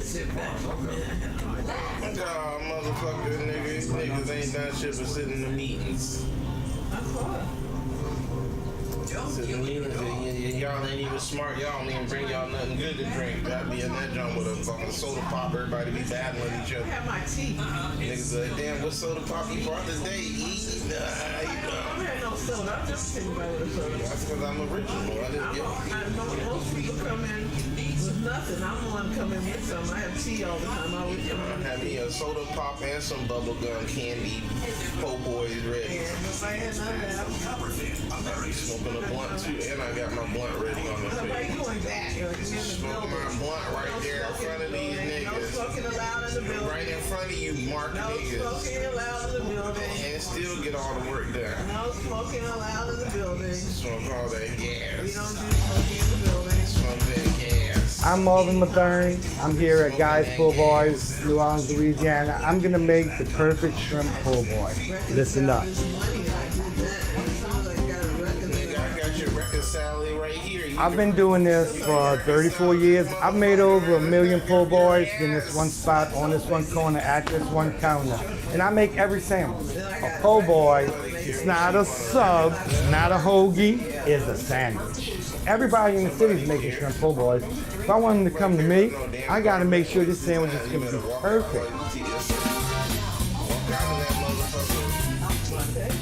Nah, motherfucker, niggas ain't done shit but sit in the meetings. Sit in the meetings, and y'all ain't even smart. Y'all don't even bring y'all nothing good to drink. Y'all be in that joint with a fucking soda pop. Everybody be battling each other. I have my tea. Niggas like, damn, what soda pop you brought today? I don't have no soda. I'm just sitting by with a soda. That's because I'm original. I didn't get I know most people come in with nothing. I'm the one coming with some. I have tea all the time. I always come in. Have me a soda pop and some bubble gum candy. Po' boys ready. And if I had none of that, I'm smoking a blunt too, and I got my blunt ready on the nobody thing. doing that. You're in the Smoke my building. blunt right there in front of these No niggas. smoking allowed in the building. Right in front of you, mark No niggas. smoking allowed in the building. And still get all the work done. No smoking allowed in the building. Smoke all that We gas. don't do smoking in the building. Smoke that gas. I'm Marvin Mathern. I'm here at Guy's Po' Boys, New Orleans, Louisiana. I'm gonna make the perfect shrimp po' boy. Listen up. Nigga, I got your record salad right here. You I've been doing this for 34 years. I've made over 1 million po' boys in this one spot, on this one corner, at this one counter. And I make every sandwich. A po' boy is not a sub, not a hoagie, it's a sandwich. Everybody in the city is making shrimp po' boys. If I want them to come to me, I gotta make sure this sandwich is gonna be perfect.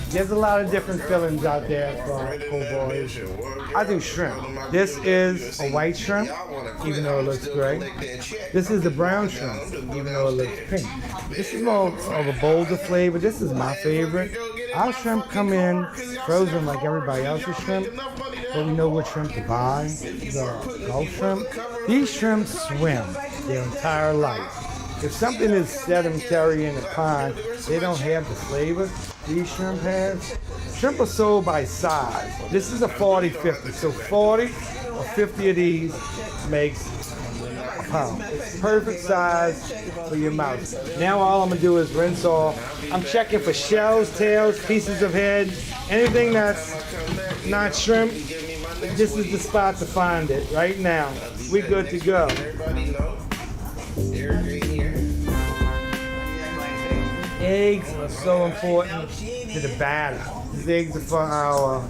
There's a lot of different fillings out there for po' boys. I do shrimp. This is a white shrimp, even though it looks gray. This is the brown shrimp, even though it looks pink. This is more of a bolder flavor. This is my favorite. Our shrimp come in frozen like everybody else's shrimp, but we know what shrimp to buy. The Gulf shrimp. These shrimps swim their entire life. If something is sedentary in the pond, they don't have the flavor these shrimp have. Shrimp are sold by size. This is a 40-50, so 40 or 50 of these makes a pound. It's perfect size for your mouth. Now all I'm gonna do is rinse off. I'm checking for shells, tails, pieces of head, anything that's not shrimp. This is the spot to find it right now. We're good to go. Everybody know. Eric right here. Eggs are so important to the batter. These eggs are for our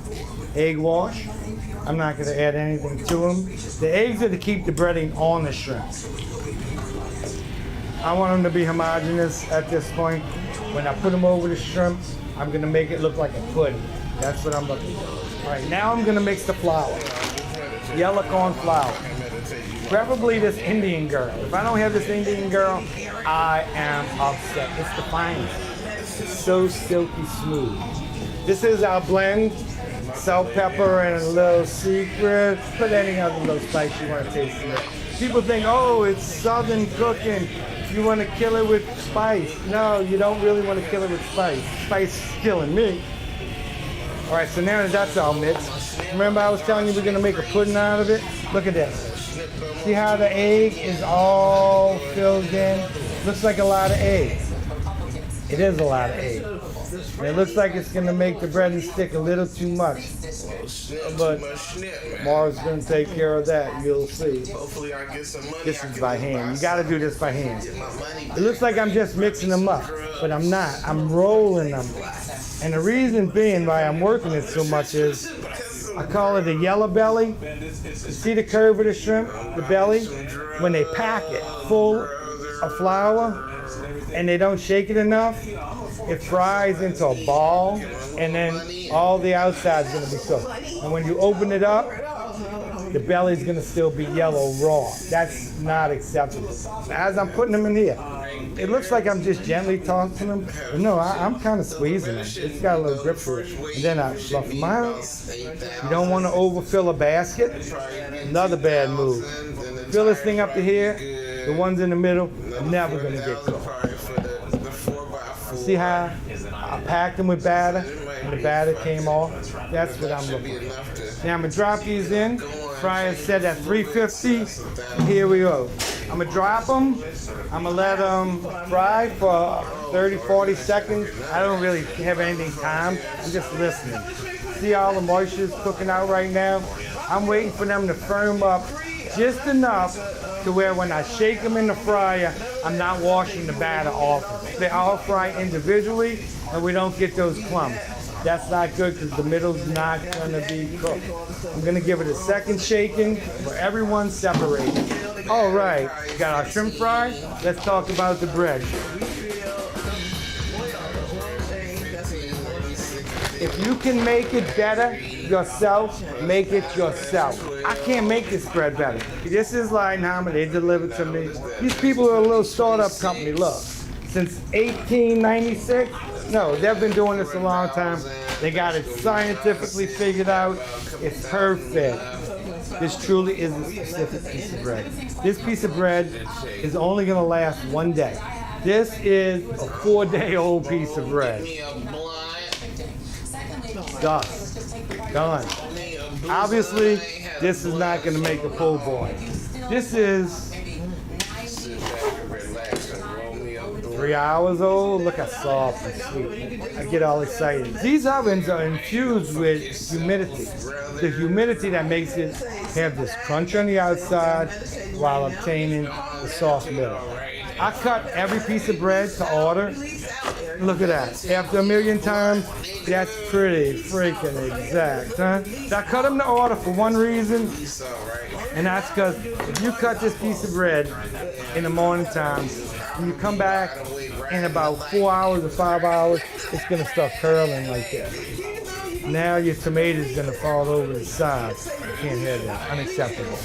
egg wash. I'm not going to add anything to them. The eggs are to keep the breading on the shrimp. I want them to be homogeneous at this point. When I put them over the shrimp, I'm going to make it look like a pudding. That's what I'm looking for. All right, now I'm going to mix the flour. Yellow corn flour. Preferably this Indian girl. If I don't have this Indian girl, I am upset. It's the finest. It's so silky smooth. This is our blend. Salt, pepper, and a little secret. Put any other little spice you want to taste in it. People think, oh, it's southern cooking. You want to kill it with spice. No, you don't really want to kill it with spice. Spice is killing me. All right, so now that that's all mixed, remember I was telling you we're gonna make a pudding out of it? Look at this. See how the egg is all filled in? Looks like a lot of eggs. It is a lot of eggs. And it looks like it's gonna make the bread and stick a little too much. But Mars gonna take care of that, you'll see. Hopefully I get some money. This is by hand. You gotta do this by hand. It looks like I'm just mixing them up, but I'm not. I'm rolling them. And the reason being why I'm working it so much is I call it a yellow belly. You see the curve of the shrimp, the belly? When they pack it full of flour and they don't shake it enough, it fries into a ball and then all the outside is gonna be cooked. And when you open it up, the belly's gonna still be yellow raw. That's not acceptable. As I'm putting them in here, it looks like I'm just gently tossing them. But no, I'm kind of squeezing them. It's got a little grip to it. And then I fluff them out. You don't want to overfill a basket. Another bad move. Fill this thing up to here. The ones in the middle are never going to get cooked. See how I packed them with batter and the batter came off? That's what I'm looking for. Now I'm going to drop these in. Fryer set at 350. Here we go. I'm going to drop them. I'm going to let them fry for 30, 40 seconds. I don't really have anything timed. I'm just listening. See all the moisture is cooking out right now? I'm waiting for them to firm up just enough to where when I shake them in the fryer, I'm not washing the batter off of it. They all fry individually, and we don't get those clumps. That's not good because the middle's not gonna be cooked. I'm gonna give it a second shaking for everyone separated. All right, got our shrimp fry. Let's talk about the bread. If you can make it better yourself, make it yourself. I can't make this bread better. This is Leidenheimer, they delivered to me. These people are a little startup company, look. Since 1896, no, they've been doing this a long time. They got it scientifically figured out. It's perfect. This truly is a specific piece of bread. This piece of bread is only gonna last one day. This is a 4-day-old piece of bread. Done. Obviously, this is not going to make a po' boy. This is 3 hours old. Look how soft and sweet. I get all excited. These ovens are infused with humidity. The humidity that makes it have this crunch on the outside while obtaining the soft middle. I cut every piece of bread to order. Look at that. After a million times, that's pretty freaking exact, huh? I cut them to order for one reason, and that's because if you cut this piece of bread in the morning time, when you come back in about 4 hours or 5 hours, it's gonna start curling like this. Now your tomato's gonna fall over the side. You can't have that. Unacceptable.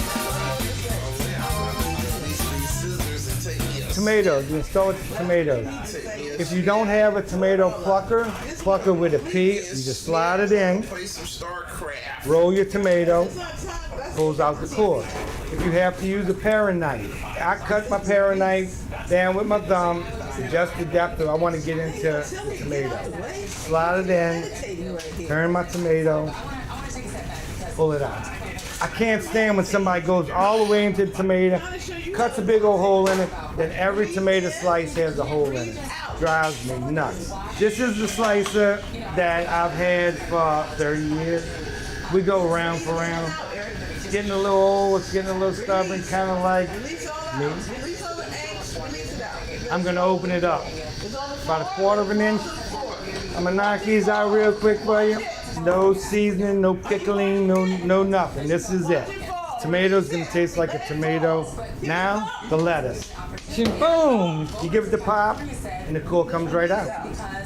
Tomatoes, you start with the tomatoes. If you don't have a tomato plucker with a P, you just slide it in, roll your tomato, pulls out the core. If you have to use a paring knife, I cut my paring knife down with my thumb, adjust the depth that I want to get into the tomato. Slide it in, turn my tomato, pull it out. I can't stand when somebody goes all the way into the tomato, cuts a big old hole in it, then every tomato slice has a hole in it. Drives me nuts. This is the slicer that I've had for 30 years. We go round for round. It's getting a little old, it's getting a little stubborn, kind of like me. I'm gonna open it up. About 1/4 of an inch. I'm gonna knock these out real quick for you. No seasoning, no pickling, no nothing. This is it. Tomato's gonna taste like a tomato. Now, the lettuce. Boom! You give it the pop, and the core comes right out.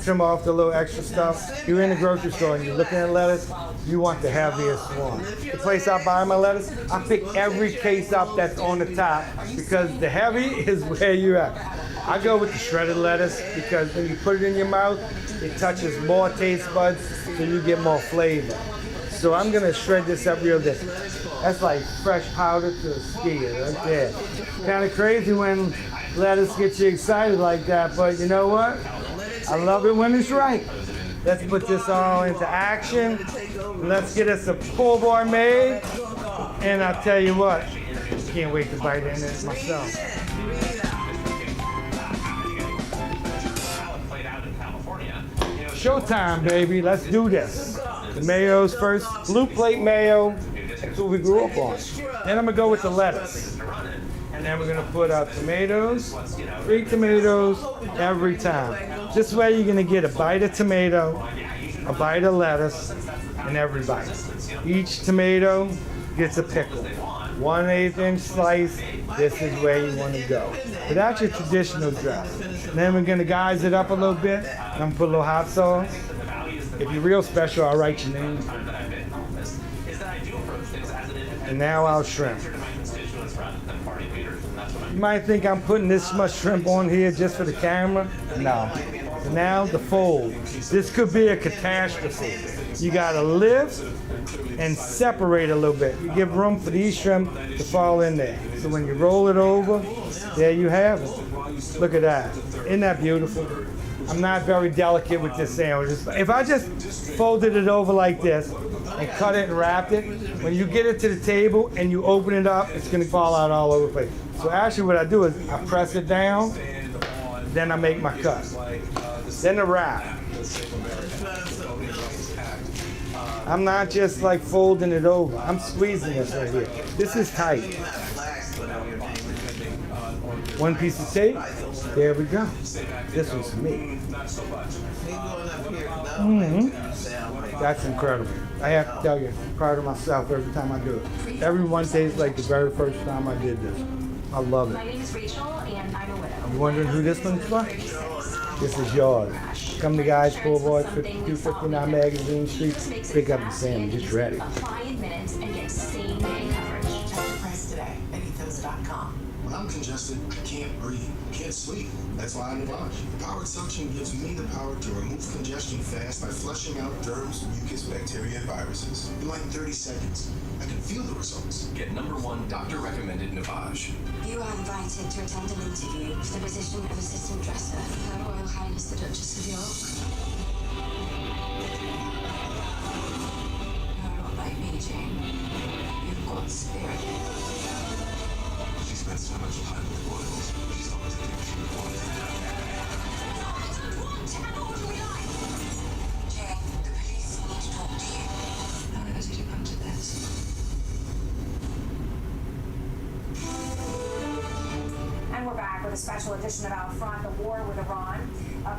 Trim off the little extra stuff. You're in the grocery store and you're looking at lettuce, you want the heaviest one. The place I buy my lettuce, I pick every case up that's on the top because the heavy is where you're at. I go with the shredded lettuce because when you put it in your mouth, it touches more taste buds, so you get more flavor. So I'm gonna shred this up real good. That's like fresh powder to a skier right there. Kind of crazy when lettuce gets you excited like that, but you know what? I love it when it's right. Let's put this all into action. Let's get us a po' boy made. And I'll tell you what, can't wait to bite in it myself. Showtime, baby. Let's do this. The mayo's first. Blue plate mayo. That's what we grew up on. Then I'm gonna go with the lettuce. And then we're gonna put our tomatoes, 3 tomatoes every time. This way you're gonna get a bite of tomato, a bite of lettuce, and every bite. Each tomato gets a pickle. 1/8 inch slice, this is where you wanna go. But that's your traditional dress. And then we're gonna guise it up a little bit. I'm gonna put a little hot sauce. If you're real special, I'll write your name. And now our shrimp. You might think I'm putting this much shrimp on here just for the camera. No. So now the fold. This could be a catastrophe. You gotta lift and separate a little bit. You give room for these shrimp to fall in there. So when you roll it over, there you have it. Look at that. Isn't that beautiful? I'm not very delicate with this sandwich. If I just folded it over like this and cut it and wrapped it, when you get it to the table and you open it up, it's gonna fall out all over the place. So actually what I do is I press it down, then I make my cut. Then the wrap. I'm not just like folding it over. I'm squeezing this right here. This is tight. One piece of tape. There we go. This one's for me. Me going up here, That's incredible. I have to tell you, proud of myself every time I do it. Every one tastes like the very first time I did this. I love My it. name is Rachel, and I'm a widow. You wondering who this one's for? This is yours. Come to Guys Pool Boys, 5259 Magazine Street. Pick up the sandwich. It's ready. Apply in minutes and get same-day coverage. Check the price today at ethos.com. When I'm congested, I can't breathe, can't sleep. That's why I Navage. Powered suction gives me the power to remove congestion fast by flushing out germs, mucus, bacteria, and viruses. In like 30 seconds, I can feel the results. Get #1 doctor-recommended Navage. You are invited to attend an interview for the position of assistant dresser for Her Royal Highness the Duchess of York. You're not like me, Jane. You've got spirit. She spent so much time with royals. She's always thinking she would want it. Jane, the police need to talk to you. How did you come to this? And we're back with a special edition of Out Front, the war with Iran.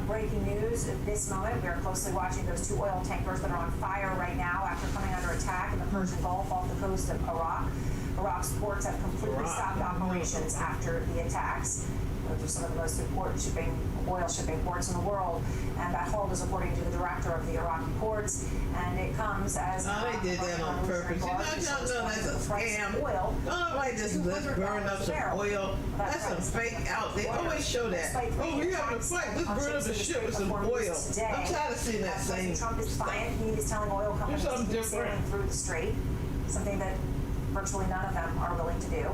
Breaking news at this moment. We are closely watching those 2 oil tankers that are on fire right now after coming under attack in the Persian Gulf off the coast of Iraq. Iraq's ports have completely stopped operations after the attacks. Those are some of the most important oil shipping ports in the world. And that hold is according to the director of the Iraqi ports. And it comes as they did that on purpose. You know, that's a scam. Oil. Don't nobody just let's burn up some oil. That's some fake out. They always show that. Oh, we have to fight. Let's burn up the ship with some oil. I'm tired of seeing that same Trump is stuff. defiant. He is telling oil companies to something keep different. sailing through the strait, something that virtually none of them are willing to do.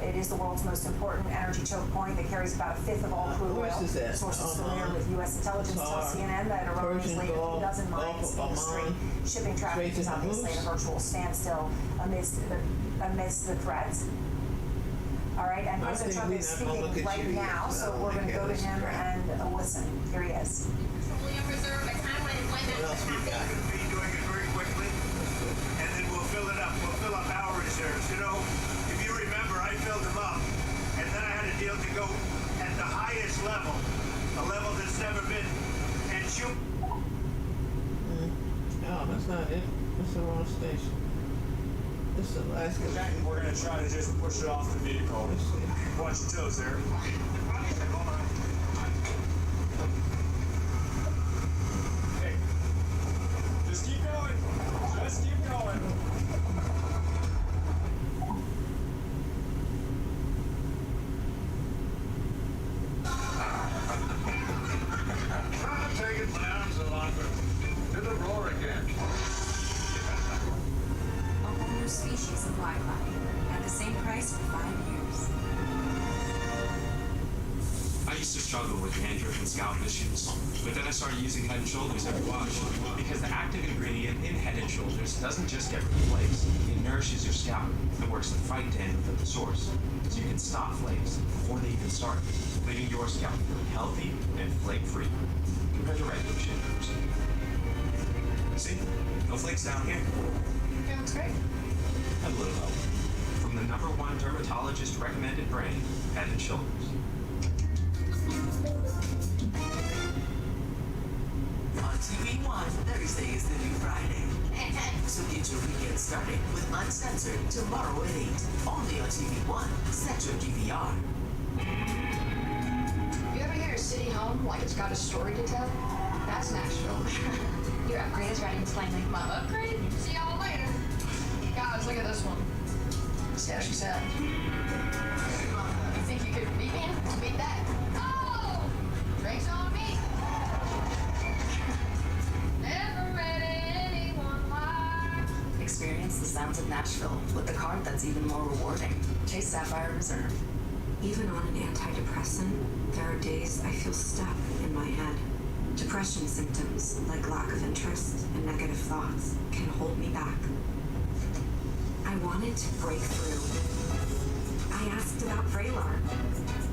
It is the world's most important energy choke point that carries about a fifth of all crude oil. Where's this at? Sources familiar with U.S. intelligence tell CNN that Iran has Persian laid a few Gulf, dozen Gulf mines of in the strait. Oman, Shipping traffic Strait is of obviously at a Hormuz. virtual standstill amidst the threats. All right, and I President think Trump we're is not gonna speaking look at right you yet, now, so so I don't we're going to wanna go to hear him this and listen. Here he is. What else we got? Be doing it very quickly, and then we'll fill it up. We'll fill up our reserves. You know, if you remember, I filled them up, and then I had a deal to go at the highest level, a level that's never been, and shoot. No, that's not it. That's the wrong station. This is Alaska. We're gonna try to just push it off the vehicle. Watch your toes there. Hey, just keep going. Just keep going. Take it down, Zalanda. Do the roar again. A whole new species of Wi-Fi at the same price for 5 years. I used to struggle with dandruff and scalp issues, but then I started using Head & Shoulders every wash because the active ingredient in Head & Shoulders doesn't just get rid of flakes, it nourishes your scalp and works to fight dandruff at the source, so you can stop flakes before they even start, leaving your scalp feeling healthy and flake-free compared to regular shampoos. See? No flakes down here. Yeah, that's great. A little help. From the #1 dermatologist recommended brand, Head & Shoulders. On TV1, Thursday is the new Friday. So get your weekend started with Uncensored tomorrow at 8. Only on TV1, Central DVR. You ever hear a city home like it's got a story to tell? That's Nashville. Your upgrade is ready. It's plainly. My upgrade? See y'all later. Guys, look at this one. See how she said. You think you could beat me? Beat that. Oh! Drinks on me. Never read anyone lie. Experience the sounds of Nashville with the card that's even more rewarding. Chase Sapphire Reserve. Even on an antidepressant, there are days I feel stuck in my head. Depression symptoms, like lack of interest and negative thoughts, can hold me back. I wanted to break through. I asked about Vraylar.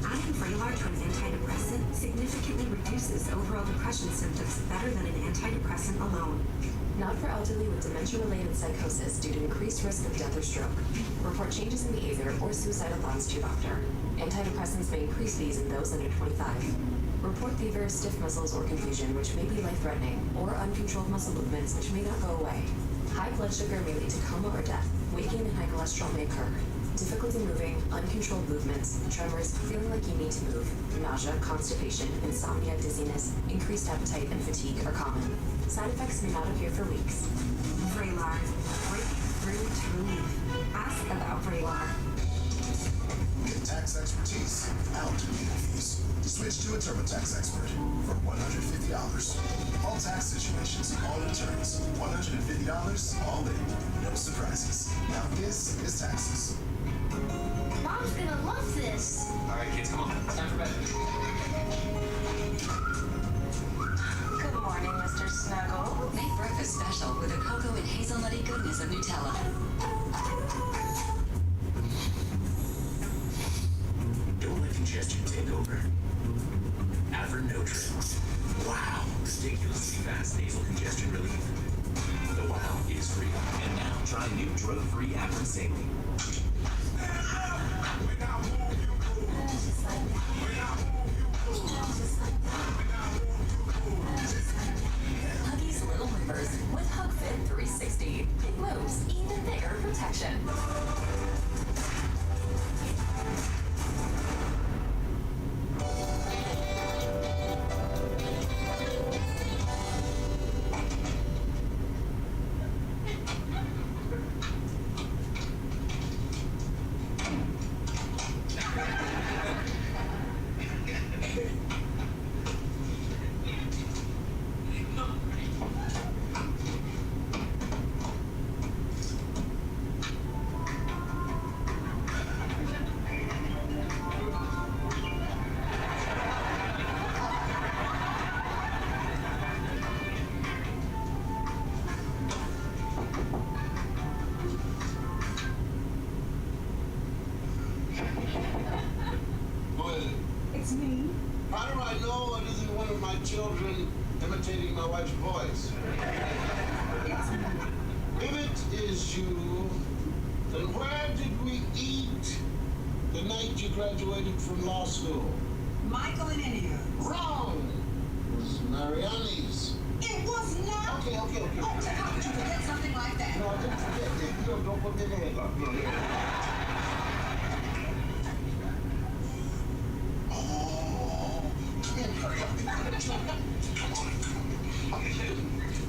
Adding Vraylar to an antidepressant significantly reduces overall depression symptoms better than an antidepressant alone. Not for elderly with dementia-related psychosis due to increased risk of death or stroke. Report changes in behavior or suicidal thoughts to your doctor. Antidepressants may increase these in those under 25. Report fever, stiff muscles, or confusion, which may be life-threatening, or uncontrolled muscle movements, which may not go away. High blood sugar may lead to coma or death. Weight gain and high cholesterol may occur. Difficulty moving, uncontrolled movements, tremors, feeling like you need to move, nausea, constipation, insomnia, dizziness, increased appetite, and fatigue are common. Side effects may not appear for weeks. Vraylar. Breaking through to relief. Ask about Vraylar. Get tax expertise without legal fees. Switch to a TurboTax expert for $150. All tax situations, all returns. $150 all in. No surprises. Now this is taxes. Mom's gonna love this. All right, kids, come on. Time for bed. Good morning, Mr. Snuggle. Make breakfast special with the cocoa and hazelnutty goodness of Nutella. Don't let congestion take over. Avernotrin. Wow, ridiculously fast nasal congestion relief. The wow is free. And now try new drug-free Avern Saline. Huggies Little Movers with HugFit 360. Big moves, even bigger protection. It's me. How do I know it isn't one of my children imitating my wife's voice? It's me. If it is you, then where did we eat the night you graduated from law school? Michael and India. Wrong! It was Mariani's. It was not. Okay. Oh, how could you forget something like that? No, I didn't forget. Don't put me in the headlock. No.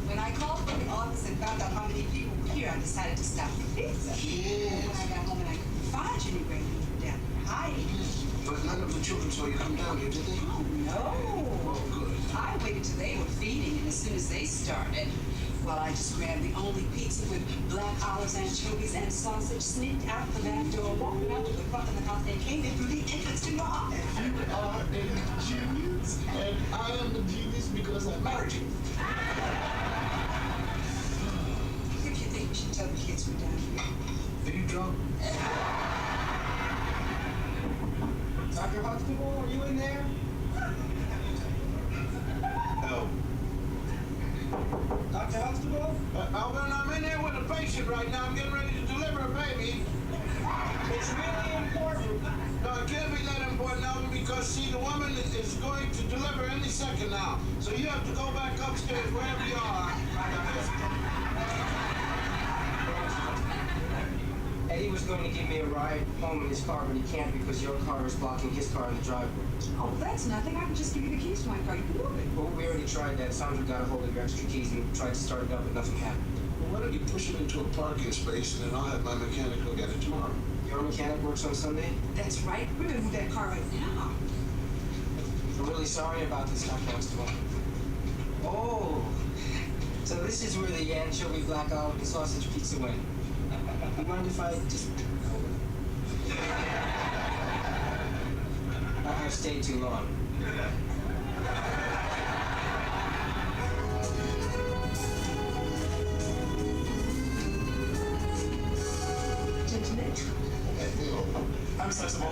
When I called from the office and found out how many people were here, I decided to stop the pizza. Yes. When I got home and I couldn't find you anywhere, you were down here hiding. But none of the children saw you come down here, did they? Oh, no. Oh, good. I waited till they were feeding, and as soon as they started, well, I just grabbed the only pizza with black olives, anchovies, and sausage, sneaked out the back door, walked out to the front of the house, and came in through the entrance to your office. You are a genius, and I am a genius because I married you. If you think we should tell the kids we're down here. Are you drunk? Dr. Huxtable, are you in there? No. Dr. Huxtable? Alvin, I'm in there with a patient right now. I'm getting ready to deliver a baby. It's really important. No, it can't be that important, Alvin, because, see, the woman is going to deliver any second now. So you have to go back upstairs, wherever you are. Eddie was going to give me a ride home in his car, but he can't because your car is blocking his car in the driveway. Oh, that's nothing. I can just give you the keys to my car. You can move it. Well, we already tried that. Sandra got a hold of your extra keys and tried to start it up, but nothing happened. Well, why don't you push it into a parking space, and then I'll have my mechanic go get it tomorrow. Your mechanic works on Sunday? That's right. We're going to move that car right now. I'm really sorry about this, Dr. Huxtable. Oh, so this is where the anchovy, black olive, and sausage pizza went. You mind if I just... I've stayed too long. Gentlemen. I I'm sensible.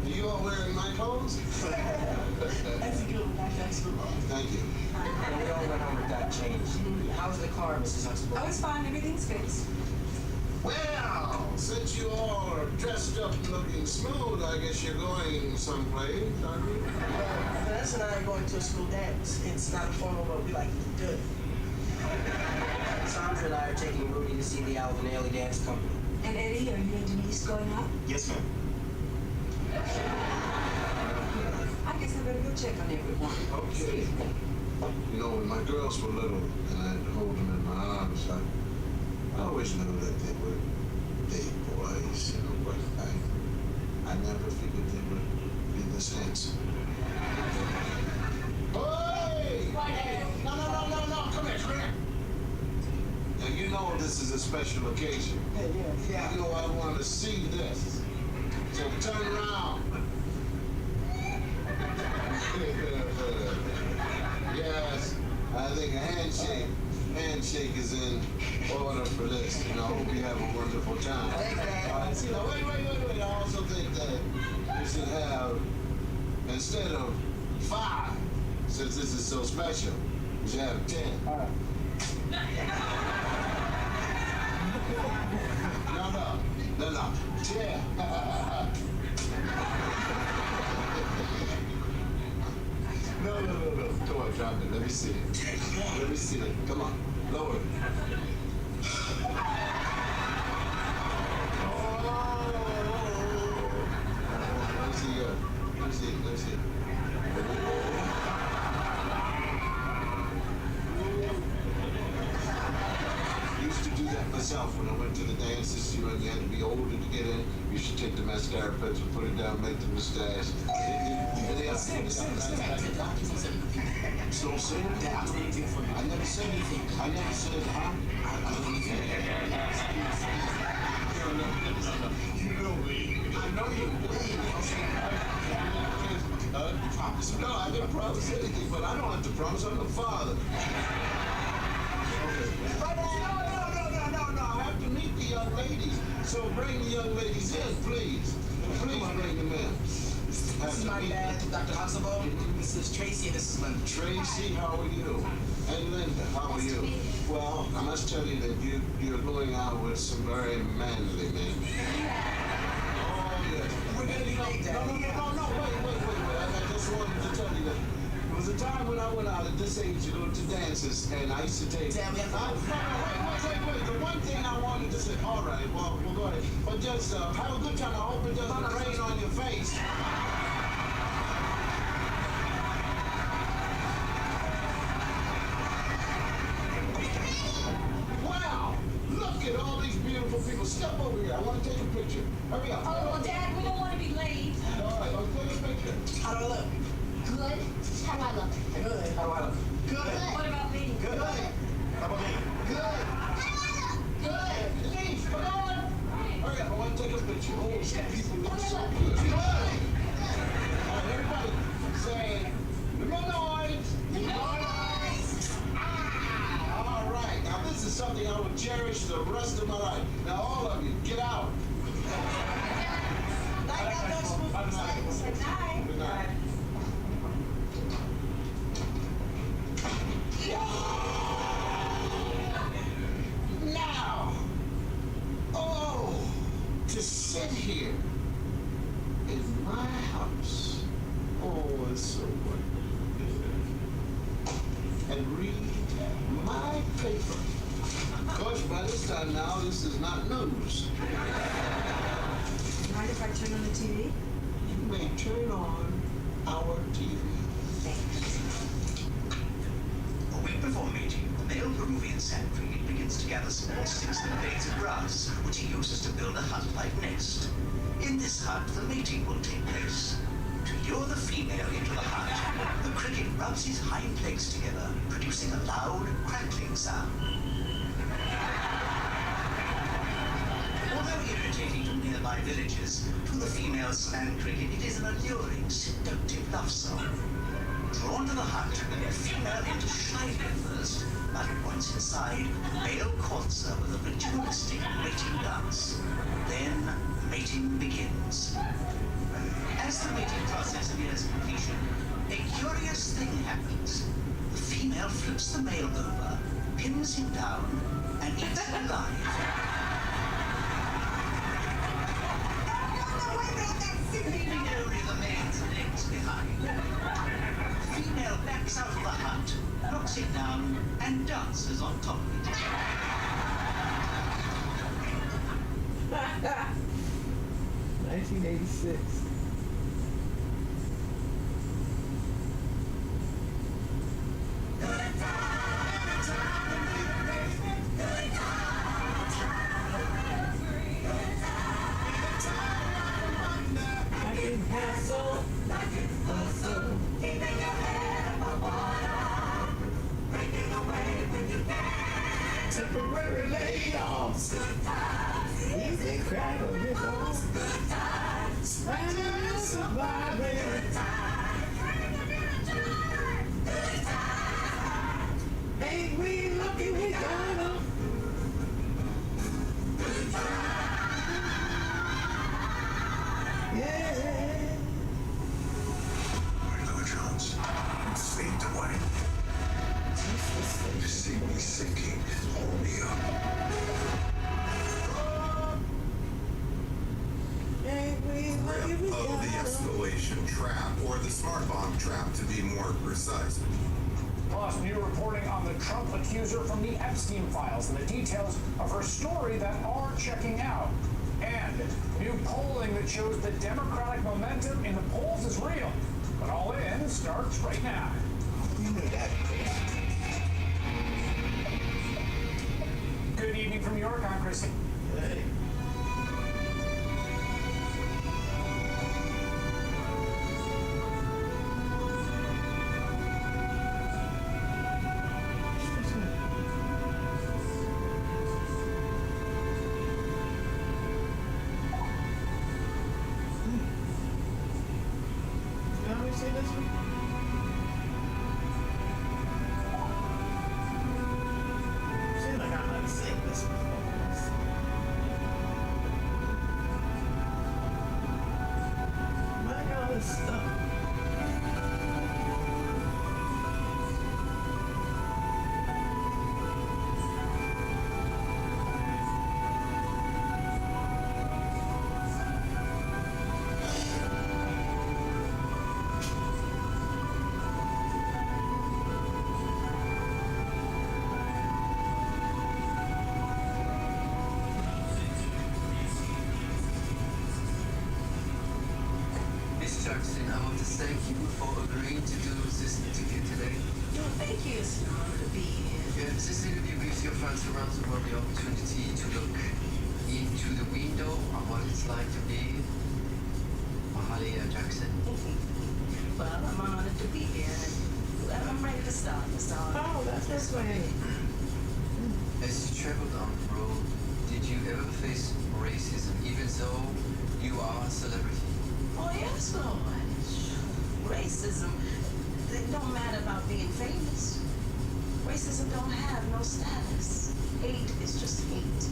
You all wearing my clothes? That's a good one. That's good. Thank you. We all went home with that change. How's the car, Mrs. Huxtable? Oh, it's fine. Everything's fixed. Well, since you all are dressed up and looking smooth, I guess you're going someplace, aren't you? Vanessa and I are going to a school dance. It's not a formal, but we like to do it. Sandra and I are taking Rudy to see the Alvin Ailey Dance Company. And Eddie, are you and Denise going up? Yes, ma'am. I guess I better go check on everyone. Okay. You know, when my girls were little and I'd hold them in my arms, I always knew that they were big boys, you know, but I never figured they would be this handsome. Hey! No, come here. Now, you know this is a special occasion. Yeah. You know I want to see this. So turn around. Yes, I think a handshake is in order for this. You know, I hope you have a wonderful time. Wait. I also think that you should have, instead of 5, since this is so special, you should have 10. All right. No. 10. No. Come on, drop it. Let me see it. Come on. Lower it. Let me see it. Used to do that myself when I went to the dances. You know, you had to be older to get in. You should take the mascara pencil, put it down, make the mustache. So say it down. I never said anything. I never said, huh? You know me. I know you. No, I didn't promise anything, but I don't have to promise. I'm the father. No. I have to meet the young ladies. So bring the young ladies in, please. Please bring them in. This is my dad, Dr. Huxtable. This is Tracy and this is Linda. Tracy, how are you? And Linda, how are you? Well, I must tell you that you're going out with some very manly men. Oh, yes. We're going to be late, Dad. No, wait. I just wanted to tell you that there was a time when I went out at this age to go to dances, and I used to take... Dad, we have to... Wait. The one thing I wanted to say... All right, well, we'll go ahead. But just have a good time. I hope it doesn't rain on your face. Wow! Look at all these beautiful people. Step over here. I want to take a picture. Hurry up. Oh, well, Dad, we don't want to be late. All right, let's take a picture. How do I look? Good. How do I look? Good. How do I look? Good. What about me? Good. How about me? Good. Denise, come on. Hurry up. I want to take a picture. Oh, people look so good. Good. All right, everybody say, no noise. All right. Now, this is something I will cherish the rest of my life. Now, all of you, get out. Good night. Now, to sit here in my house, it's so wonderful, and read my paper. Of course, by this time now, this is not news. Mind if I turn on the TV? You may turn on our TV. A week before mating, the male Peruvian sand cricket begins to gather small sticks and blades of grass, which he uses to build a hut-like nest. In this hut, the mating will take place. To lure the female into the hut, the cricket rubs his hind legs together, producing a loud, crackling sound. Although irritating to nearby villagers, to the female sand cricket it is an alluring, seductive love song. Drawn to the hut, the female enters shyly at first, but once inside, the male courts her with a ritualistic mating dance. Then, mating happens. The female flips the male over, pins him down, and eats him alive. Leaving only the male's legs behind. Female backs out of the hut, knocks it down, and dances on top of it. 1986. Temporary layoffs. Easy crack of it all. I'm surviving. Ain't we lucky we got 'em? Yeah. Marlo Jones, fade away. You see me sinking, hold me up. Of the escalation trap, or the smart bomb trap to be more precise. Plus, new reporting on the Trump accuser from the Epstein files and the details of her story that are checking out. And new polling that shows the Democratic momentum in the polls is real. But All In starts right now. You know that. Good evening from New York, I'm Chris. Hey. Let me see this one. Seems like I might have seen this before. Look at all this stuff. Miss Jackson, I want to thank you for agreeing to do this interview today. No, thank you. It's an honor to be here. Yeah, this interview gives your fans around the world the opportunity to look into the window of what it's like to be Mahalia Jackson. Well, I'm honored to be here. And I'm ready to start. Oh, that's what's going. As you traveled on the road, did you ever face racism, even though you are a celebrity? Oh, yes, Lord. Racism, it don't matter about being famous. Racism don't have no status. Hate is just hate.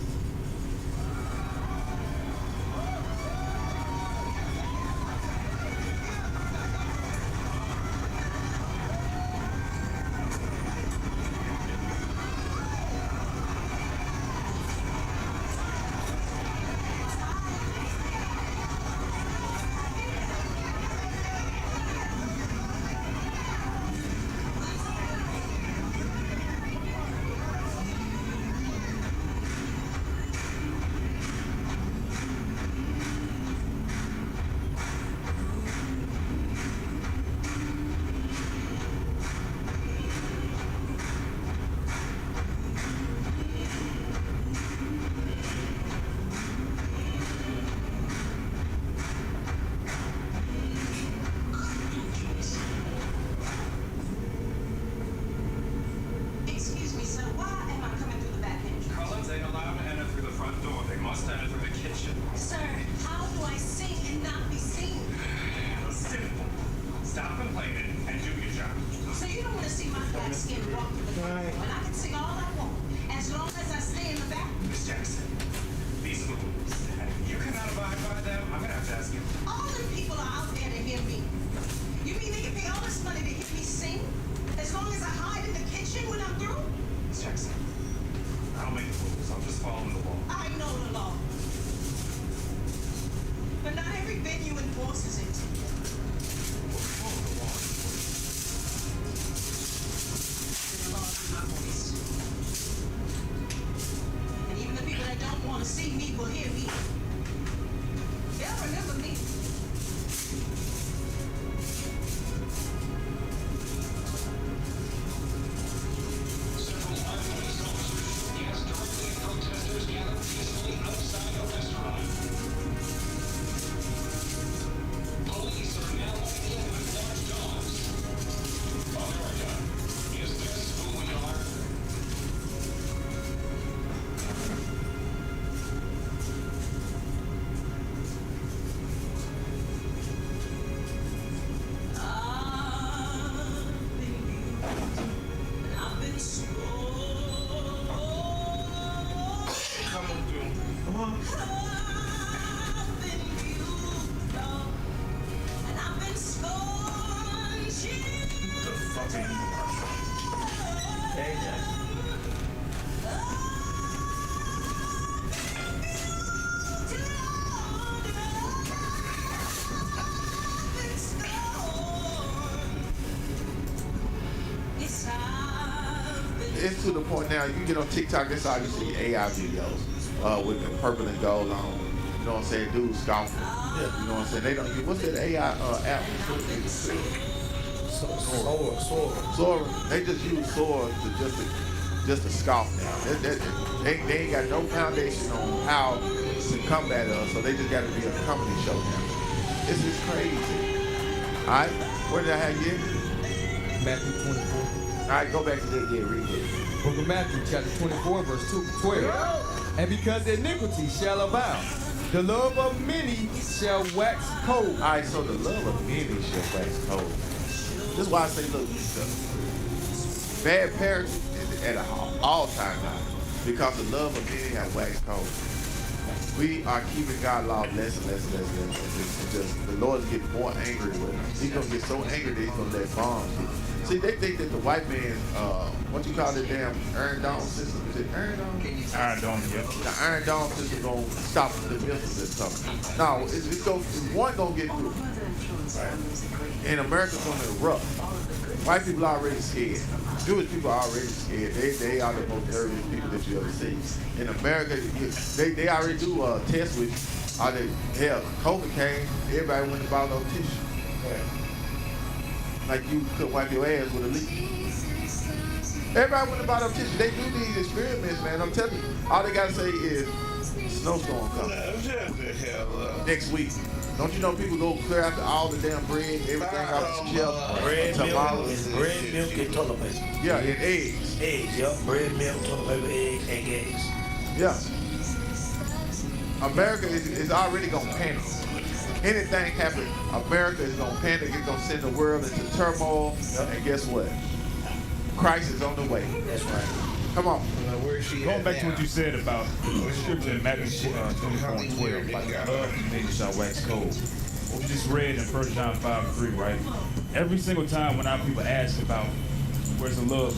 Excuse me, sir. Why am I coming through the back entrance? Collins ain't allowed to enter through the front door. They must enter through the kitchen. Sir, how do I sing and not be seen? Simple. Stop complaining and do your job. So you don't want to see my black skin walk through the front door, and I can sing all I want, as long as I stay in the back. Miss Jackson, these are the rules. You cannot abide by them. I'm gonna have to ask you. All the people are out there to hear me. You mean they can pay all this money to hear me sing? to the point now, you get on TikTok, that's how you see AI videos with the purple and gold on. You know what I'm saying? Dudes scoffing. Yeah. You know what I'm saying? They don't use, what's that AI app? Sora. They just use Sora to just to scoff now. They ain't got no foundation on how to combat us, so they just got to be a comedy show now. This is crazy. All right, where did I have you? Matthew 24. All right, go back to that. Yeah, read it. Book of Matthew, chapter 24, verse 12. And because iniquity shall abound, the love of many shall wax cold. All right, so the love of many shall wax cold. This is why I say, look, bad parents is at an all-time high because the love of many have waxed cold. We are keeping God's law less and less and less and less. It's just, the Lord is getting more angry with us. He's going to get so angry that he's going to let bombs hit. See, they think that the white man, what you call that damn Iron Dome system? Is it Iron Dome? Iron Dome, yeah. The Iron Dome system going to stop the missiles and stuff. No, it's one going to get through. Right? And America's going to erupt. White people are already scared. Jewish people are already scared. They are the most nervous people that you ever see. In America, they already do tests with, hell, COVID came, everybody went and bought no tissue. Yeah. Like you could wipe your ass with a leaf. Everybody went and bought no tissue. They do these experiments, man. I'm telling you. All they got to say is, snowstorm coming. Next week. Don't you know people go clear after all the damn bread, everything off the shelf? Bread, milk, and toilet paper. Yeah, and eggs. Eggs, yeah. Bread, milk, toilet paper, eggs, and eggs. Yeah. America is already going to panic. Anything happen, America is going to panic. It's going to send the world into turmoil. Yep. And guess what? Christ is on the way. That's right. Come on. Going back to what you said about the scripture in Matthew 24 and 12, like love and many shall wax cold. What we just read in 1 John 5:3, right? Every single time when our people ask about where's the love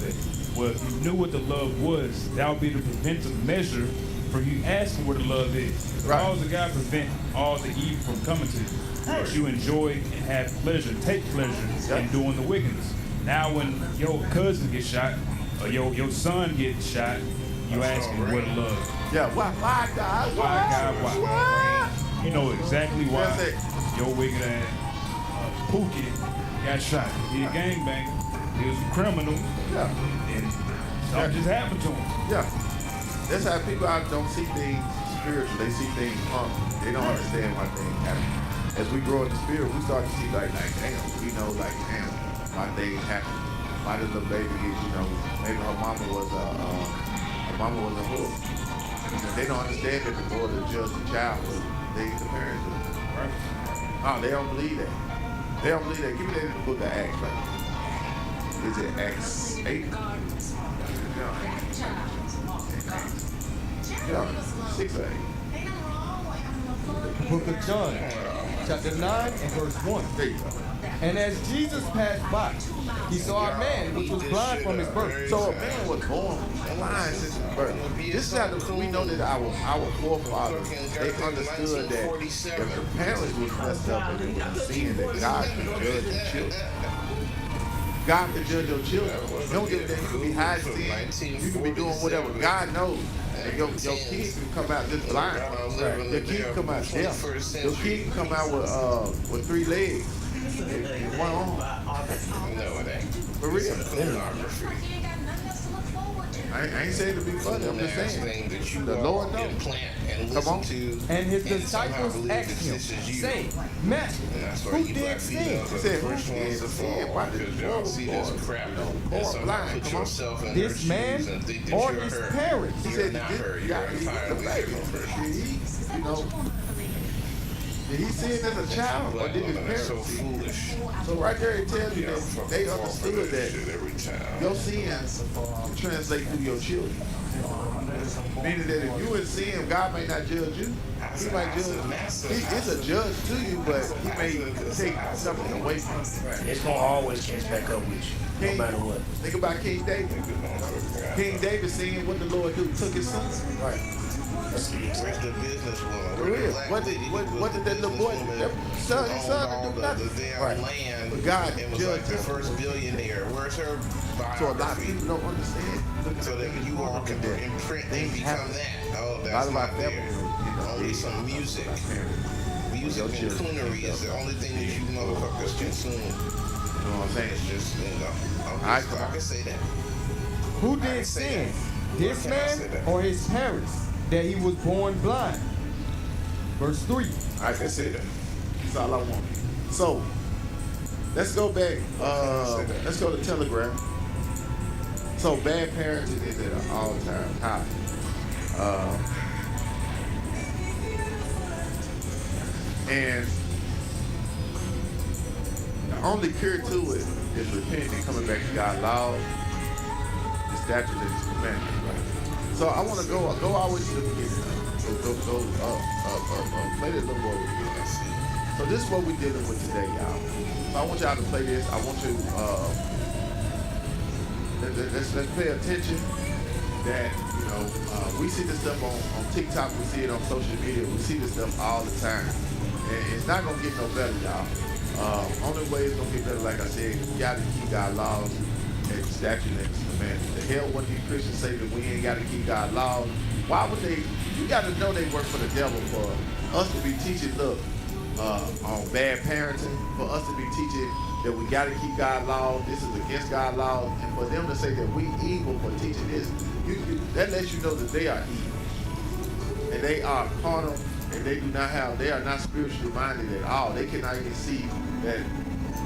at? Well, if you knew what the love was, that would be the preventive measure for you asking where the love is. Right. How does the God prevent all the evil from coming to you? That you enjoy and have pleasure, take pleasure in doing the wickedness. Now when your cousin gets shot, or your son gets shot, you asking where the love. Yeah, why God? Why? You know exactly why your wicked ass Pookie got shot. He a gangbanger. He was a criminal. Yeah. And something just happened to him. Yeah. That's how people out don't see things spiritual. They see things carnal. They don't understand why things happen. As we grow in the spirit, we start to see like damn, we know like damn, why things happen. Why did the baby get, maybe her mama was a whore. They don't understand that the Lord will judge the child, but the parents do. Right? Oh, they don't believe that. They don't believe that. Give me that in the book of Acts, right? Is it Acts 8? Yeah, 6 or 8. Book of John, chapter 9 and verse 1. There you go. And as Jesus passed by, he saw a man which was blind from his birth. So a man was born blind since his birth. This is how we know that our forefathers, they understood that if the parents was messed up and they were seeing that God could judge their children. God can judge your children. Don't give a damn. You can be hiding sin. You can be doing whatever. God knows. And your kid can come out just blind. Right. Your kid can come out deaf. Your kid can come out with 3 legs. And 1 arm. No, it ain't. For real. I ain't saying to be funny, I'm just saying. The Lord knows. Come on. And his disciples asked him, saying, Master, who did sin? He said, who did sin? Why did this crap? Born blind. Come on. This man or his parents? He said, did he sin as a child or did his parents sin? So right there it tells you that they understood that your sins translate through your children. Meaning that if you in sin, God may not judge you. He might judge. He's a judge to you, but he may take something away from you. It's gonna always catch back up with you, no matter what. Think about King David. King David seeing what the Lord do, took his son. Right. Where's the businesswoman? For real. what did that little boy? His son didn't do nothing. The damn Right. land. But God and was judged like the him. first billionaire. Where's her biography? So a lot of people don't understand. So that you all can imprint and become that. Oh, A lot that's of our not there. families, Only some music. Music and coonery is the only thing that you motherfuckers consume. You know what I'm saying? It's just, I can say that. Who I can did say sin? that. This Can I say man that? or his parents that he was born blind? Verse 3. I can say that. That's all I want. So let's go back. Let's go to Telegram. So bad parenting is at an all-time high. And the only cure to it is repenting, coming back to God's laws, His statutes, and His commandments. Right? So I want to go all the way to the beginning. Play this little boy with me. So this is what we're dealing with today, y'all. So I want y'all to play this. I want you let's pay attention that, we see this stuff on TikTok, we see it on social media, we see this stuff all the time. And it's not gonna get no better, y'all. Only way it's gonna get better, like I said, you gotta keep God's laws and statutes and His commandments. The hell what these Christians say that we ain't gotta keep God's laws. Why would they? You gotta know they work for the devil for us to be teaching, on bad parenting, for us to be teaching that we gotta keep God's laws, this is against God's laws, and for them to say that we evil for teaching this, that lets you know that they are evil. And they are carnal, and they are not spiritually minded at all. They cannot even see that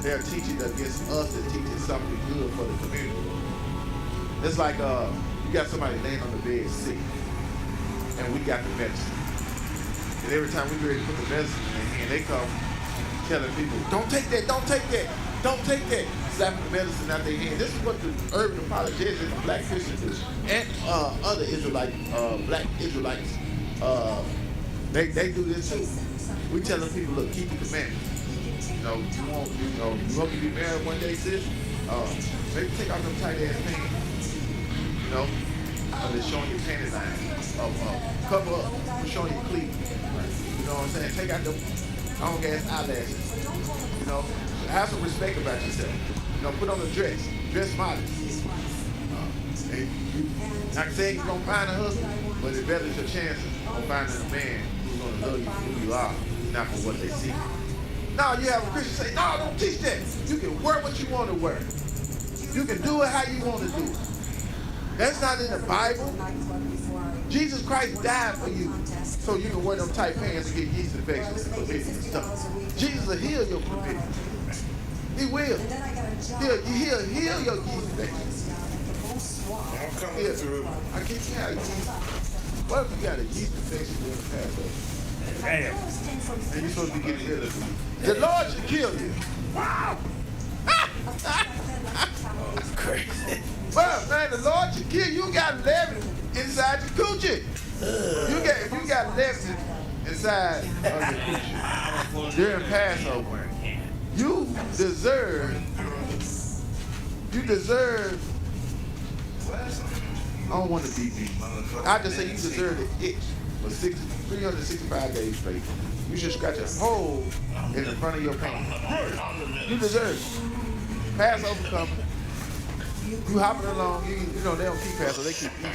they're teaching against us and teaching something good for the community. It's like you got somebody laying on the bed sick, and we got the medicine. And every time we ready to put the medicine in their hand, they come telling people, don't take that, don't take that, don't take that. Slapping the medicine out their hand. This is what the urban apologetics and black Christians do. And other Israelite, black Israelites, they do this too. We telling people, look, keep the commandments. You want to be married one day, sis? Maybe take off them tight ass pants. They're showing your panty line. Cover up, showing your cleavage. You know what I'm saying? Take out them long ass eyelashes. Have some respect about yourself. Put on a dress modest. Not saying you're gonna find a husband, but it betters your chances of finding a man who's gonna love you for who you are, not for what they see. No, you have a Christian say, no, don't teach that. You can wear what you want to wear. You can do it how you want to do it. That's not in the Bible. Jesus Christ died for you so you can wear them tight pants and get yeast infections and chlamydia and stuff. Jesus will heal your chlamydia. He will. He'll heal your yeast infections. I'm coming through. I can't tell you. What if you got a yeast infection during the Passover? Damn. And you're supposed to be getting rid of it. The Lord should kill you. Wow. That's crazy. Well, man, the Lord should kill you. You got leaven inside your coochie. If you got leaven inside of your coochie during Passover, you deserve. I don't want to be me. I just say you deserve the itch for 365 days straight. You should scratch a hole in the front of your pants. You deserve it. Passover coming. You hopping along. They don't keep Passover. They keep eating.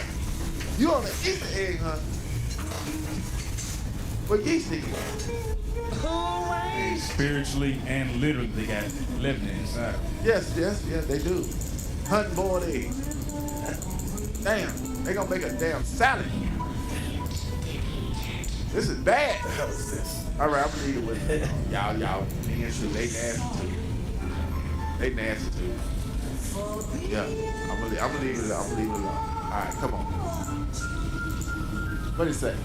You on the Easter egg hunt. But yeast niggas. Spiritually and literally, they got living inside. Yes, they do. Hunting boiled eggs. Damn, they gonna make a damn salad. This is bad. All right, I'm gonna leave it with it. Y'all, me and Sue, they nasty too. They nasty too. Yeah, I'm gonna leave it alone. All right, come on. What did it say?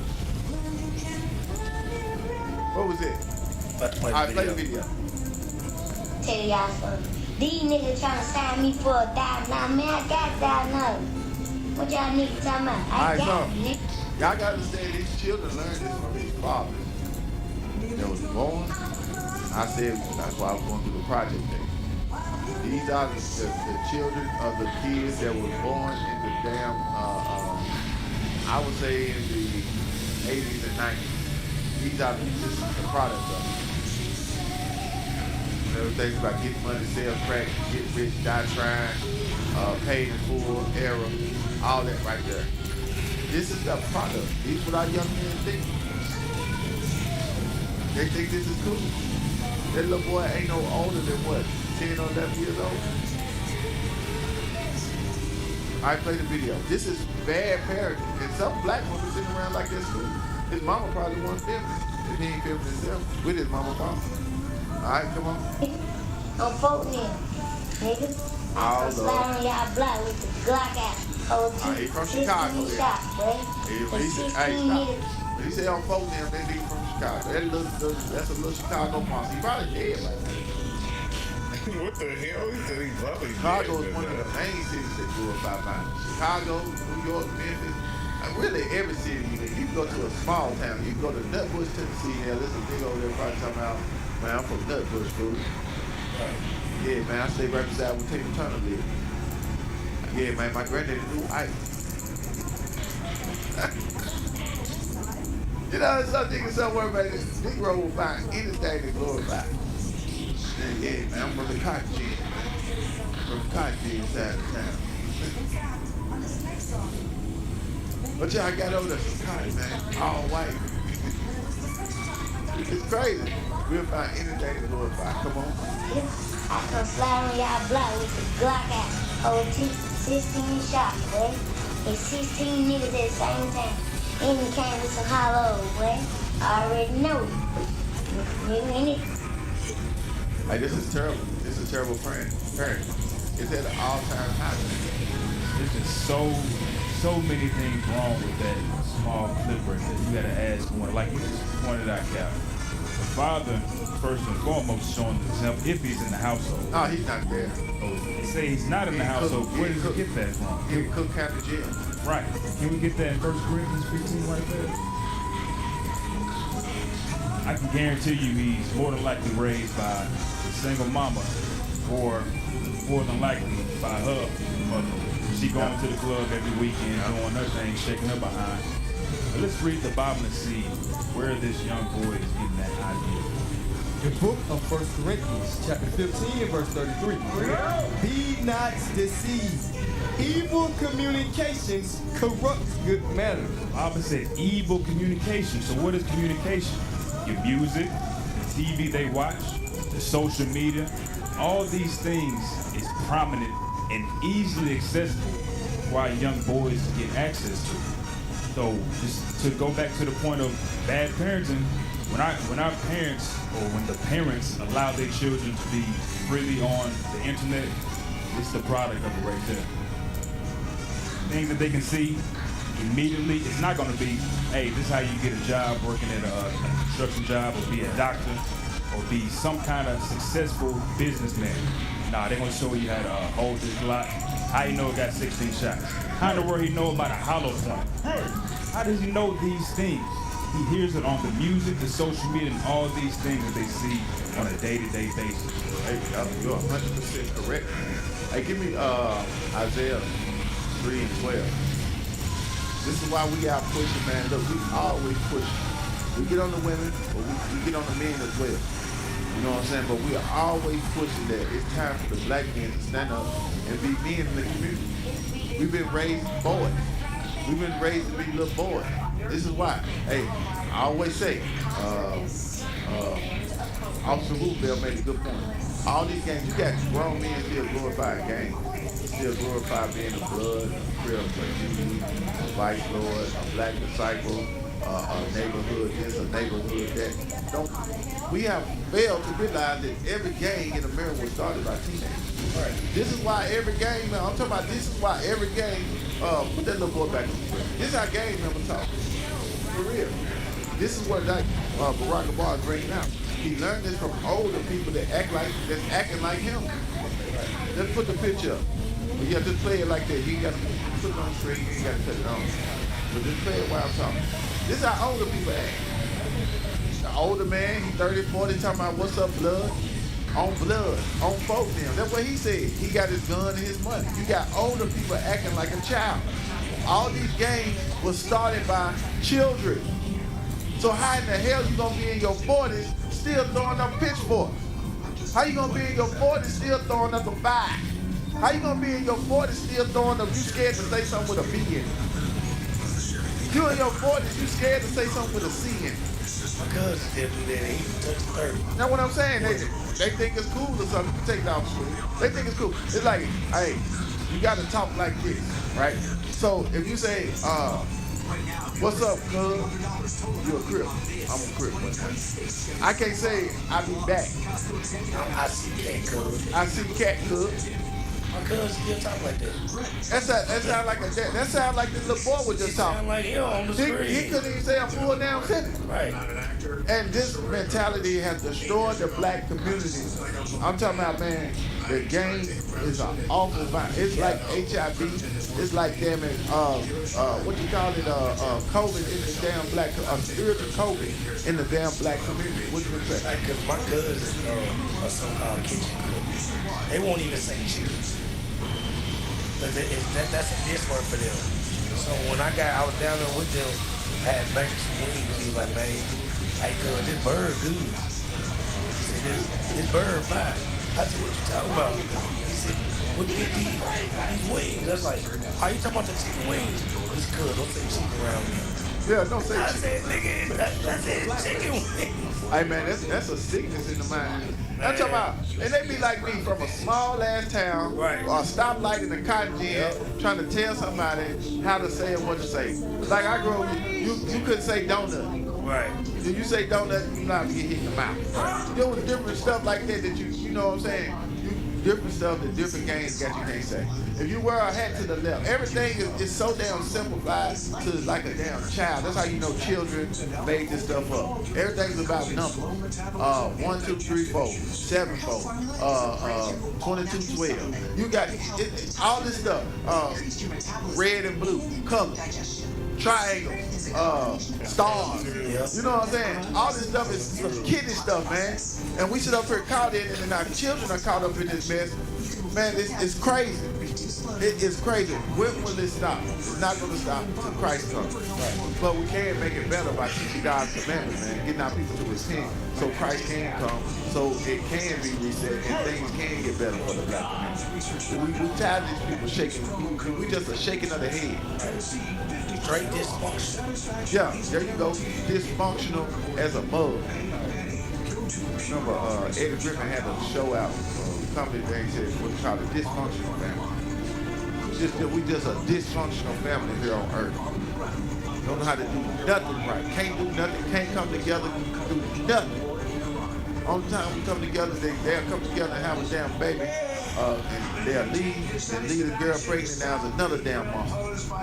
What was it? All right, play the video. Tell y'all something. These niggas trying to sign me for $1,000. Man, I got $1,000. What y'all niggas talking about? I got it, nigga. Y'all gotta understand these children learn this from these fathers. They was born. I said that's why I was going through the project thing. These are the children of the kids that was born in the damn I would say in the 80s and 90s. He's just the product of it. Everything's about getting money, sell crack, get rich, die trying, paid in full, error, all that right there. This is the product. This is what our young men think. They think this is cool. That little boy ain't no older than what, 10 or 11 years old? I play the video. This is bad parenting. And some black women sitting around like this too. His mama probably won't film it. If he ain't filming himself with his mama papa. Alright, come on. I'm voting him, nigga. I'm slide on y'all block with the Glock out. He from Chicago. Shots, boy. He said, hey, stop. When he said I'm voting him, that nigga from Chicago. That's a little Chicago monster. He probably dead right now. What the hell? He said he's probably Chicago is one of the main cities that glorify violence. Chicago, New York, Memphis. Really, every city you can go to a small town. You can go to Nutbush, Tennessee. There, there's a big over there probably talking about, man, I'm from Nutbush, fool. Yeah, man, I stay right beside where Tina Turner live. Yeah, man, my granddaddy knew Ike. You know, some niggas somewhere, man, this Negro will find anything to glorify. Yeah, man, I'm from the cotton gin, man. From the cotton gin side of town. But y'all got over there some cotton, man. All white. It's crazy. We'll find anything to glorify. Come on. I come slide on y'all block with the Glock out. Hold 16 shots, boy. And 16 niggas at the same time. And he came with some hollows, boy. I already know. Nigga, ain't it? Hey, this is terrible. This is terrible parent. It's at an all-time high. There's just so many things wrong with that small clip right there. You gotta ask one, like you just pointed out, Cal. The father, first and foremost, showing the example if he's in the household. No, he's not there. Oh, they say he's not in the household. Where did he get that from? He cook half the jail. Right. Can we get that in 1 Corinthians 15 right there? I can guarantee you he's more than likely raised by a single mama or more than likely by her mother. She going to the club every weekend, doing her thing, shaking her behind. But let's read the Bible and see where this young boy is getting that idea. The book of 1 Corinthians, chapter 15 and verse 33. Be not deceived. Evil communications corrupt good manners. The Bible said evil communication. So what is communication? Your music, the TV they watch, the social media, all these things is prominent and easily accessible for our young boys to get access to. So just to go back to the point of bad parenting, when our parents or when the parents allow their children to be freely on the internet, it's the product of it right there. Things that they can see immediately, it's not going to be, hey, this is how you get a job working at a construction job or be a doctor or be some kind of successful businessman. Nah, they're going to show you how to hold this Glock. How you know it got 16 shots? How in the world he know about a hollow point? How does he know these things? He hears it on the music, the social media, and all these things that they see on a day-to-day basis. Hey, you're 100% correct. Hey, give me Isaiah 3 and 12. This is why we out pushing, man. Look, we always push. We get on the women, but we get on the men as well. You know what I'm saying? But we are always pushing that it's time for the black men to stand up and be men in the community. We've been raised boys. We've been raised to be little boys. This is why. Hey, I always say, Officer Roosevelt made a good point. All these games, you got grown men still glorifying games. Still glorify being a blood, a crib, a duty, a vice lord, a black disciple, a neighborhood this, a neighborhood that. We have failed to realize that every gang in America was started by teenagers. Right. This is why every gang, man, I'm talking about this is why every gang, put that little boy back on the screen. This is how gang members talk. For real. This is what Barack Obama is bringing out. He learned this from older people that's acting like him. Let's put the picture up. But you have to play it like that. You ain't got to put it on the screen. You ain't got to put it on. But just play it while I'm talking. This is how older people act. The older man, he's 30, 40, talking about what's up, blood? On blood, on folk them. That's what he said. He got his gun and his money. You got older people acting like a child. All these gangs was started by children. So how in the hell you gonna be in your 40s still throwing up pitchforks? How you gonna be in your 40s still throwing up a 5? How you gonna be in your 40s still throwing up, you scared to say something with a B in it? You in your 40s, you scared to say something with a C in it. My cousin did do that. He touched 30. Now what I'm saying, they think it's cool or something. You take it off school. They think it's cool. It's like, hey, you gotta talk like this, right? So if you say, what's up, cuz? You a Crip. I'm a Crip. I can't say I'll be back. I see cat, cuz. I see cat, cuz. My cousin still talk like that. That sound like that sound like this little boy was just talking. Sound like him on the screen. He couldn't even say a full down sentence. Right. And this mentality has destroyed the black community. I'm talking about, man, the game is an awful violence. It's like HIV. It's like damn it, what you call it, COVID in the damn black, spiritual COVID in the damn black community. What you say? Like, cause my cousins are so-called kitchen cooks. They won't even say cheers. But that's a dish word for them. So when I was down there with them, I had baked some wings. He was like, man, hey, cuz, this bird good. He said, this bird fine. I said, what you talking about? He said, what you get these wings? I was like, are you talking about the chicken wings? It's good. Don't say chicken around me. Yeah, don't say I chicken. said, nigga, I said chicken wings. Hey man, that's a sickness in the mind. I'm talking about, and they be like me from a small ass town, right, or a stoplight in the cotton gin, trying to tell somebody how to say and what to say. Like I grew up, you couldn't say donut. Right. If you say donut, you're not gonna get hit in the mouth. There was different stuff like that you know what I'm saying? Different stuff that different games that you can't say. If you wear a hat to the left, everything is so damn simplified to like a damn child. That's how you know children made this stuff up. Everything's about numbers. 1, 2, 3, 4, 7, 4, 22, 12. You got all this stuff. Red and blue, color, triangle, stars. You know what I'm saying? All this stuff is some kiddie stuff, man. And we sit up here caught in it, and our children are caught up in this mess. Man, it's crazy. It is crazy. When will it stop? It's not going to stop until Christ comes. But we can make it better by teaching God's commandments, man. Getting our people to repent so Christ can come, so it can be reset, and things can get better for the black community. We tired of these people shaking. We just a shaking of the head. Straight dysfunctional. Yeah, there you go. Dysfunctional as a mug. Remember, Eddie Griffin had a show out. Company thing said what we call a dysfunctional family. We just a dysfunctional family here on earth. Don't know how to do nothing right. Can't do nothing. Can't come together and do nothing. Only time we come together, they'll come together and have a damn baby. And they'll leave the girl pregnant. Now there's another damn mom.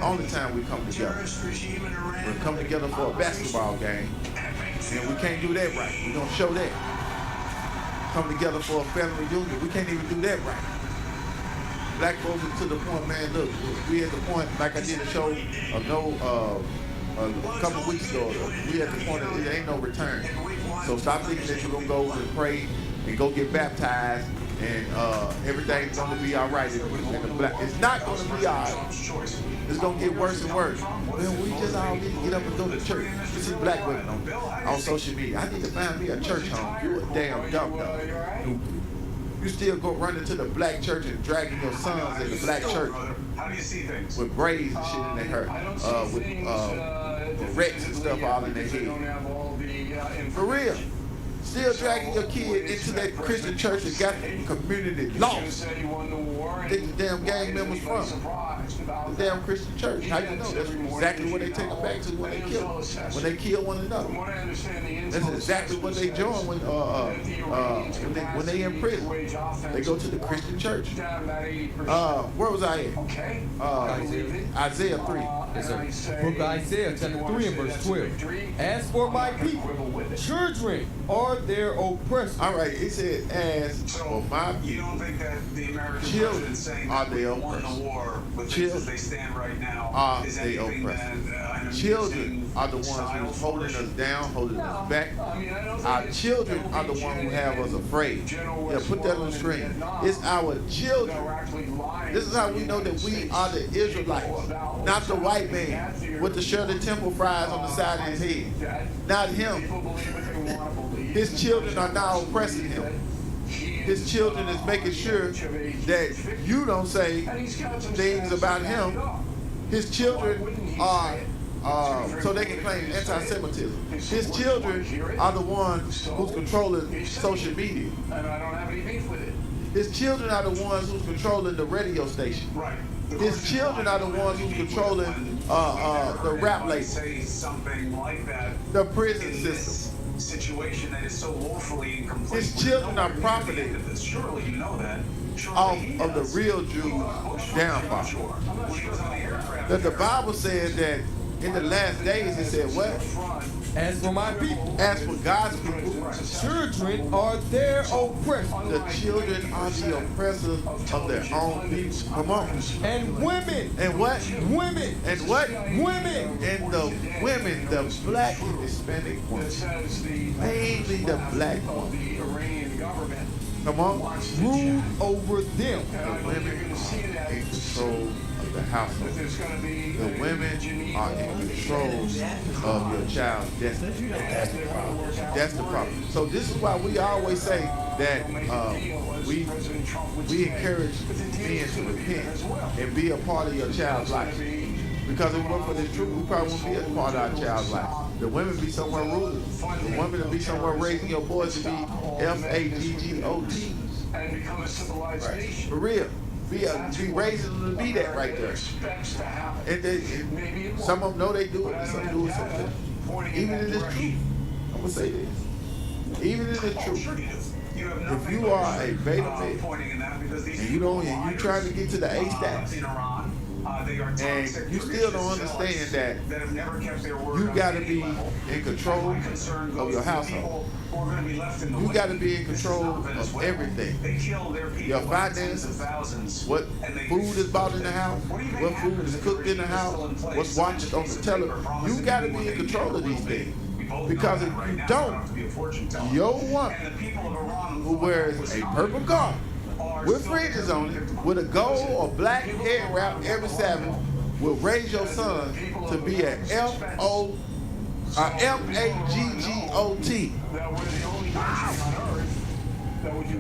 Only time we come together. We come together for a basketball game. And we can't do that right. We don't show that. Come together for a family reunion. We can't even do that right. Black folks are to the point, man, look, we at the point, like I did a show a couple weeks ago, we at the point that there ain't no return. So stop thinking that you're going to go and pray and go get baptized and everything's going to be all right. It's not going to be all right. It's going to get worse and worse. Well, we just all need to get up and go to church. This is black women on social media. I need to find me a church home. You a damn dumb dog. You still go run into the black church and dragging your sons in the black church with braids and shit in their hair, with wrecks and stuff all in their head. For real. Still dragging your kid into that Christian church that got the community lost. Think the damn gang members from the damn Christian church. How you know? That's exactly what they take them back to when they kill them. When they kill one another. That's exactly what they join when they in prison. They go to the Christian church. Where was I at? Isaiah 3. Yes, sir. Book of Isaiah chapter 3 and verse 12. As for my people, children are their oppressors. All right, it said, as for my people, you don't think that the American children president saying are that their we won the war with things as they stand right now is anything that I know children are the ones who's holding us down, holding us back. Our children are the ones who have us afraid. Yeah, put that on the screen. It's our children. This is how we know that we are the Israelites, not the white man with the Shirley Temple fries on the side of his head. Not him. His children are now oppressing him. His children is making sure that you don't say things about him. His children are, so they can claim anti-Semitism. His children are the ones who's controlling social media. And I don't have any beef with it. His children are the ones who's controlling the radio station. Right. His children are the ones who's controlling the rap label. Say something like that. The prison system. Situation that is so woefully incomplete. His children are profiting Surely you know that. off of the real Jew downfall. That the Bible says that in the last days, it said what? As for my people, as for God's people, children are their oppressors. The children are the oppressors of their own people. Come on. And women. And what? Women. And what? Women. And the women, the black and Hispanic women. Mainly the black women. Come on. Rule over them. The women are in control of the household. The women are in control of your child's destiny. That's the problem. So this is why we always say that we encourage men to repent and be a part of your child's life. Because if it weren't for this truth, we probably wouldn't be a part of our child's life. The women be somewhere ruling. The women will be somewhere raising your boys to be FAGGOTs. And become a civilized nation. For real. Be raising them to be that right there. And some of them know they do it, and some do it sometimes. Even in this truth, I'm going to say this. Even in this truth, if you are a beta male, and you trying to get to the A status, and you still don't understand that you got to be in control of your household. You got to be in control of everything. Your finances, what food is bought in the house, what food is cooked in the house, what's watched on the television. You got to be in control of these things. Because if you don't, your woman who wears a purple garment with fringes on it, with a gold or black head wrap every Sabbath, will raise your son to be an MAGGOT.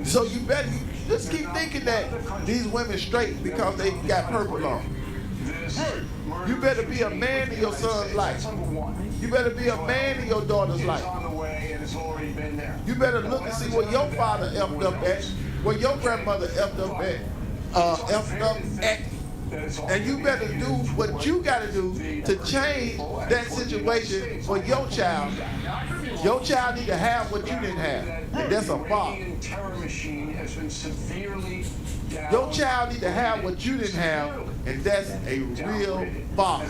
So you better just keep thinking that these women straight because they got purple on. You better be a man in your son's life. You better be a man in your daughter's life. You better look and see where your father effed up at, where your grandmother effed up at, and you better do what you got to do to change that situation for your child. Your child need to have what you didn't have, and that's a father. Your child need to have what you didn't have, and that's a real father.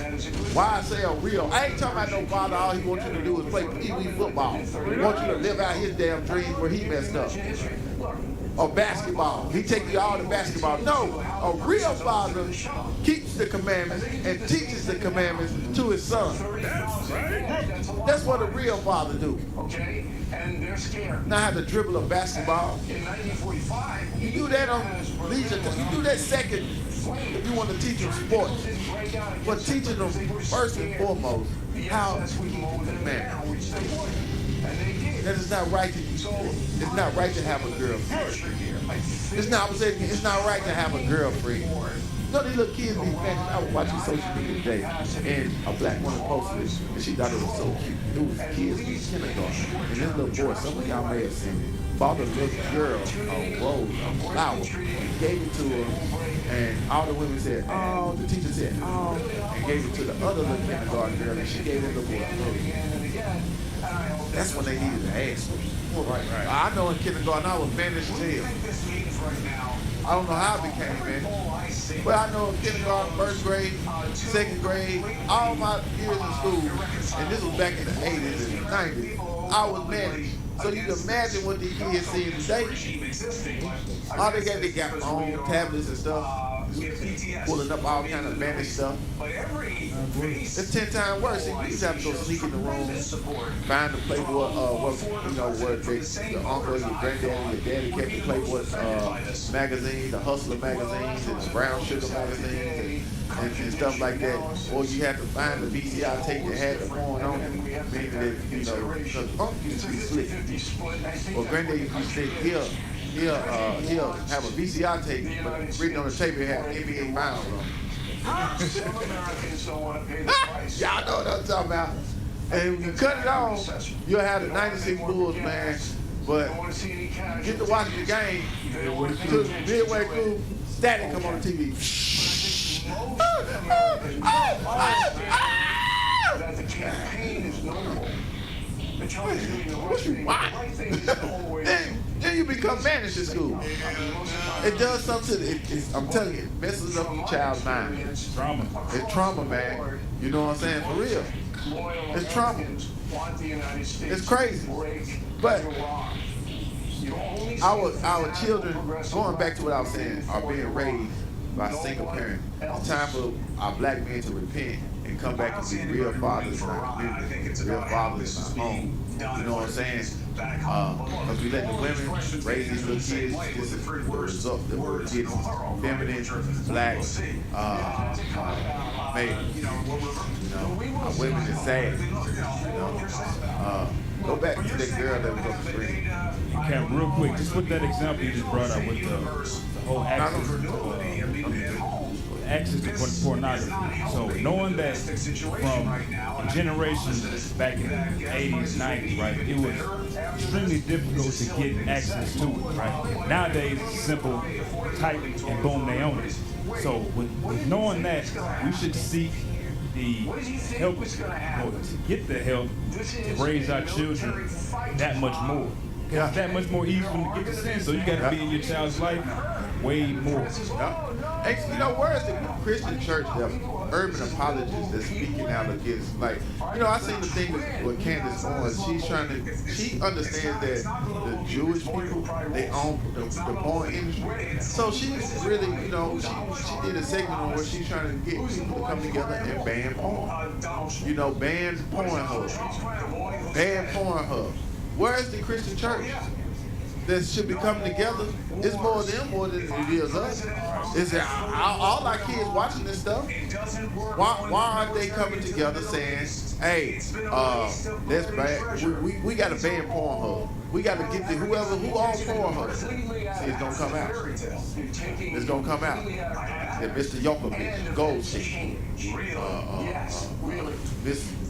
Why I say a real? I ain't talking about no father. All he wants you to do is play pee-wee football. He wants you to live out his damn dreams where he messed up. Or basketball. He take you all to basketball. No, a real father keeps the commandments and teaches the commandments to his son. That's what a real father do. Okay, and they're scared. Not how to dribble a basketball. In 1945, you do that on leisure time. You do that second if you want to teach them sports. But teaching them first and foremost how to keep the commandments. That is not right to it's not right to have a girlfriend. It's not right to have a girlfriend. You know, these little kids be fans. I was watching social media today, and a black woman posted it, and she thought it was so cute. It was kids in kindergarten, and this little boy, some of y'all may have seen it, bought a little girl a rose, a flower, and gave it to her, and all the women said, oh, the teacher said, oh, and gave it to the other little kindergarten girl, and she gave it to the boy a rose. That's when they needed to ask. Right. I know in kindergarten I was banished as hell. I don't know how I became banished. But I know in kindergarten, first grade, second grade, all my years in school, and this was back in the 80s and 90s, I was banished. So you can imagine what these kids see today. All they got phones, tablets and stuff. pulling up all kind of vanished stuff. It's 10 times worse. You used to have to go sneak in the room, find the Playboy, where the uncle, your granddaddy, your daddy kept the Playboy magazine, the Hustler magazines, and the Brown Sugar magazines, and stuff like that. Or you had to find the VCR tape that had the porn on it, meaning that, because Uncle used to be slick. Well, granddaddy used to say, he'll have a VCR tape, but written on the tape, it had NBA Finals on it. Y'all know what I'm talking about. And when you cut it off, you'll have the 96 Bulls, man. But get to watch the game, midway through, static come on the TV. That the campaign is noble. What you watch? Then you become vanished in school. It does something to it. I'm telling you, it messes up your child's mind. It's trauma. It's trauma, man. You know what I'm saying? For real. It's trauma. It's crazy. But our children, going back to what I was saying, are being raised by single parent. It's time for our black men to repent and come back and be real fathers in our community, real fathers in our home. You know what I'm saying? Because we let the women raise these little kids. This is the result that we're getting. Feminine, black, male. Our women is sad. Go back to that girl that was on the screen. Okay, real quick, just with that example you just brought up with the whole access to pornography. So knowing that from generations back in the 80s, 90s, right, it was extremely difficult to get access to it, right? Nowadays, it's simple, type, and boom, they own it. So with knowing that, we should seek the help, to get the help to raise our children that much more. It's that much more easy to get the sense. So you got to be in your child's life way more. Hey, where is the Christian church, the urban apologists that's speaking out against, I seen the thing with Candace Owens. She understands that the Jewish people, they own the porn industry. So she's really, she did a segment on where she's trying to get people to come together and ban porn. Ban Pornhub. Ban Pornhub. Where is the Christian church that should be coming together? It's more them more than it is us. Is that all our kids watching this stuff? Why aren't they coming together saying, hey, that's bad. We got to ban Pornhub. We got to get to who owns Pornhub. See, it's going to come out. It's going to come out. That Mr. Yokovich, Goldstein,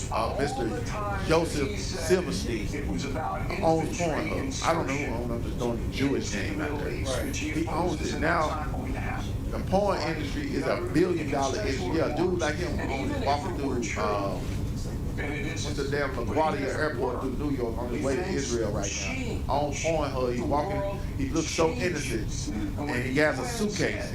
Mr. Joseph Silverstein owns Pornhub. I don't know who owns it. I'm just throwing the Jewish name out there. He owns it. Now, the porn industry is $1 billion industry. Yeah, a dude like him owns it, walking through what's the damn LaGuardia Airport through New York on his way to Israel right now. On Pornhub, he's walking, he looks so innocent. And he has a suitcase.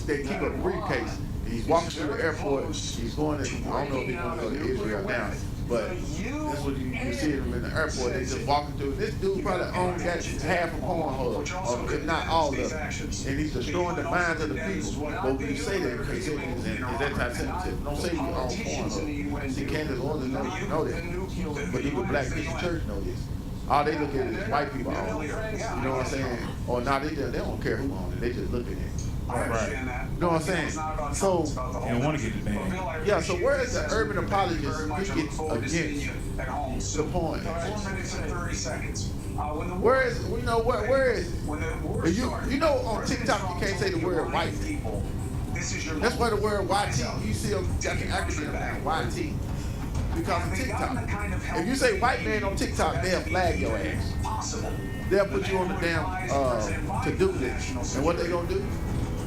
They keep a briefcase. He's walking through the airport. He's going to, I don't know if he's going to go to Israel now, but that's what you see him in the airport. They just walking through. This dude probably owns that half of Pornhub, if not all of it. And he's destroying the minds of the people. But when you say that, because it's anti-Semitism. Don't say you own Pornhub. See, Candace Owens know that. But even Black Christian Church know this. All they look at is white people own it. You know what I'm saying? Or not, they don't care who owns it. They just look at it. Right. You know what I'm saying? So they don't want to get the ban. Yeah. So where is the urban apologist speaking against the porn? 4 minutes and 30 seconds. Where is where is it? On TikTok you can't say the word white. That's why the word YT you see them got the acronym now YT. Because of TikTok. If you say white man on TikTok, they'll flag your ass. They'll put you on the damn to-do list. And what they gonna do?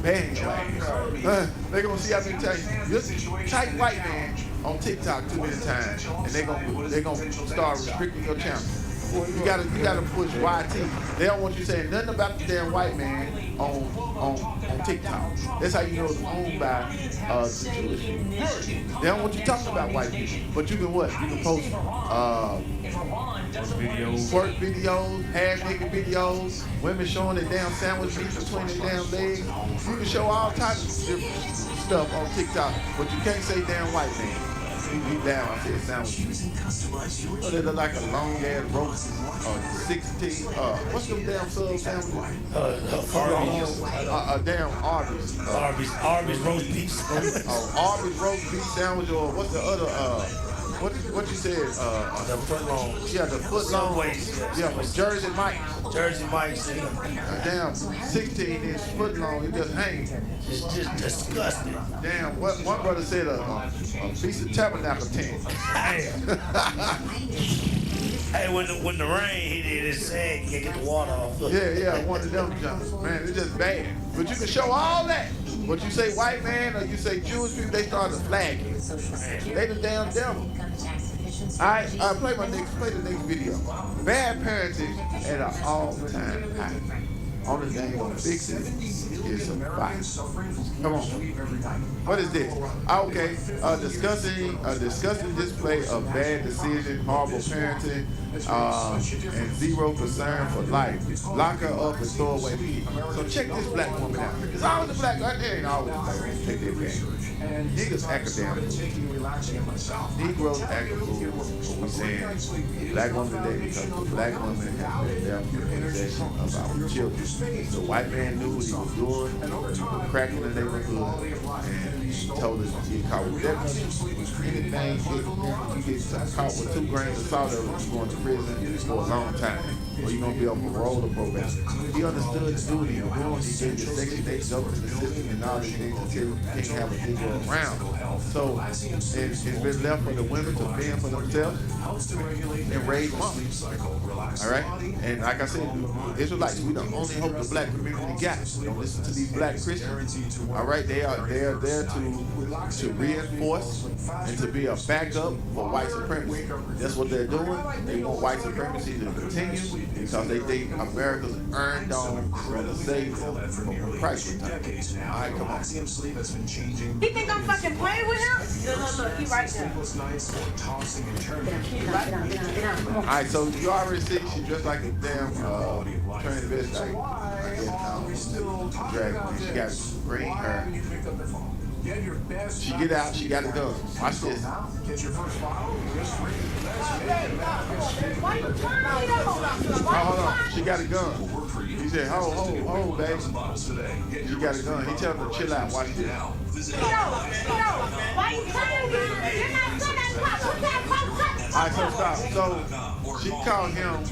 Ban your ass. They're gonna see how many times you type white man on TikTok too many times, and they're gonna start restricting your channel. You gotta push YT. They don't want you saying nothing about the damn white man on TikTok. That's how you know it's owned by the Jewish people. They don't want you talking about white people. But you can what? You can post twerk videos, half naked videos, women showing their damn sandwich meat between their damn legs. You can show all types of different stuff on TikTok, but you can't say damn white man. You down, I said sandwich. Oh, they look like a long ass roast, 16. What's them damn sub sandwiches? Damn Arby's. Arby's roast beef. Arby's roast beef sandwich, or what's the other? What you said? The foot long. Yeah, the foot long. Yeah, from Jersey Mike's. Jersey Mike's. Damn, 16-inch foot long. It just hangs. It's just disgusting. Damn, one brother said a piece of tabernacle tent. Damn. Hey, when the rain hit it, it's sad. You can't get the water off. Yeah, one of them jumps. Man, it's just bad. But you can show all that. But you say white man or you say Jewish people, they start to flag you. They the damn devil. Alright, play the next video. Bad parenting at an all-time high. Only thing gonna fix it is some fight. Come on. What is this? Okay, discussing display of bad decision, horrible parenting, and zero concern for life. Lock her up and throw away people. So check this black woman out. It's always a black girl. There ain't always a black woman. Take their advantage. Niggas academic. Negroes academic. What we saying? Black woman today because the black woman has been there for possession of our children. The white man knew what he was doing. He was cracking the neighborhood, and he told us to get caught with everything. You get caught with 2 grains of salt, you're going to prison for a long time, or you're going to be on parole or probation. He understood the duty of doing. He gave you Section 8 government system and all these things until you can't have a Negro around. So it's been left for the women to fend for themselves and raise them up. All right? And like I said, Israelites, we the only hope the black community got. Don't listen to these black Christians. All right? They are there to reinforce and to be a backup for white supremacy. That's what they're doing. They want white supremacy to continue because they think America's earned on the savior from Christ returned. All right, come on. He think I'm fucking playing with him? No, he right there. All right, so you already see she dressed like a damn transvestite. Dragon. She got green hair. She get out, she got a gun. Watch this. Hold on. She got a gun. He said, hold, baby. She got a gun. He tell her to chill out. Watch this. Why you telling me? You're not good at pop. What's that pop? All right, so stop. So she called him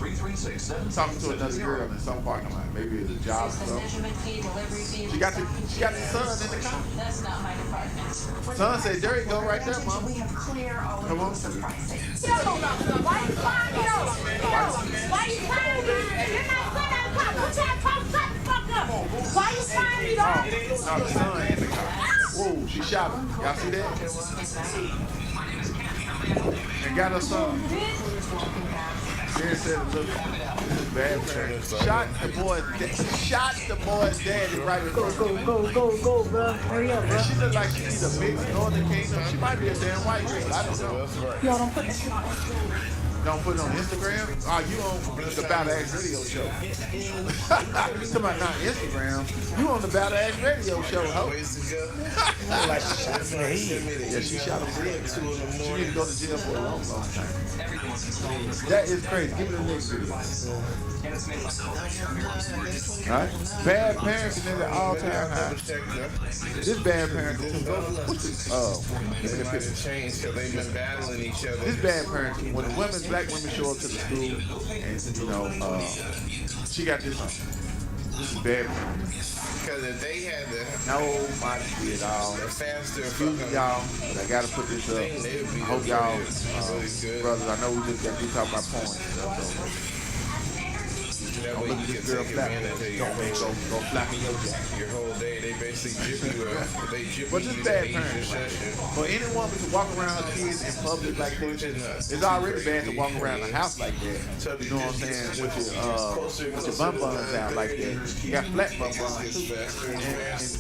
talking to another girl in some parking lot. Maybe it's a job or something. She got the son in the car. That's not my department. Son said, there you go right there, Mom. We have clear all Come on. Why you flying me off? Why you flying me? You're not good at pop. What's that pop? Shut the fuck up. Why you flying me off? No, the son in the car. Whoa, she shot him. Y'all see that? And got her son. Then said, look, this is bad parents. Shot the boy's daddy right in front of him. Go, bro. Hurry up, bro. And she look like she needs a mixed Northern Kingdom. She might be a damn white girl. I don't know. Y'all don't put that shit on. Don't put it on Instagram? Oh, you on the Battle Axe Radio Show. You talking about not Instagram. You on the Battle Axe Radio Show, ho. Like she shot him in the head. Yeah, she shot him in the head. She need to go to jail for a long time. That is crazy. Give me the next video. Alright? Bad parenting is at all time high. This bad parenting This bad parenting. When the black women show up to the school and she got this on. This is bad parenting. Because if they had the no modesty at all. Excuse me, y'all, but I gotta put this up. I hope y'all, brothers, I know we just got to talk about porn and stuff, so Don't look at this girl flapping. Go flapping your jack. Your whole day, they basically jip you up. They jip But you just bad to parents. your session. For any woman to walk around her kids in public like this, it's already bad to walk around the house like that. You know what I'm saying? With your bum buns out like that. You got flat bum buns too. And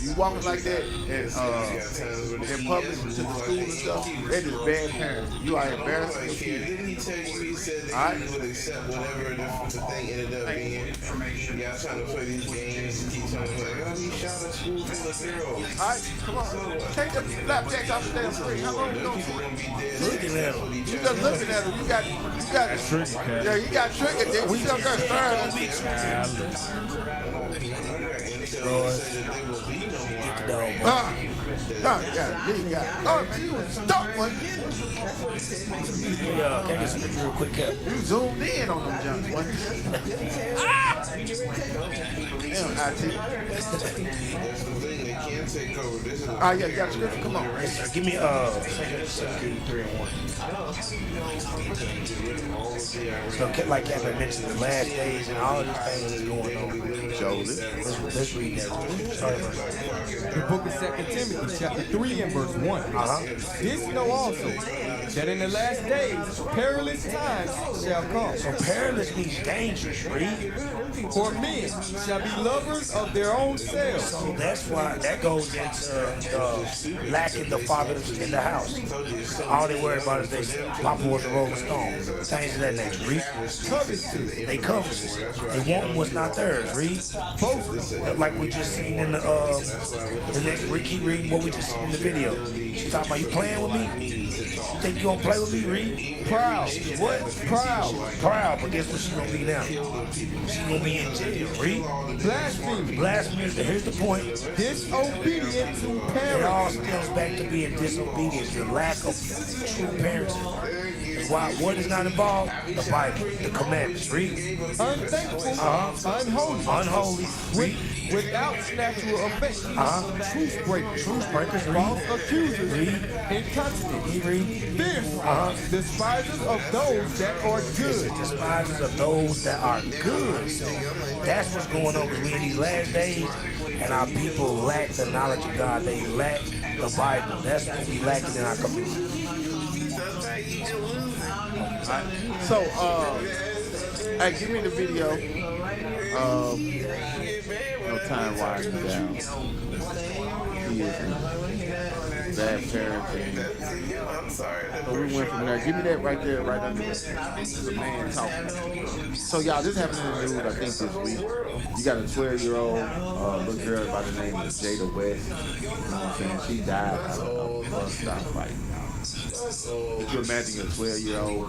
you walking like that in public to the school and stuff, that is bad parents. You are embarrassing your kids. Didn't he tell you he said that he would accept whatever the thing ended up being? Y'all trying to play these games and keep telling me like, oh, he shot a school full of girls. Alright, come on. Take the flapjacks off the damn screen. How long you going for? Looking at him. You just looking at him. You got yeah, you got triggered. Then we still got started. Can I get some real quick cap? You zoomed in on them jumps, boy. Ah, yeah, you got script. Come on. Give me 3 and 1. So like Kevin mentioned, the last days and all these things is going on. Let's read that. The book of 2 Timothy, chapter 3 and verse 1. This know also, that in the last days perilous times shall come. So perilous means dangerous, read. For men shall be lovers of their own selves. So that's why that goes into lacking the fathers in the house. All they worry about is they Papa was a Rolling Stone. Things of that nature. Read. Covetous. They covetous. They want what's not theirs. Read. Like we just seen in the next. Keep reading what we just seen in the video. She talking about you playing with me. You think you gonna play with me? Read. Proud. What? Proud. Proud. But guess what she gonna be now? She gonna be in jail. Read. Blasphemy. Blasphemy. Here's the point. Disobedient to It parents. all stems back to being disobedient, the lack of true parenting. Why? What is not involved? The Bible, the commandments. Read. Unthankful. Unholy. Unholy. Read. Without natural affection. Truth breakers. Truth breakers. False Read. accusers. Read. Incontinent. Read. Fearful. Despisers of those that are good. Despisers of those that are good. So that's what's going on with me in these last days. And our people lack the knowledge of God. They lack the Bible. That's what we lacking in our community. So, hey, give me the video. No time winding down. Bad parenting. So we went from there. Give me that right there, right under the man talking. So y'all, this happened in the news, I think this week. You got a 12-year-old little girl by the name of Jada West. You know what I'm saying? She died out of a bus stop fight. Could you imagine a 12-year-old?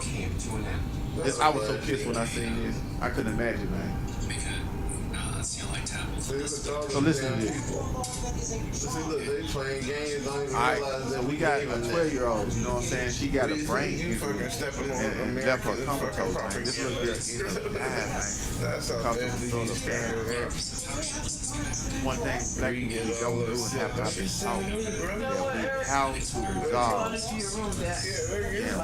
I was so pissed when I seen this. I couldn't imagine, man. So listen to this. Look, they playing games. Alright, so we got a 12-year-old, you know what I'm saying? She got a brain injury and left her comatose, man. This little girl died, man. One thing black people don't do is have to be taught how to resolve damn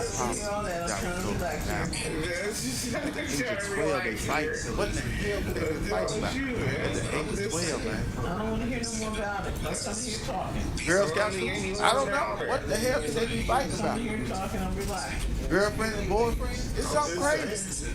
problems. At 12, they fight. What the hell do they fight about? At the age of 12, man. I don't want to hear no more about it. Let's come here talking. Girl Scouts, I don't know. What the hell could they be fighting about? Talking, I'm relaxed. Girlfriend and boyfriend? It's something crazy.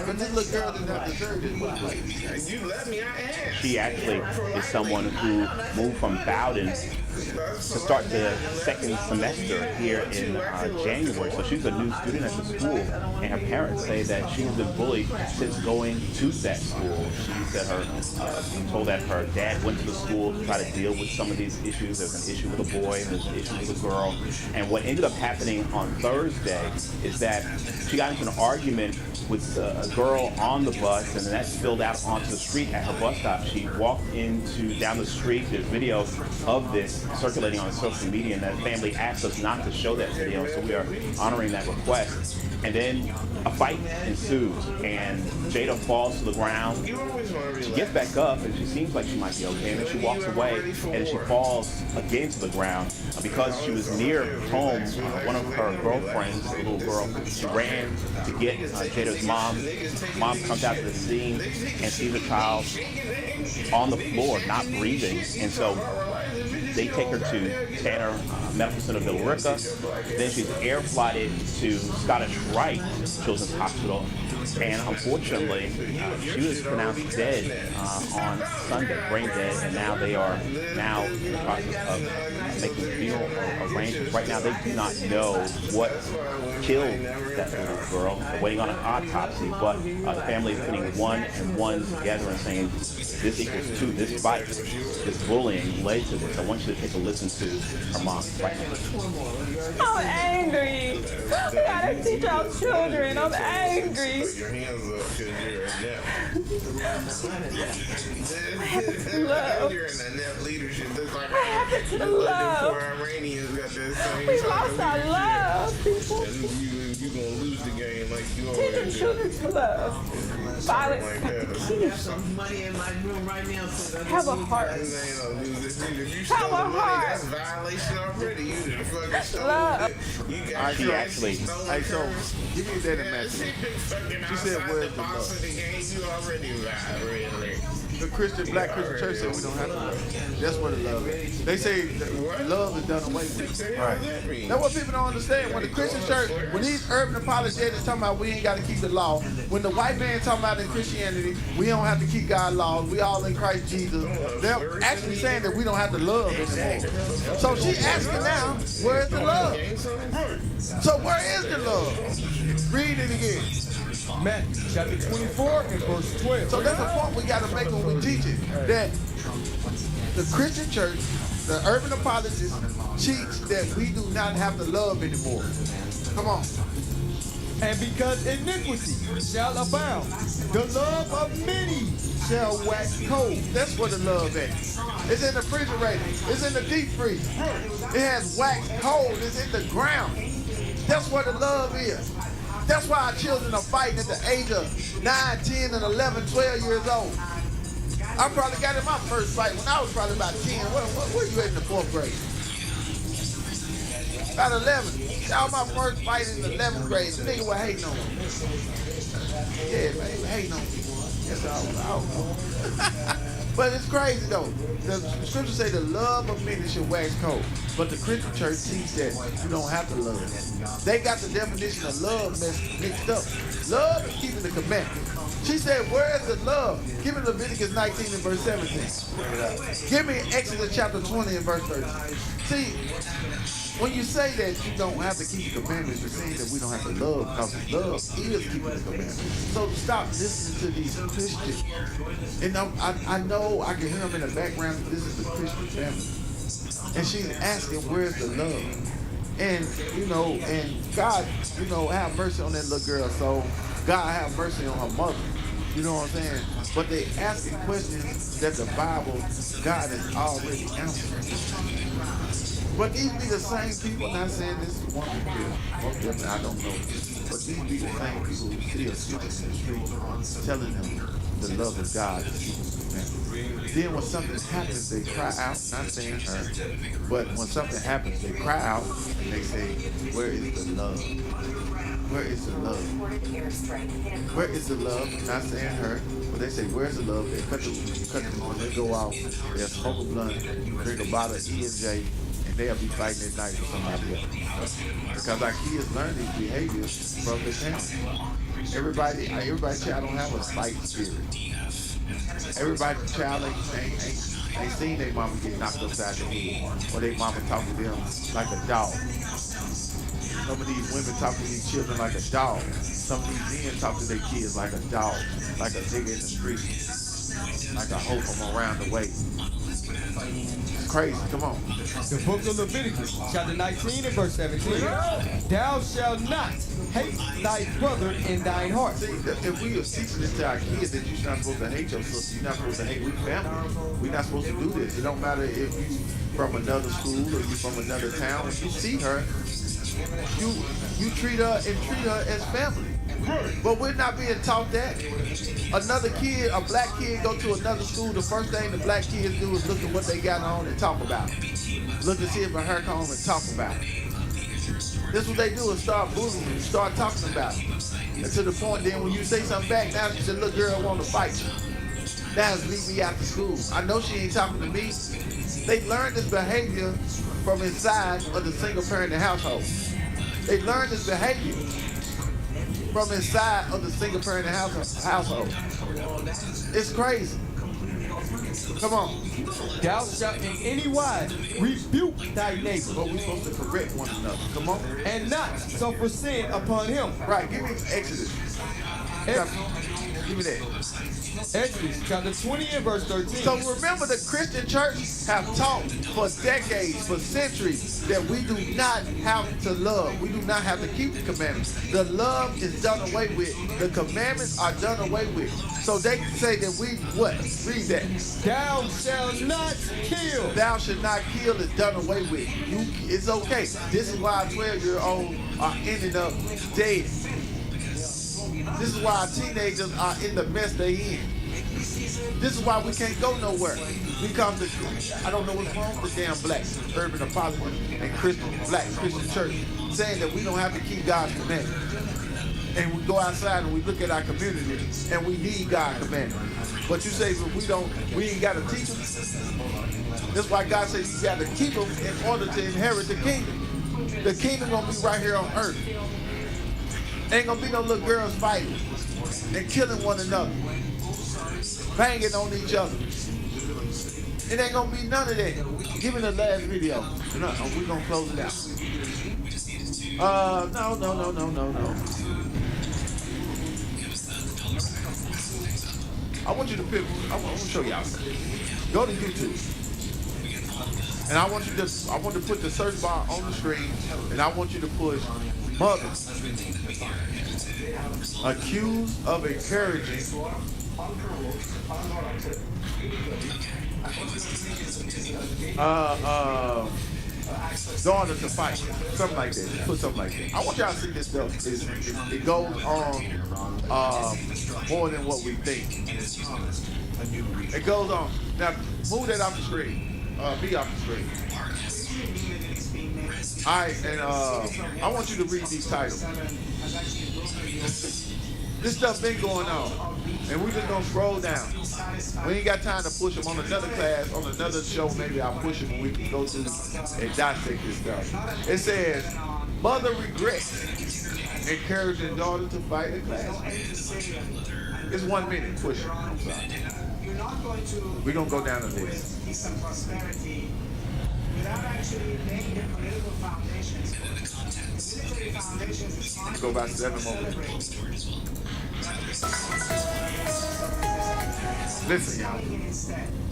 But this little girl does not deserve this. You let me, I asked. She actually is someone who moved from Bowden to start the second semester here in January. So she's a new student at the school, and her parents say that she's been bullied since going to that school. She said told that her dad went to the school to try to deal with some of these issues. There's an issue with a boy, and there's an issue with a girl. And what ended up happening on Thursday is that she got into an argument with a girl on the bus, and then that spilled out onto the street at her bus stop. She walked down the street. There's video of this circulating on social media, and that family asked us not to show that video, so we are honoring that request. And then a fight ensues, and Jada falls to the ground. She gets back up, and she seems like she might be okay, and then she walks away, and then she falls again to the ground. Because she was near home, one of her girlfriends, a little girl, she ran to get Jada's mom. Mom comes out to the scene and sees the child on the floor, not breathing, and so they take her to Tanner Medical Center of Billerica. Then she's air flighted to Scottish Rite Children's Hospital, and unfortunately, she was pronounced dead on Sunday, brain dead, and now they are now in the process of making funeral arrangements. Right now, they do not know what killed that little girl. They're waiting on an autopsy, but the family is putting one and one together and saying this equals two. This fight, this bullying led to this. I want you to take a listen to her mom right now. I'm angry. We gotta teach our children. I'm angry. Your hands up because you're inept. Love. You're in inept leadership. Looks like What happened to the love? the poor Iranians got that same We time. lost our love, people. And you gonna lose the game like you Teaching always do. children to love. Violence. Like that. I got some money in my room right now. So Have a heart. If you Have stole a the money, heart. that's violation already. You done fucking stole Love. it. You got She actually, Hey, so give me that imagination. She said, "Where's the box love?" of the game, you already violated. The Black Christian church said we don't have to love. That's what the love is. They say that love is done away with. Right. That's what people don't understand. When the Christian church, when these urban apologetics talking about we ain't got to keep the law, when the white man talking about in Christianity, we don't have to keep God's laws, we all in Christ Jesus, they're actually saying that we don't have to love anymore. So she asking now, where's the love? So where is the love? Read it again. Matthew chapter 24 and verse 12. So that's a point we got to make when we teach it. That the Christian church, the urban apologists, teach that we do not have to love anymore. Come on. And because iniquity shall abound, the love of many shall wax cold. That's where the love at. It's in the refrigerator. It's in the deep freeze. It has waxed cold. It's in the ground. That's where the love is. That's why our children are fighting at the age of 9, 10, and 11, 12 years old. I probably got in my first fight when I was probably about 10. Where you at in the 4th grade? About 11. That was my first fight in the 11th grade. The nigga was hating on me. Yeah, man, he was hating on me. That's all. But it's crazy though. The scriptures say the love of many shall wax cold. But the Christian church teaches that you don't have to love. They got the definition of love mixed up. Love is keeping the commandment. She said, where is the love? Give me Leviticus 19 and verse 17. Give me Exodus chapter 20 and verse 13. See, when you say that you don't have to keep the commandments, you're saying that we don't have to love, because love is keeping the commandments. So stop listening to these Christians. And I know I can hear them in the background. This is the Christian family. And she's asking, where's the love? And, and God, have mercy on that little girl. So God have mercy on her mother. You know what I'm saying? But they asking questions that the Bible, God has already answered. But these be the same people, not saying this is one people, I don't know. But these be the same people who see us in the street telling them the love of God is people. Then when something happens, they cry out, not saying her, but when something happens, they cry out and they say, where is the love? Where is the love? Where is the love? Not saying her, but they say, where's the love? They cut the when they go out, they'll smoke a blunt, drink a bottle of E&J, and they'll be fighting at night with somebody else. Because our kids learn these behaviors from the parents. Everybody child don't have a fight spirit. Everybody's child ain't seen their mama get knocked upside the head, or their mama talk to them like a dog. Some of these women talk to these children like a dog. Some of these men talk to their kids like a dog, like a nigga in the street, like a hoe from around the way. It's crazy, come on. The book of Leviticus, chapter 19 and verse 17. Thou shalt not hate thy brother in thine heart. See, if we are teaching this to our kids that you're not supposed to hate your sister, you're not supposed to hate your family. We're not supposed to do this. It don't matter if you from another school or you from another town. If you see her, you treat her as family. But we're not being taught that. Another kid, a black kid, go to another school. The first thing the black kids do is look at what they got on and talk about it. Look and see if a hair comb and talk about it. This is what they do is start bullying and start talking about it. And to the point then when you say something back, now she said, look, girl, want to fight you. Now it's leave me out the school. I know she ain't talking to me. They learned this behavior from inside of the single parent household. They learned this behavior from inside of the single parent household. It's crazy. Come on. Thou shalt in any wise rebuke thy neighbor. But we're supposed to correct one another. Come on. And not suffer sin upon him. Right. Give me Exodus. Give me that. Exodus chapter 20 and verse 13. So remember, the Christian church have taught for decades, for centuries, that we do not have to love. We do not have to keep the commandments. The love is done away with. The commandments are done away with. So they say that we, what? Read that. Thou shalt not kill. Thou shalt not kill is done away with. It's okay. This is why 12-year-olds are ending up dead. This is why our teenagers are in the mess they in. This is why we can't go nowhere. Because I don't know what's wrong with the damn black urban apologists and black Christian church saying that we don't have to keep God's commandments. And we go outside and we look at our community and we need God's commandments. But you say, but we ain't got to teach them. That's why God says you got to keep them in order to inherit the kingdom. The kingdom gonna be right here on earth. Ain't gonna be no little girls fighting and killing one another, banging on each other. It ain't gonna be none of that. Give me the last video. No, we're gonna close it out. No. I want you to pick. I want to show y'all something. Go to YouTube. And I want to put the search bar on the screen, and I want you to push mother accused of encouraging daughter to fight, something like that. Put something like that. I want y'all to see this stuff. It goes on more than what we think. It goes on. Now move that off the screen. Be off the screen. All right, and I want you to read these titles. This stuff been going on, and we just gonna scroll down. We ain't got time to push them on another class, on another show. Maybe I'll push them and we can go through and dissect this stuff. It says, mother regrets encouraging daughter to fight in class. It's 1 minute. Push it. I'm sorry. We're gonna go down to this. Without actually laying the political foundations. Military foundations is fine. Go back to 7 more minutes. Listen, y'all.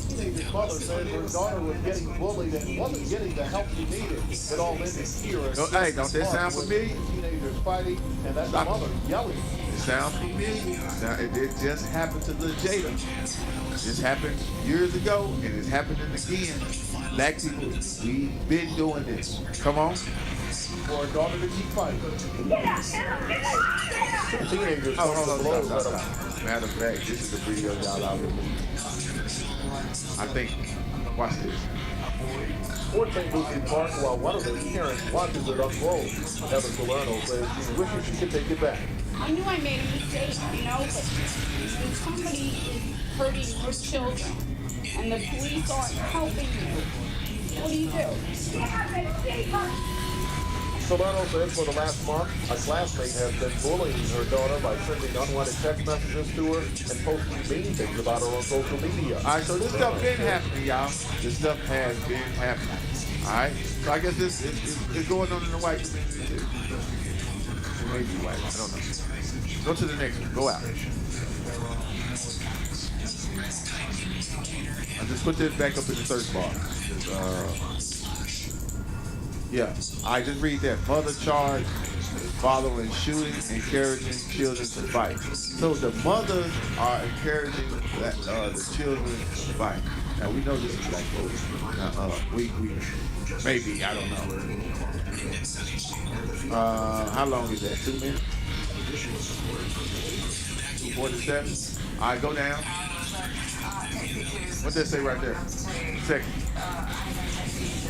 Teenager's mother said her daughter was getting bullied and wasn't getting the help she needed. It all ended here. Hey, don't that sound familiar? Teenagers fighting, and that's the mother yelling. It sounds familiar. It just happened to little Jada. This happened years ago, and it's happening again. Black people, we've been doing this. Come on. For a daughter to keep fighting. Teenagers. Hold on. Matter of fact, this is the video y'all already. I think. Watch this. 14 Lucy Park, while one of the parents watches it unfold. Heather Salerno says she wishes she could take it back. I knew I made a mistake, but when somebody is hurting your children and the police aren't helping you, what do you do? Salerno says for the last month, a classmate has been bullying her daughter by sending unwanted text messages to her and posting mean things about her on social media. All right, so this stuff been happening, y'all. This stuff has been happening. All right, so I guess it's going on in the white community too. It may be white, I don't know. Go to the next one. Go out. I just put this back up in the search bar. Yeah, I just read that. Mother charged following shooting, encouraging children to fight. So the mothers are encouraging the children to fight. Now we know this is black folks. We maybe, I don't know. How long is that? 2 minutes? 2:47. All right, go down. What does it say right there? Second.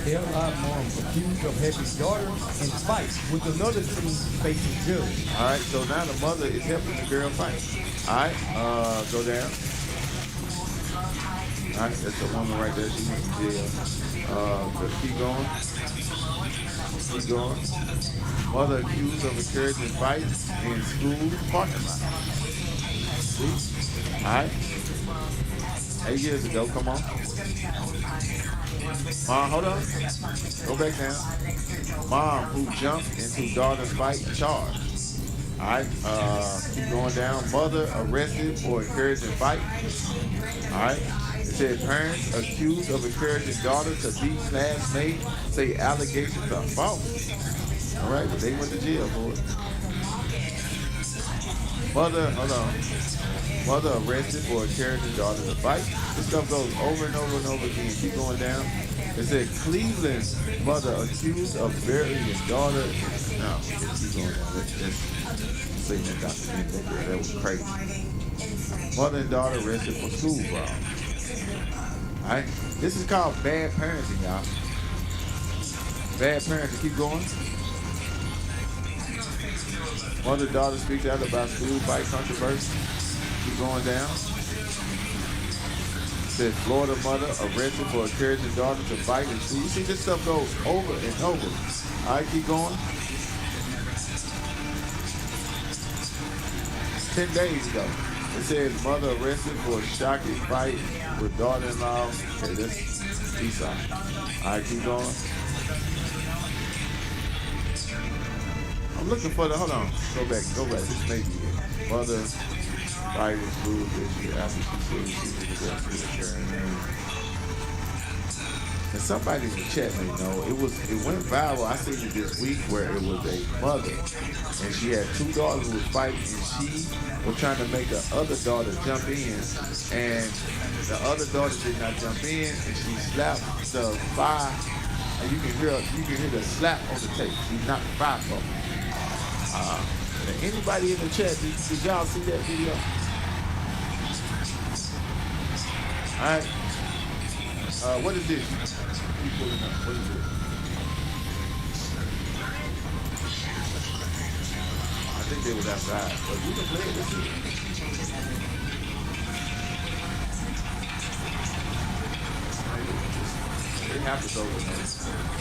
L.I. mom accused of having daughter in fight with another teen facing judge. All right, so now the mother is helping the girl fight. All right, go down. All right, that's the woman right there. She went to jail. Keep going. Keep going. Mother accused of encouraging fights in school parking lot. See? All right. 8 years ago, come on. Hold on. Go back down. Mom who jumped into daughter's fight charged. All right. Keep going down. Mother arrested for encouraging fight. All right. It said parents accused of encouraging daughter to beat classmate say allegations are false. All right, but they went to jail for it. Mother, hold on. Mother arrested for encouraging daughter to fight. This stuff goes over and over and over again. Keep going down. It said Cleveland mother accused of burying his daughter. No, keep going down. Let's see that document. That was crazy. Mother and daughter arrested for school brawl. All right, this is called bad parenting, y'all. Bad parenting. Keep going. Mother and daughter speaks out about school fight controversy. Keep going down. Says Florida mother arrested for encouraging daughter to fight in school. You see, this stuff goes over and over. All right, keep going. 10 days ago, it says mother arrested for a shocking fight with daughter-in-law. Okay, this is Esau. All right, keep going. I'm looking for the, hold on. Go back. This may be it. Mother fight with school issue after she said she was arrested. And somebody in the chat may know, it went viral. I seen it this week where it was a mother and she had 2 daughters who was fighting and she was trying to make the other daughter jump in and the other daughter did not jump in and she slapped the thigh and you can hear the slap on the tape. She knocked the thigh from her. Anybody in the chat, did y'all see that video? All right. What is this? Keep pulling up. What is it? I think they was outside, but you can play it. This is. They have to go with that.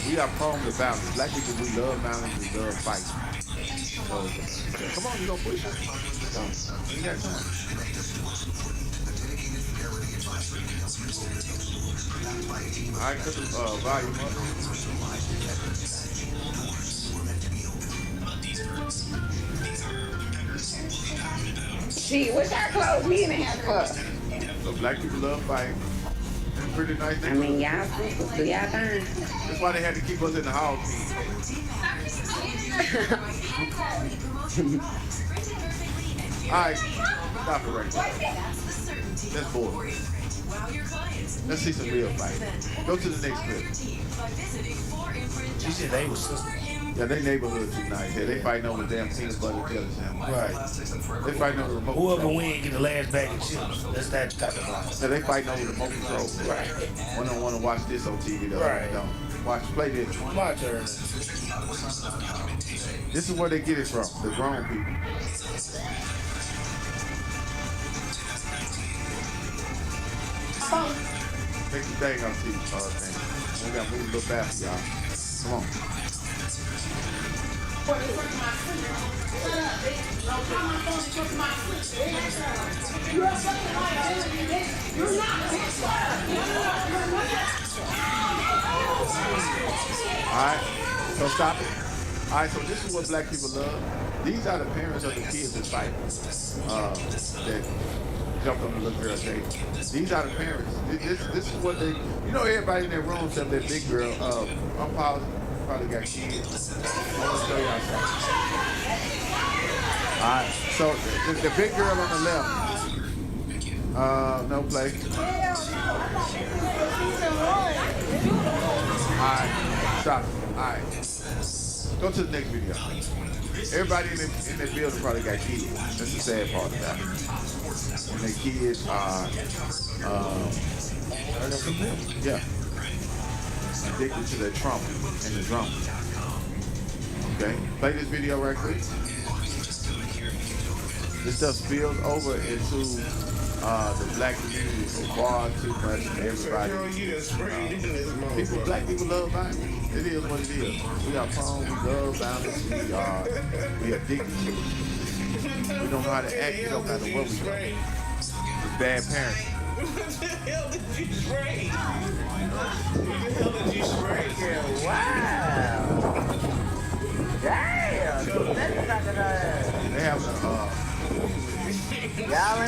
We are prone to violence. Black people, we love violence. We love fighting. So, come on, you don't push it. You got time. I put the volume up. Gee, what's our clothes we in the house for? So black people love fighting. It's pretty nice. I mean, y'all sisters do y'all thing. That's why they had to keep us in the house. Alright, stop it right there. That's boring. Let's see some real fighting. Go to the next clip. She said they were sisters. Yeah, they neighborhood too nice. Yeah, they fighting over damn peanut butter jelly sandwich. Right. They fighting over the remote Whoever control. win get the last bag of chips. That's that type of line. Yeah, they fighting over the remote control. Right. One don't want to watch this on TV though. Right. Don't. Play this. My turn. This is where they get it from, the grown people. Take the thing off TV, thing. We got to move a little faster, y'all. Come on. Alright, so stop it. Alright, so this is what black people love. These are the parents of the kids that fight. That jumped on the little girl's day. These are the parents. This is what they, you know, everybody in their room except that big girl, I'm pausing. probably got kids. I want to show y'all something. All right, so the big girl on the left, no play. All right, stop it. All right, go to the next video. Everybody in the building probably got kids. That's the sad part about it. And their kids are, yeah, addicted to the trumpet and the drum. Okay, play this video right quick. This stuff spills over into the black community far too much. Everybody, black people love violence. It is what it is. We are prone. We love violence. We addicted to it. We don't know how to act. We don't matter what we do. It's bad parenting. What the hell did you spray? What the hell did you spray? Wow. Damn. They have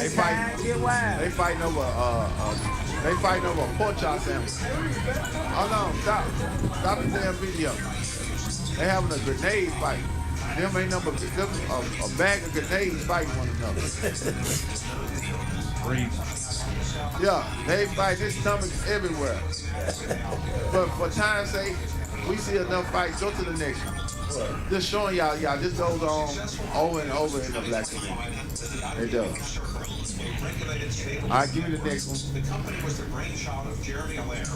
they fighting over a pork chop sandwich. Oh no, stop the damn video. They having a grenade fight. Them ain't number a bag of grenades fighting one another. Yeah, they fight. This stomachs everywhere. But for time's sake, we see enough fights. Go to the next one. Just showing y'all, this goes on over and over in the black community. It does. All right, give me the next one. The company was the brainchild of Jeremy Allaire.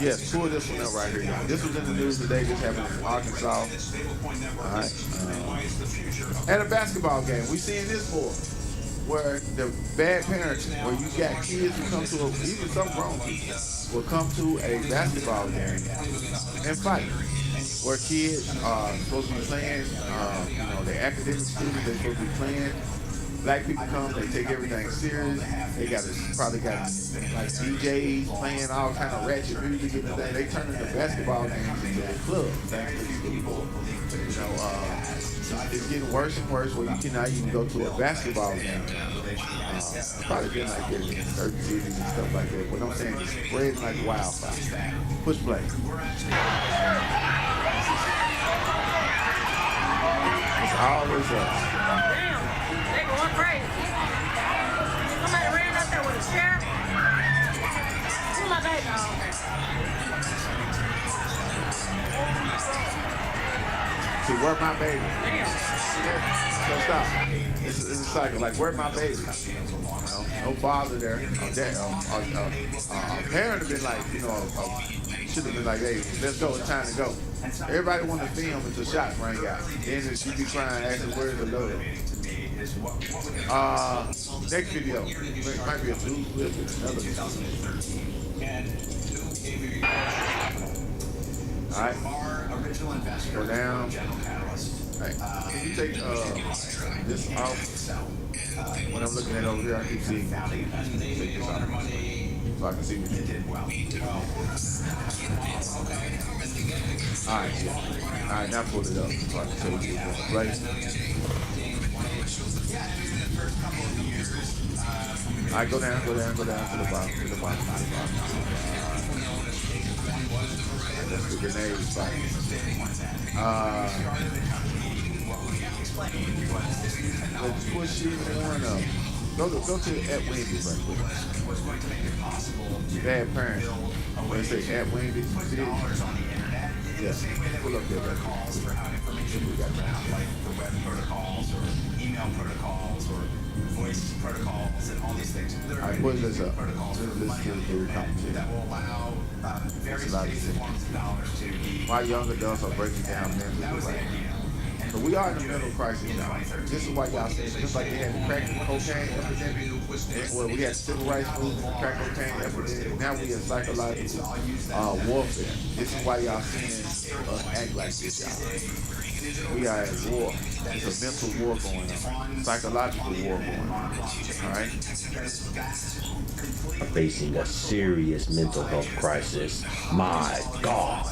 Yes, pull this one up right here. Y'all. This was in the news today. This happened in Arkansas. All right. At a basketball game, we seeing this more. Where the bad parenting, where you got kids who come to even some grown people will come to a basketball game and fight. Where kids are supposed to be playing, they're academic students, they're supposed to be playing. Black people come, they take everything serious. They probably got like DJs playing all kind of ratchet music and everything. They turn into basketball games into a club. It's getting worse and worse where you cannot even go to a basketball game. It's probably been like this in certain cities and stuff like that. But I'm saying it's spreading like wildfire. Push play. It's always us. They going crazy. Somebody ran up there with a chair. Who my baby? See, where my baby? Damn. So stop. It's a cycle. Like, where my baby? No father there. A parent have been like, should have been like, hey, let's go. It's time to go. Everybody want to film until shots rang out. Then she be crying, asking where's the load. Next video. It might be a blue clip. Another all right. Go down. Right. Can you take this off? When I'm looking at it over here, I keep seeing take this off so I can see what you did. Alright, yeah. Alright, now pull it up so I can show you what's going to play. Alright, go down to the bottom, That's the grenade spot. Let's push it on up. Go to at Wendy's right quick. Bad parents. When they say at Wendy's, see it? Yes. Pull up there right quick. Like the web protocols or email protocols or voice protocols and all these things. Alright, put this up. This is very complicated. That will allow various forms of dollars to be. Why young adults are breaking down mentally. So we are in a mental crisis now. This is why y'all say, just like they had the crack and cocaine epidemic, well, we had civil rights movement, crack cocaine epidemic, now we have psychological warfare. This is why y'all seeing us act like this, y'all. We are at war. It's a mental war going on, psychological war going on, all right? Facing a serious mental health crisis. My God.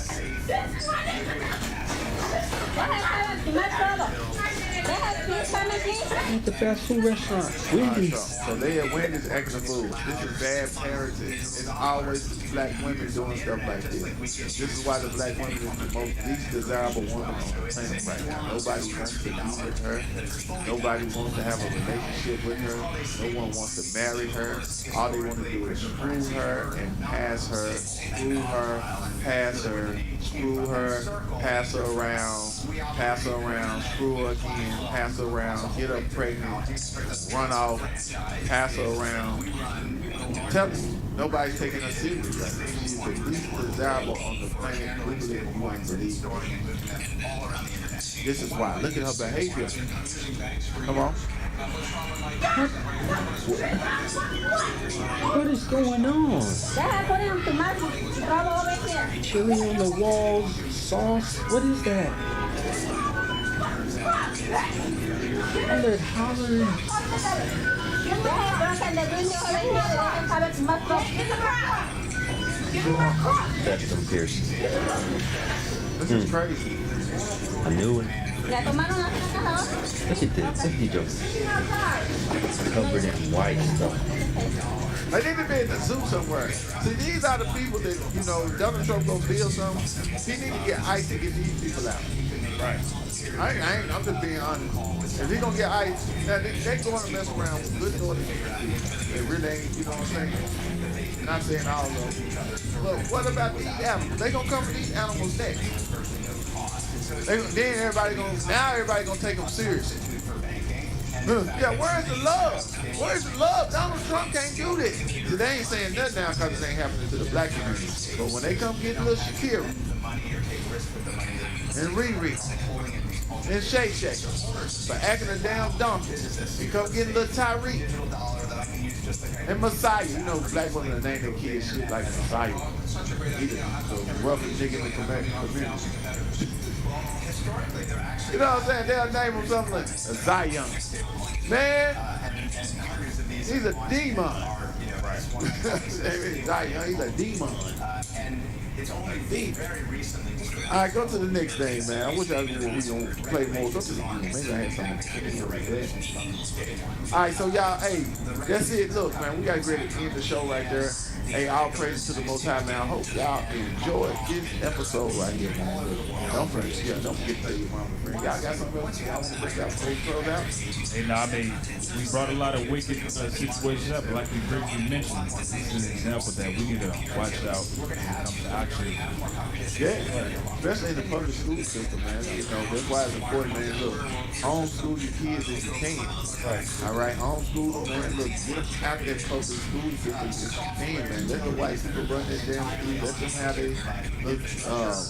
At the fast food restaurant. Wendy's. So they at Wendy's acting a fool. This is bad parenting. It's always black women doing stuff like this. This is why the black woman is the most least desirable woman on the planet right now. Nobody wants to be with her. Nobody wants to have a relationship with her. No one wants to marry her. All they want to do is screw her and pass her, screw her, pass her, screw her, pass her around, screw her again, pass her around, get her pregnant, run off, pass her around. Tell me, nobody's taking her serious right now. She's the least desirable on the planet. We believe you won't believe. This is why. Look at her behavior. Come on. What is going on? Chili on the walls, sauce. What is that? And they're hollering. That's some piercing. This is crazy. I knew it. Look at this. Look at these covered in white stuff. They need to be in the zoo somewhere. See, these are the people that, you know, Donald Trump gonna build something. He need to get ICE to get these people out. Right. I'm just being honest. If he gonna get ICE, now they going to mess around with good daughters. They really ain't, you know what I'm saying? Not saying all of them. But what about these animals? They gonna come for these animals next. Then everybody gonna take them seriously. Yeah, where's the love? Where's the love? Donald Trump can't do this. So they ain't saying nothing now because it ain't happening to the black community. But when they come get little Shakira and Riri and Shay Shay for acting a damn donkey, and come get little Tyreek and Messiah. You know, black women that name their kids shit like Messiah. He's the roughest nigga in the community. You know what I'm saying? They'll name him something like Zion. Man, he's a demon. Zion, he's a demon. All right, go to the next thing, man. I wish I was going to play more. Go to the game. Maybe I had something. All right, so y'all, hey, that's it. Look, man, we got to end the show right there. Hey, all praise to the Most High, man. I hope y'all enjoyed this episode right here, man. Don't forget to tell your mama friend. Y'all got something else y'all want to bring out before you close out? Hey, no, I mean, we brought a lot of wicked situations up, but like we briefly mentioned, this is an example that we need to watch out when it comes to action. Yeah, especially in the public school system, man. You know, that's why it's important, man. Look, homeschool your kids if you can. All right, homeschool them, man. Look, get them out that public school system if you can, man. Let the white people run that damn school. Let them have their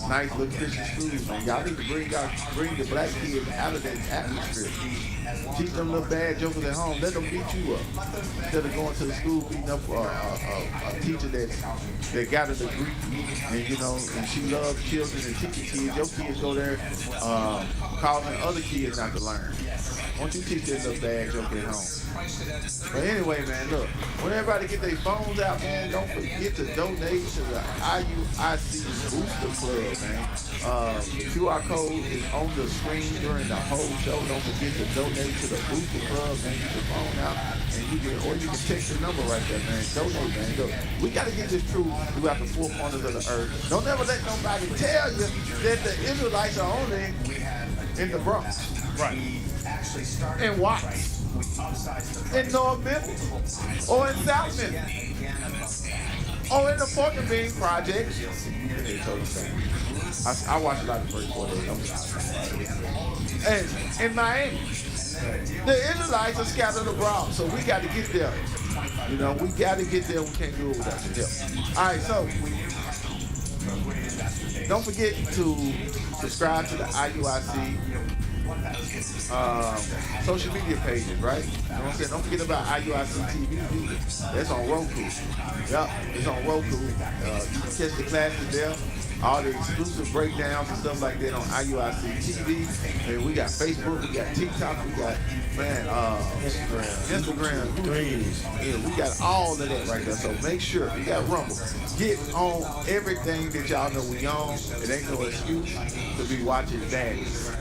nice little Christian schools, man. Y'all need to bring the black kids out of that atmosphere. Teach them little bad jokers at home. Let them beat you up instead of going to the school beating up a teacher that got a degree and you know and she loves children and teaching kids. Your kids go there causing other kids not to learn. Why don't you teach that little bad joker at home? But anyway, man, look, when everybody get their phones out, man, don't forget to donate to the IUIC Booster Club, man. The QR code is on the screen during the whole show. Don't forget to donate to the Booster Club, man. Get your phone out, and you can text the number right there, man. Donate, man. Look, we got to get this truth throughout the four corners of the earth. Don't ever let nobody tell you that the Israelites are only in the Bronx. Right. In Watts. In North Memphis. Or in South Memphis. Or in the Pork and Bean Project. I watch a lot of first 4 days. And in Miami. The Israelites are scattered abroad, so we got to get there. You know, we got to get there. We can't do it without your help. All right, so don't forget to subscribe to the IUIC social media pages, right? You know what I'm saying? Don't forget about IUIC TV. That's on Roku. Yep, it's on Roku. You can catch the classes there. All the exclusive breakdowns and stuff like that on IUIC TV. And we got Facebook, we got TikTok, we got, man, Instagram. Yeah, we got all of that right there. So make sure, we got Rumble. Get on everything that y'all know we on. It ain't no excuse to be watching baddies.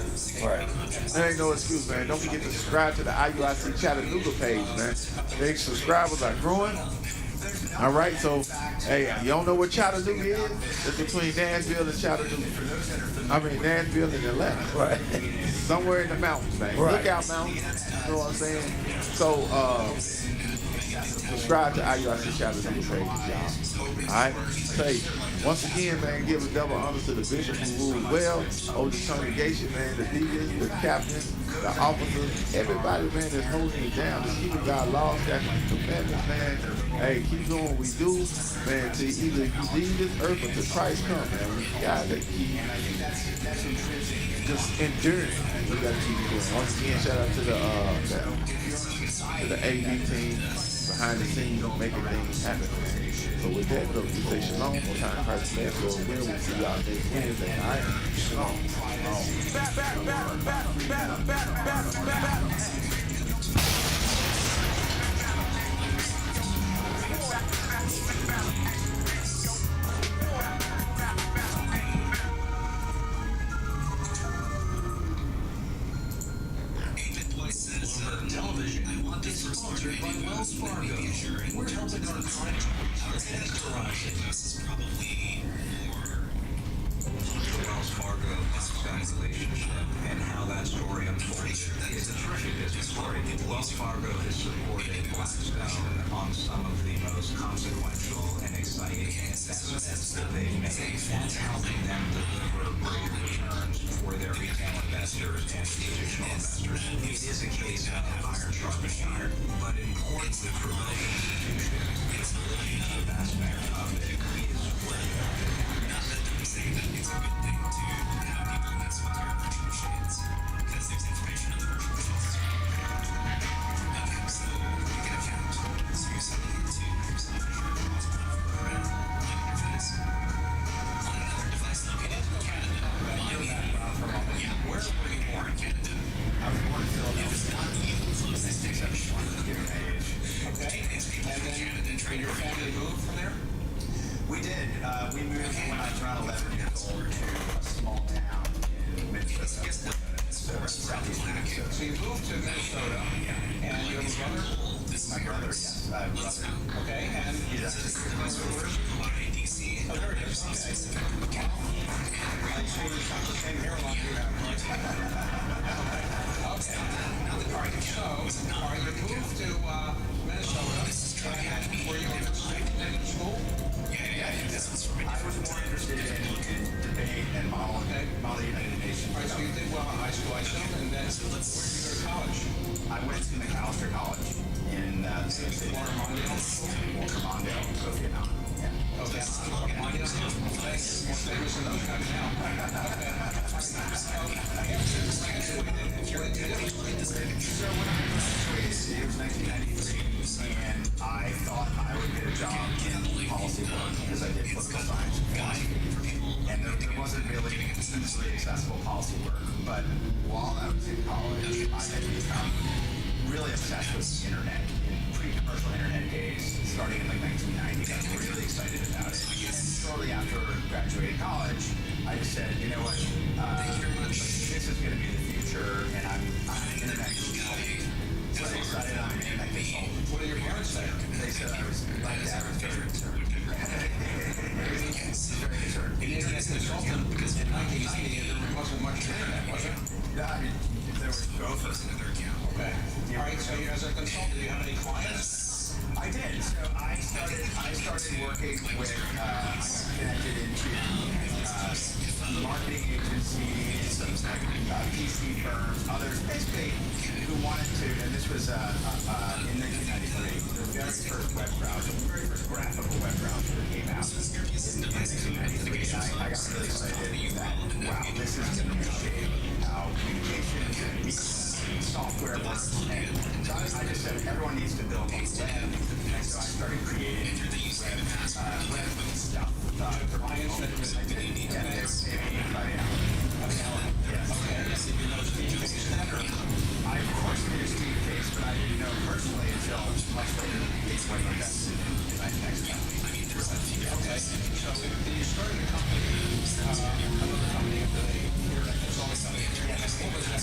Right. There ain't no excuse, man. Don't forget to subscribe to the IUIC Chattanooga page, man. The subscribers are growing. All right, so, hey, you don't know what Chattanooga is? It's between Nashville and Chattanooga. I mean, Nashville and Atlanta. Right. Somewhere in the mountains, man. Right. Lookout Mountains, you know what I'm saying? So, subscribe to IUIC Chattanooga page, y'all. All right? Say, once again, man, give a double honor to the bishop who ruled well, over the congregation, man, the deacons, the captains, the officers, everybody, man, that's holding it down, that's keeping God's laws, statutes, commandments, man. Hey, keep doing what we do, man, to either you leave this earth or to Christ come, man. We gotta keep just enduring. We gotta keep doing. Once again, shout out to the AV team behind the scenes, making things happen, man. So with that, look, we say shalom, more time Christ man, so we'll see y'all next Wednesday, all right? Shalom. Television is sponsored by Wells Fargo. We're helping our clients horizon. This is probably more. Wells Fargo relationship and how that story unfolded is a terrific business story. Wells Fargo has supported Blackstone on some of the most consequential and exciting investments that they've made. That's helping them deliver great returns for their retail investors and institutional investors. It is a case of iron sharpening iron, but importantly for those institutions, the vast majority of it is where they are. Saying that it's a good thing to have people that swap their virtual machines because there's information on the virtual machines. So you can account. So you're sending it to Microsoft Azure, on another device located in Canada. Where were you born in Canada? I was born in Philadelphia. It was not even close to 6 of given my age. Okay. And then your family moved from there? We did. We moved when I was around 11 years old to a small town in Minnesota. Southeast Minnesota. So you moved to Minnesota, and you have a brother? My brother, yes. I have a brother. Okay, and he's actually DC. Oh, there it is. Okay. So there's not the same hairline you have. Okay. All right, so, you moved to Minnesota, and were you in school? Yeah, this was from I was more interested in debate and model United Nations. All right, so you did well in high school, I assume, and then where did you go to college? I went to McAllister College in Walter Mondale, Kofi Annan. Yeah. Okay. Mondale, thanks. More famous than those guys now. So when I graduated, it was 1993, and I thought I would get a job in policy work because I did political science and philosophy. And there wasn't really easily accessible policy work. But while I was in college, I had become really obsessed with the internet in pre-commercial internet days, starting in like 1990. I was really excited about it. And shortly after graduating college, I just said, you know what, this is going to be the future, and I'm an internet consultant. So I decided I'm an internet consultant. What did your parents say? They said I was like that. I was very concerned. Very concerned. An internet consultant, because in 1990 there wasn't much internet, was there? Yeah, I mean, there was Gophers. Okay. All right, so as a consultant, do you have any clients? I did. So I started working with, I got connected into marketing agencies, some PC firms, others, basically who wanted to, and this was in 1993, the very first web browser, the very first graphical web browser that came out in 1993. And I got really excited that, wow, this is going to reshape how communications and software works. And so I just said, everyone needs to build on the web. And so I started creating web stuff. Clients that was I of course knew Steve Case, but I didn't know personally until much later when he invested in my next company. Okay, so you started a company, another company, the internet consulting company. What was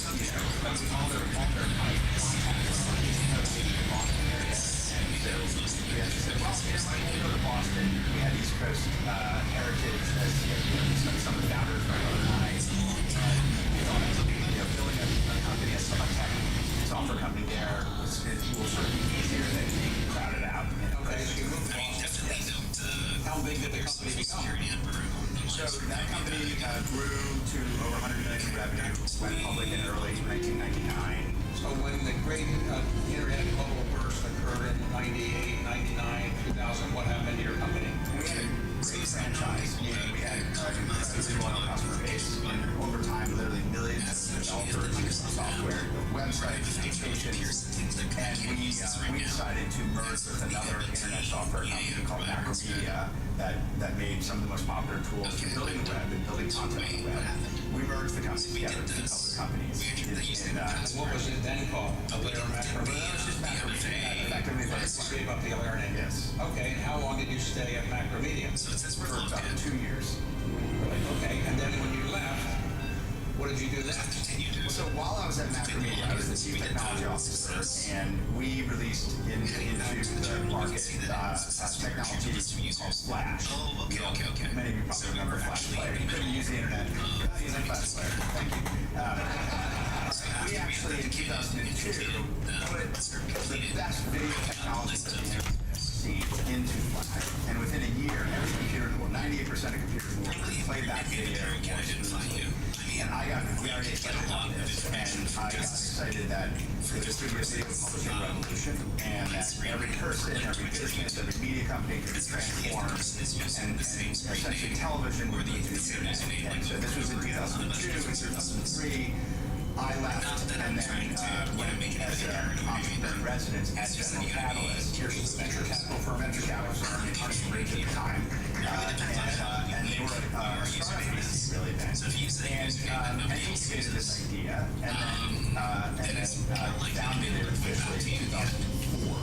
all their contacts in Boston area. And so we actually said, well, we'll go to Boston. We had East Coast heritage as some of the founders of our building a company, a tech software company there was sort of easier than being crowded out. Okay, so you moved to Boston. How big did the company become? So that company grew to over $100 million in revenue, went public in early 1999. So when the great internet global burst occurred in 98, 99, 2000, what happened to your company? We had a great franchise, meaning we had an incredibly loyal customer base, and over time, literally millions of developers using software, websites, applications, and we decided to merge with another internet software company called Macromedia that made some of the most popular tools for building the web and building content on the web. We merged the companies together to public companies. What was it then called? Alere Macromedia? It was just Macromedia. Effectively, You gave up the Alere name? Yes. Okay, and how long did you stay at Macromedia? For about 2 years. Okay, and then when you left, what did you do next? So while I was at Macromedia, I was the chief technology officer, and we released into the market technology called Flash. Many of you probably remember Flash Player. You couldn't use the internet without using Flash Player. Thank you. We actually, in 2002, put the best video technology that the internet has seen into Flash. And within a year, every computer in the world, 98% of computers in the world, played back video more smoothly. And I got very excited about this, and I got excited that this would be a video publishing revolution, and that every person, every business, every media company could be transformed, and essentially television would lead to the internet. And so this was in 2002, in 2003. I left and then went as an entrepreneur in residence at General Catalyst. Here's the venture capital firm, venture capital firm in Huntington Ridge at the time. And they were a startup VC really then. And incubated this idea and then founded it officially in 2004.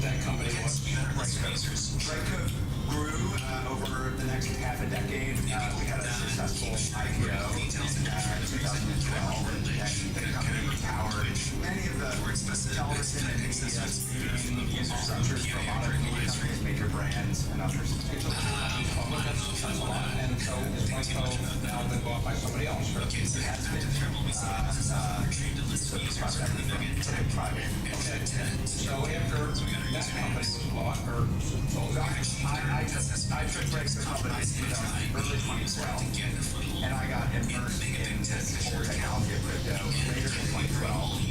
That company was Brightcove grew over the next half a decade. We had a successful IPO in 2012, and the company powered many of the television and media infrastructures for a lot of media companies, major brands, and others. That's a lot. And so is Brightcove now been bought by somebody else? It has been. Private. Okay. So after that company was bought or sold, I took Brightcove company in early 2012, and I got immersed in this whole technology of crypto later in 2012,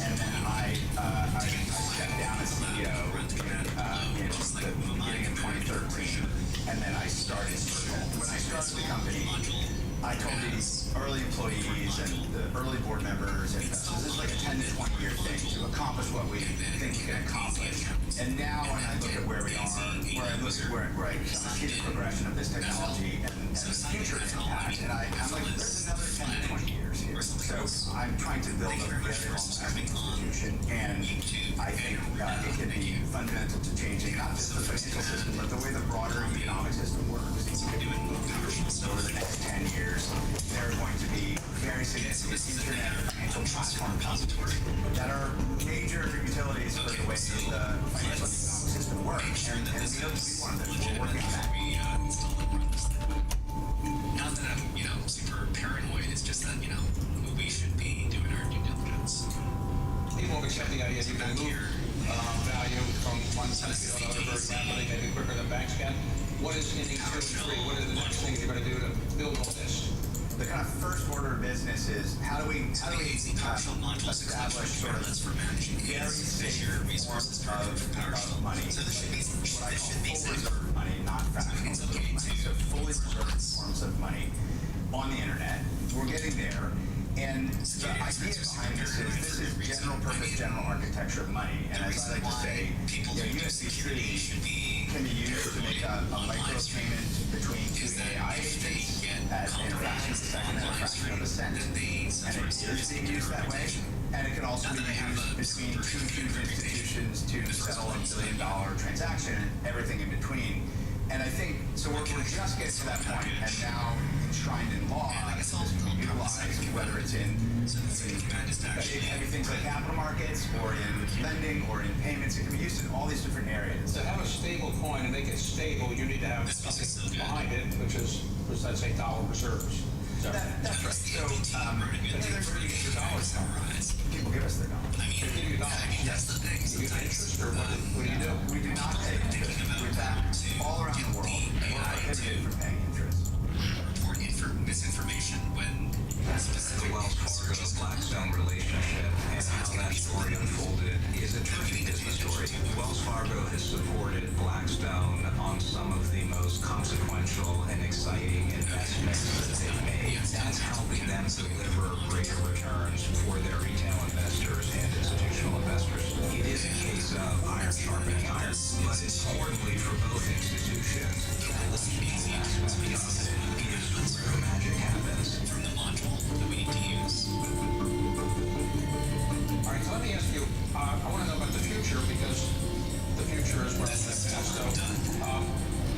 and then I stepped down as CEO in the beginning of 2013, and then I started Circle. When I started the company, I told these early employees and the early board members and investors, this is like a 10 to 20 year thing to accomplish what we think we can accomplish. And now when I look at where we are, where I look at where I see the progression of this technology and the future impact, and I'm like, there's another 10 to 20 years here. So I'm trying to build a very long-lasting institution, and I think it can be fundamental to changing not just the financial system, but the way the broader economic system works. Over the next 10 years, there are going to be very significant internet financial platform companies that are major utilities for the way the financial economic system works. And we hope to be one of them. We're working on that. Not that I'm, super paranoid. It's just that, we should be doing our due diligence. People have accepted the idea you can move value from one side to the other very rapidly, maybe quicker than banks can. What is inning 2 and 3? What are the next things you're going to do to build all this? The kind of first order of business is how do we establish sort of very safe forms of money, what I call full reserve money, not fractional reserve money, so fully reserved forms of money on the internet. We're getting there. And the idea behind this is general purpose, general architecture of money. And as I like to say, USDC can be used to make a micro payment between two AI agents at a fraction of a second and a fraction of a cent. And it is being used that way. And it can also be used between two huge institutions to settle $1 billion transaction and everything in between. And I think, so we're just getting to that point, and now enshrined in law, this can be utilized, whether it's in things like capital markets, or in lending, or in payments. It can be used in all these different areas. To have a stable coin and make it stable, you need to have something behind it, which is, let's say, dollar reserves. That's right. So, there's where you get your dollars from. People give us their dollars. They give you dollars. Yes. Do you get interest, or what do you do? We do not pay interest. We're taxed all around the world, and we're prohibited from paying interest. Reporting for misinformation when the Wells Fargo Blackstone relationship and how that story unfolded is a terrific business story. Wells Fargo has supported Blackstone on some of the most consequential and exciting investments that they've made. That's helping them deliver greater returns for their retail investors and institutional investors. It is a case of iron sharpening iron, but importantly for both institutions, the relational aspect of it is where magic happens. From the module that we need to use. All right, so let me ask you, I want to know about the future, because the future is what I'm going to ask. So,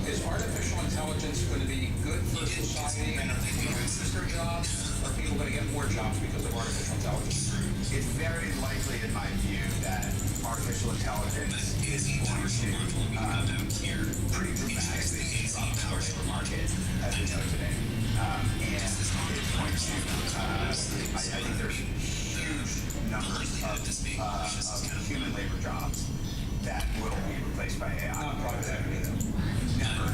is artificial intelligence going to be good for society and are people going to lose their jobs, or are people going to get more jobs because of artificial intelligence? It's very likely, in my view, that artificial intelligence is going to pretty dramatically disrupt the labor market as we know today. And it's going to, I think there's huge numbers of human labor jobs that will be replaced by AI. Not private equity, though. Never. I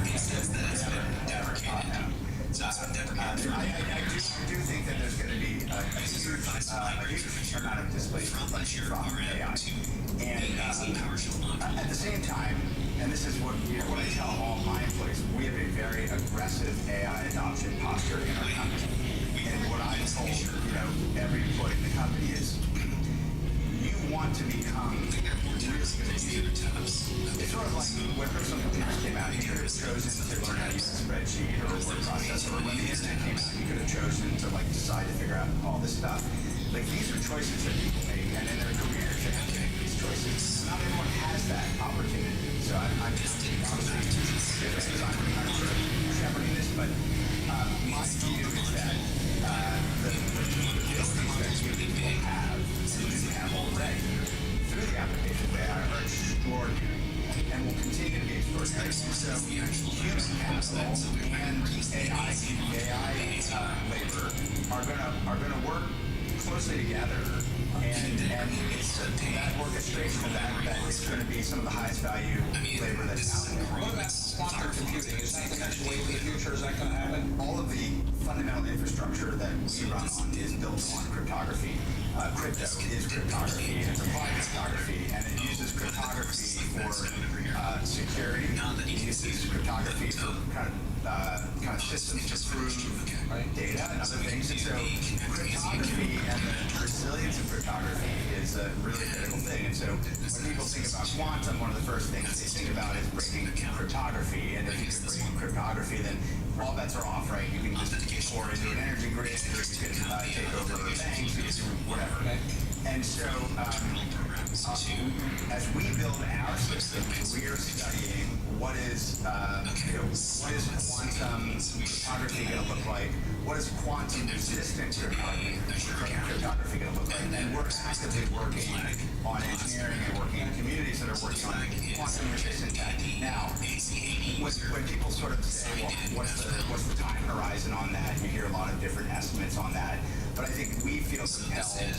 do think that there's going to be a huge amount of displacement from AI. And at the same time, and this is what I tell all my employees, we have a very aggressive AI adoption posture in our company. And what I told every employee in the company is, you want to become really good at using it. It's sort of like when personal computers came out, you could have chosen to learn how to use a spreadsheet or a word processor. Or when the internet came out, you could have chosen to decide to figure out all this stuff. These are choices that people make, and in their careers they have to make these choices. Not everyone has that opportunity. So I'm just obviously because I'm sort of shepherding this, but my view is that the abilities that people have and do have already through the application of AI are extraordinary and will continue to be extraordinary. So human capital and AI labor are gonna work closely together, and it's that orchestration of that is going to be some of the highest value labor that's out there. What about quantum computing? Is that the next wave of the future? Is that going to happen? All of the fundamental infrastructure that we run on is built on cryptography. Crypto is cryptography, and it's applied cryptography, and it uses cryptography for security. It uses cryptography for kind of systems to prove data and other things. And so cryptography and the resilience of cryptography is a really critical thing. And so when people think about quantum, one of the first things they think about is breaking cryptography. And if you can break cryptography, then all bets are off, right? You can just pour into an energy grid, or you can take over banks, you can do whatever. And so as we build our system, we are studying what is quantum cryptography going to look like? What is quantum resistant cryptography going to look like? And we're actively working on engineering and working in communities that are working on quantum resistant tech. Now, when people sort of say, well, what's the time horizon on that? You hear a lot of different estimates on that. But I think we feel compelled that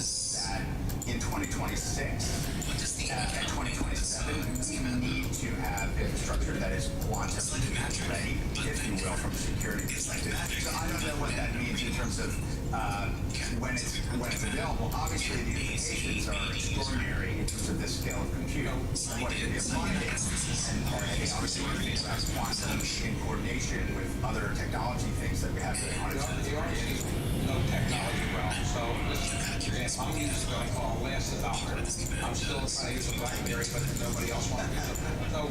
in 2026 and 2027, we need to have infrastructure that is quantum ready, if you will, from a security perspective. So I don't know what that means in terms of when it's available. Obviously, the implications are extraordinary in terms of this scale of compute and what it can be applied to. And obviously, when we think about quantum in coordination with other technology things that we have going on, it's no technology realm. So this I'm using what I call last adopter. I'm still trying to use a BlackBerry, but nobody else wants to. So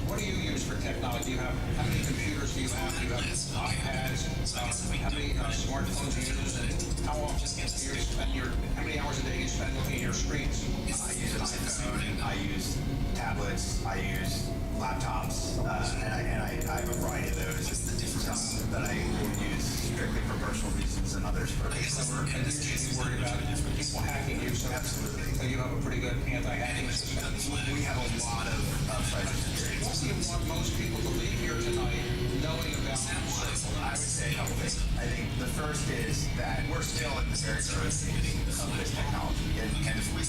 what do you use for technology? How many computers do you have? Do you have iPads? How many smartphones do you use? And how often do you spend how many hours a day do you spend looking at your screens? I use an iPhone. I use tablets. I use laptops, and I have a variety of those. Some that I will use strictly for personal reasons, and others for. And you worry about people hacking you, so absolutely. So you have a pretty good anti-hacking system. We have a lot of cybersecurity. What do you want most people to leave here tonight knowing about Circle? I would say a couple things. I think the first is that we're still at the very early stages of this technology, and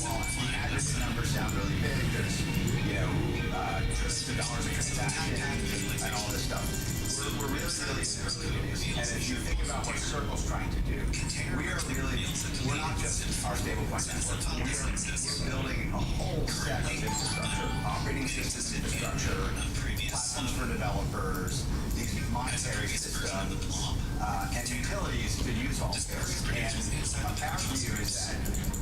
while the aggregate numbers sound really big, there's trillions of dollars of transactions and all this stuff. We're really early. And if you think about what Circle's trying to do, we're not just our stablecoin network. We're building a whole set of infrastructure, operating system infrastructure, platforms for developers, these monetary systems, and utilities to use all this. And our view is that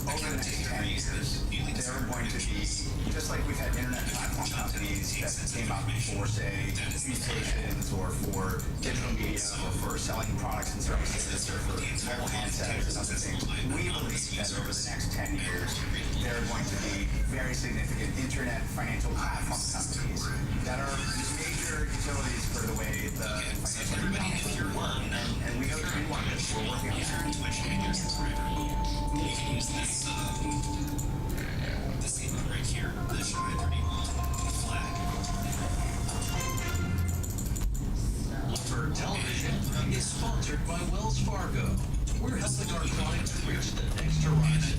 over the next 10 years, there are going to be, just like we've had internet platform companies that came out for, say, communications or for digital media or for selling products and services or for mobile handsets and other things. We believe that over the next 10 years, there are going to be very significant internet financial platform companies that are major utilities for the way the financial economy work. And we hope to be one of them. We're working on that. You can use this ebook right here, the Shine 31 flag. For Television is sponsored by Wells Fargo. We're helping our clients reach the next horizon.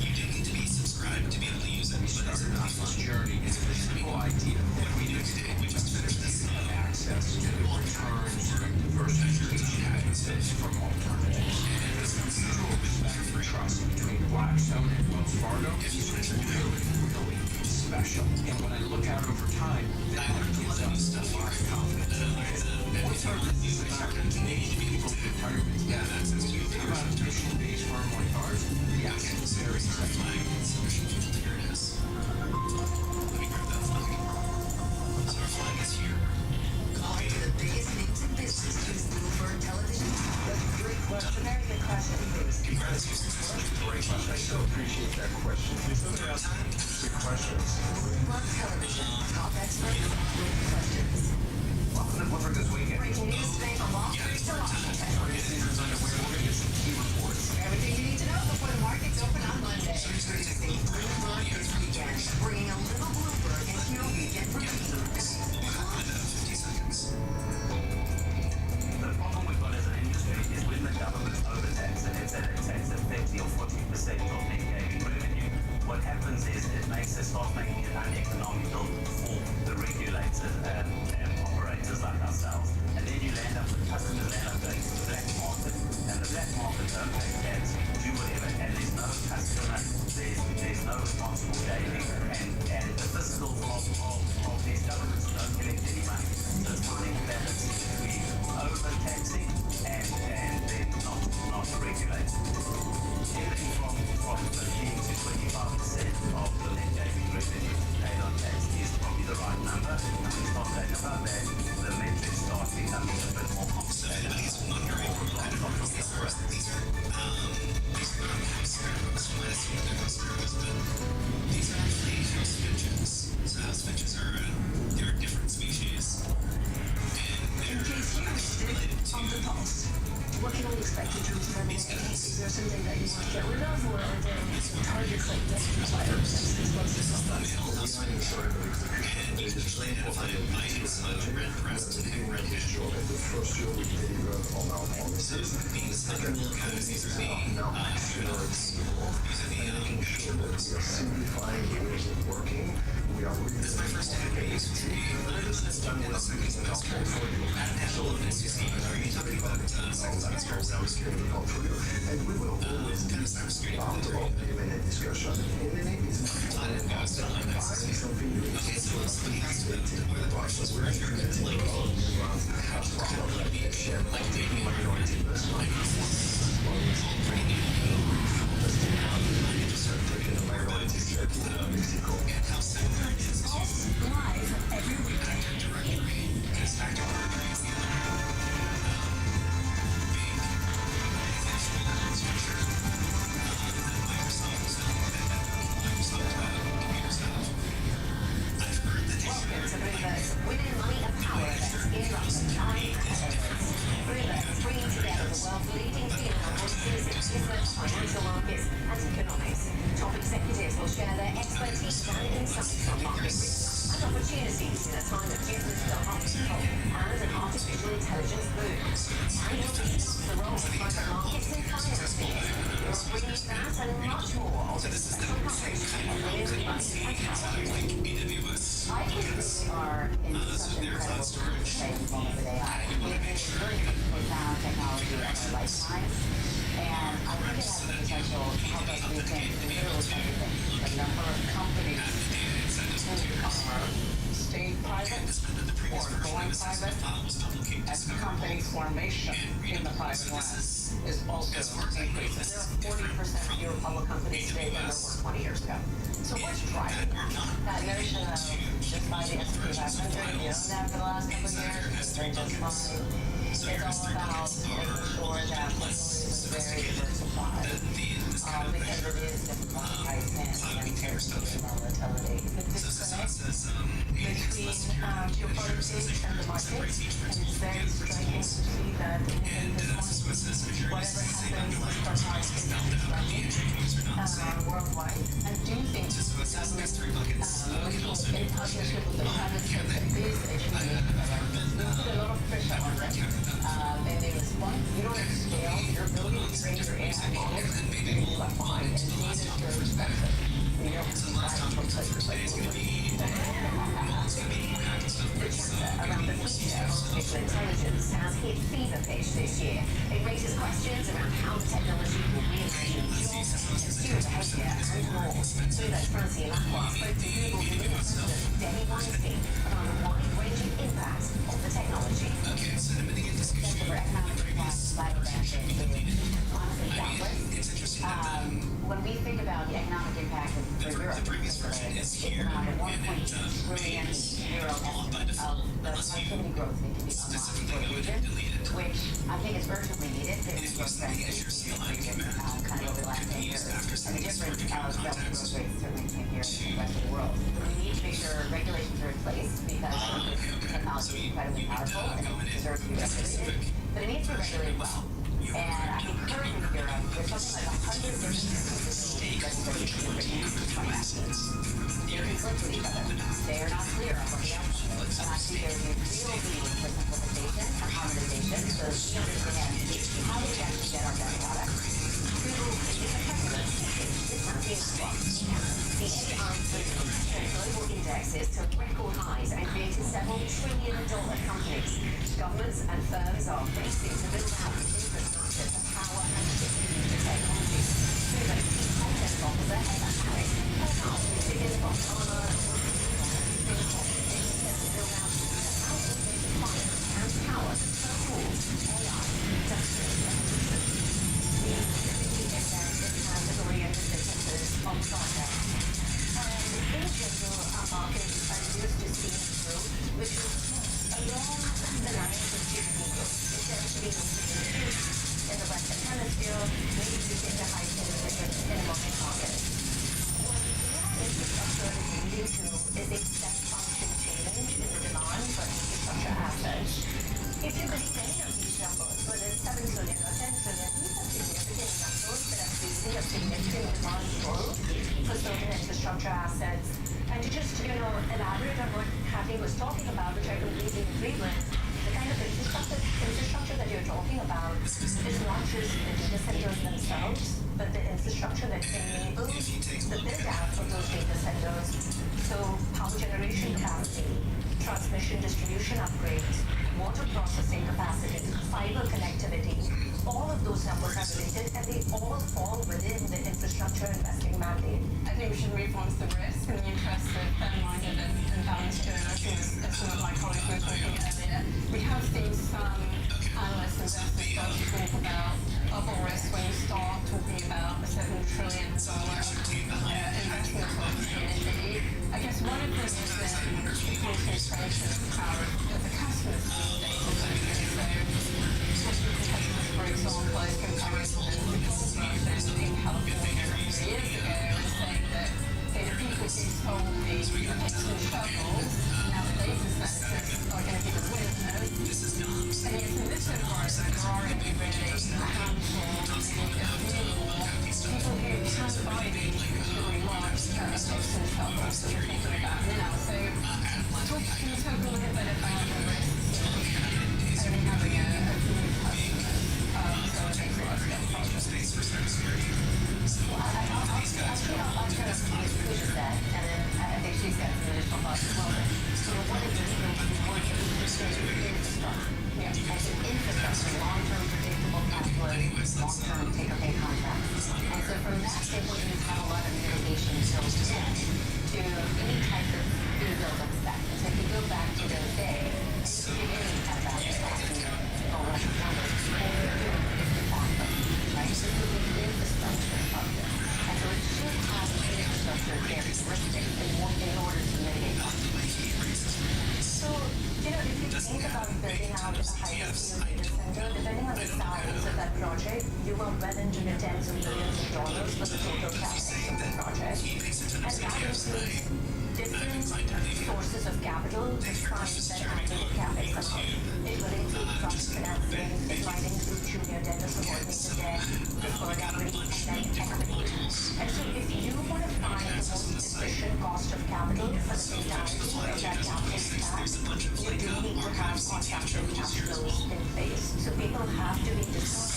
You do need to be subscribed to be able to use it. We started on this journey is the simple idea that we do today. We just finished this access to returns, diversification access from alternatives. And this mutual respect for trust between Blackstone and Wells Fargo is really special. And when I look out over time, that gives us a lot of confidence. What's our business about people's retirement? Yeah, that's a think about a mission-based firm like ours. Yeah, it's very exciting. Here it is. Let me grab that flag. So our flag is here. All of the biggest names in business use Bloomberg Television. That's a great question. Very good question. Great question. I so appreciate that question. Good questions. Bloomberg Television. Top expert. Great questions. Welcome to Bloomberg This Weekend. Breaking news today from Wall Street to Washington. We're going to get some key reports. Everything you need to know before the markets open on Monday. Introducing Bloomberg This Weekend. Bringing a little Bloomberg into your weekend routine. 50 seconds. The problem we've got as an industry is when the government overtaxes and it's at a tax of 50 or 40% of net gaming revenue, what happens is it makes it start making it uneconomical for the regulators and operators like ourselves. And then you land up with customers land up going to the black market, and the black market don't pay tax, do whatever, and there's no customer, there's no responsible gaming, and the fiscal of these governments don't collect any money. So it's finding a balance between overtaxing and then not regulating. Anything from 15 to 25% of the net gaming revenue paid on tax is probably the right number. And when you start going above that, the metrics start becoming a bit more complicated. These are not house servers, but these are actually house finches. So house finches are they're a different species, and they're related to On the pulse. What can we expect in terms of these guys. Is there something that you want to get rid of, or are there targets like this require explosive And you usually identify items of red crest and red hash. So being the second kind of these are the astronauts. These are the this is my first time I used to be that's done with this semester. I don't have all of this, you see. Are you talking about cybersecurity? And we will always kind of cybersecurity. Planet goes down on access. Okay, so somebody has to where the box was where you're good, like like dating minority, like bringing and how similar it is live every week. Active Directory. Because Active Directory is the other big infrastructure that Microsoft computers have. I've heard that they and economics. Top executives will share their expertise and insights on market risks and opportunities in a time of geopolitical and an artificial intelligence boom. And you'll be the role of private markets in financing. We'll bring you that and much more of the special coverage of women, money and power. I think we are in such an incredible space moment with AI. It is really profound technology of our lifetimes, and I think it has the potential to help us rethink literally everything. The number of companies who are staying private or going private, as company formation in the private land is also increasing. There are 40% fewer public companies today than there were 20 years ago. So what's driving that? That notion of just by the S&P 500, you know, that for the last couple of years, it's doing just fine. It's all about making sure that portfolios are very diversified, because it is difficult to price in uncertainty and volatility. The disconnect between geopolitics and the market, and it's very striking to see that in this point, whatever happens with stock markets worldwide, I do think working in partnership with the private sector is actually we put a lot of pressure on them, and they respond. You don't have scale, your ability to train your AI models, you are fine, and data is very expensive. You don't have to buy from places like around the future of artificial intelligence has hit fever pitch this year. It raises questions around how the technology will reimagine jobs, consumer behavior, and more. Pluto's Francine Lacroix spoke to Google's new president, Denny Weinstein, about the wide-ranging impact of the technology. Center for Economic Impact by Jonathan Douglas. When we think about the economic impact for Europe, it's around a 1.2 trillion euro estimate of the productivity growth that can be unlocked for the region, which I think is urgently needed given the growth trend that we've seen kind of over the last 10 years. And the difference of relative growth rates certainly came here in the rest of the world. We need to make sure regulations are in place because technology is incredibly powerful and it deserves to be regulated. But it needs to be regulated well. And I think currently in Europe, there's something like 100 different they're conflict with each other. They are not clear on what the outcome is. And I think there's a real need for simplification and harmonization so that we understand how we actually get our best products. Google is a precedent. It's not being swapped. The AI global indexes to record highs and created several trillion-dollar companies. Governments and firms are racing to build out the infrastructure to power and distribute the technology. Through the key content officer, Emma Harris, the biggest box on Earth, to build out outdated finance and power to support AI industries. These typically get their category-oriented businesses on projects. And in general, our markets are used to seeing growth, which is along the lines of GDP growth. Instead of being in the Western Hemisphere, maybe you get the high single-digit in emerging markets. What infrastructure is leading to is a step function change in the demand for infrastructure assets. If you believe any of these numbers, whether it's 7 trillion or 10 trillion, these are significant numbers that are facing a significant demand growth for certain infrastructure assets. And to just, elaborate on what Kathy was talking about, which I completely agree with, the kind of infrastructure that you're talking about is not just the data centers themselves, but the infrastructure that enables the build-out of those data centers. So power generation capacity, transmission distribution upgrades, water processing capacity, fiber connectivity, all of those numbers are related and they all fall within the infrastructure investing mandate. I think we should move on to the risk in the interest of fair-minded and balanced journalism, as some of my colleagues were talking earlier. We have seen some analysts and investors start to talk about bubble risk when you start talking about a $7 trillion investment opportunity. I guess one of them is the concentration of power of the customers these days. For example, I think I was in California a few years ago and saying that the people who sold the picks and shovels, now the data centers are going to be the winners. And yet in this environment, there are only really a handful, maybe a few more people that entities have a lot of mitigation built in to any type of food buildup spec. And so if you go back to those days, in the beginning had about numbers, all they're doing is the backup, right? This is the infrastructure of this. And so it should have an infrastructure characteristic in order to mitigate that. So, if you think about building out a hyperscale data center, depending on the size of that project, you will well into the tens of millions of dollars for the total capex of the project. And that includes different sources of capital to fund that annual capex amount. It will include project financing, it might include junior debt or subordinated debt, deferred equity, and then equity. And so if you want to find the most efficient cost of capital for the entirety of that capital stack, you do need to have contractual cash flows in place. So people have to be discerning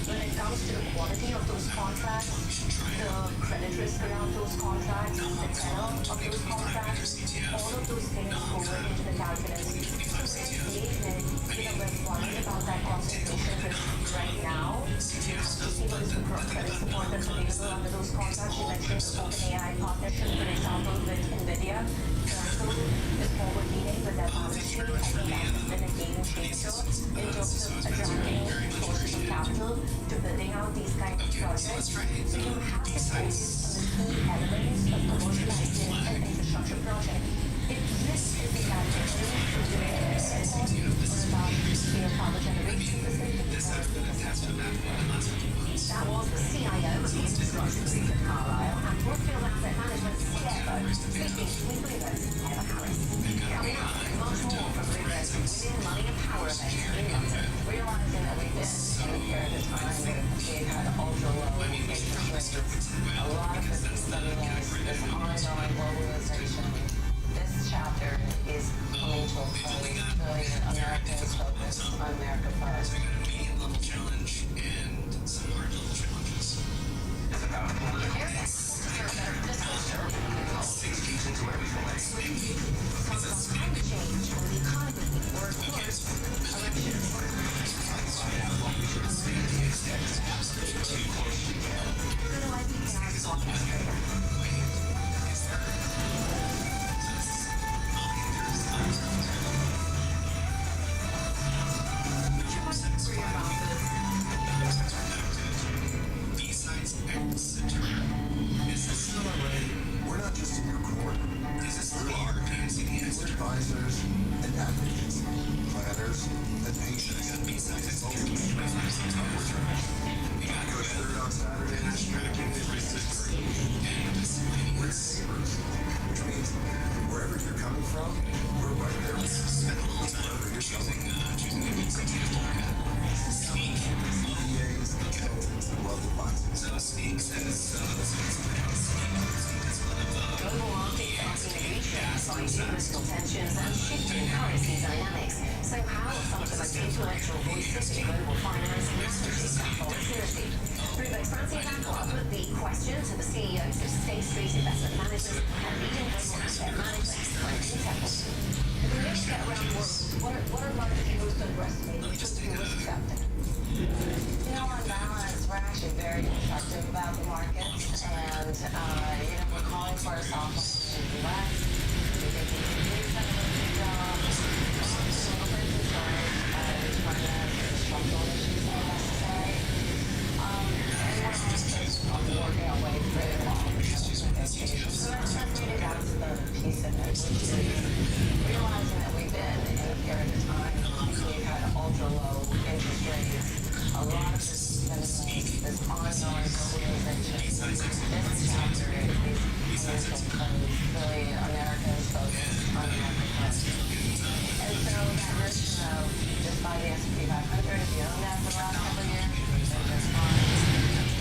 when it comes to the quality of those contracts, the credit risk around those contracts, the tenor of those contracts, all of those things go into the calculus. So we're worried about that concentration risk right now. You have to see what is the credit support that's available under those contracts. You mentioned the OpenAI partnership, for example, with NVIDIA. Oracle is forward-leaning with their balance sheet. I think that has been a game changer in terms of attracting sources of capital to building out these kind of projects. So you have to focus on the key elements of commercializing an infrastructure project. It just isn't that different from doing a telecom or about power generation system. That was the CIO of the infrastructure group at Carlisle and Brookfield Asset Management CFO, speaking with Bloomberg's Emma Harris. Coming up, much more from Bloomberg's Women, Money and Power event in London. Realising that we've been in a period of time where we've had ultra-low interest rates, a lot of this is studying this ongoing globalization. This chapter is coming to a close. Really, Americans focus on America first. Level challenge and some hard level challenges. It's about Climate change or the economy or of course elections. Go to IPKR's podcast trader. We're not just in your corner. We're advisors and advocates, planners and patients. Go third on Saturdays. We're neighbors, which means wherever you're coming from, we're right there with you. Wherever you're going. DAs, accountants, and love Global markets are being reshaped by geopolitical tensions and shifting currency dynamics. So how are some of the most influential voices in global finance managing that volatility? Bloomberg's Francine Vancourt put the question to the CEOs of State Street Investment Managers and leading global asset managers, Clinton Temple. If we need to get around what are markets most underestimated in terms of your risk factor? On balance, we're actually very constructive about the markets, and we're calling for a soft landing in the U.S. We think we can do some of the jobs. We're concerned as part of the structural issues that are necessary. And we're also working our way through all the expectations. So that's really that's the piece of it, which is realizing that we've been in a period of time we've had ultra low interest rates. A lot of this ongoing globalization. This chapter is really America's focus on America first. And so that notion of just buy the S&P 500, if you own that for the last couple of years, then just fine.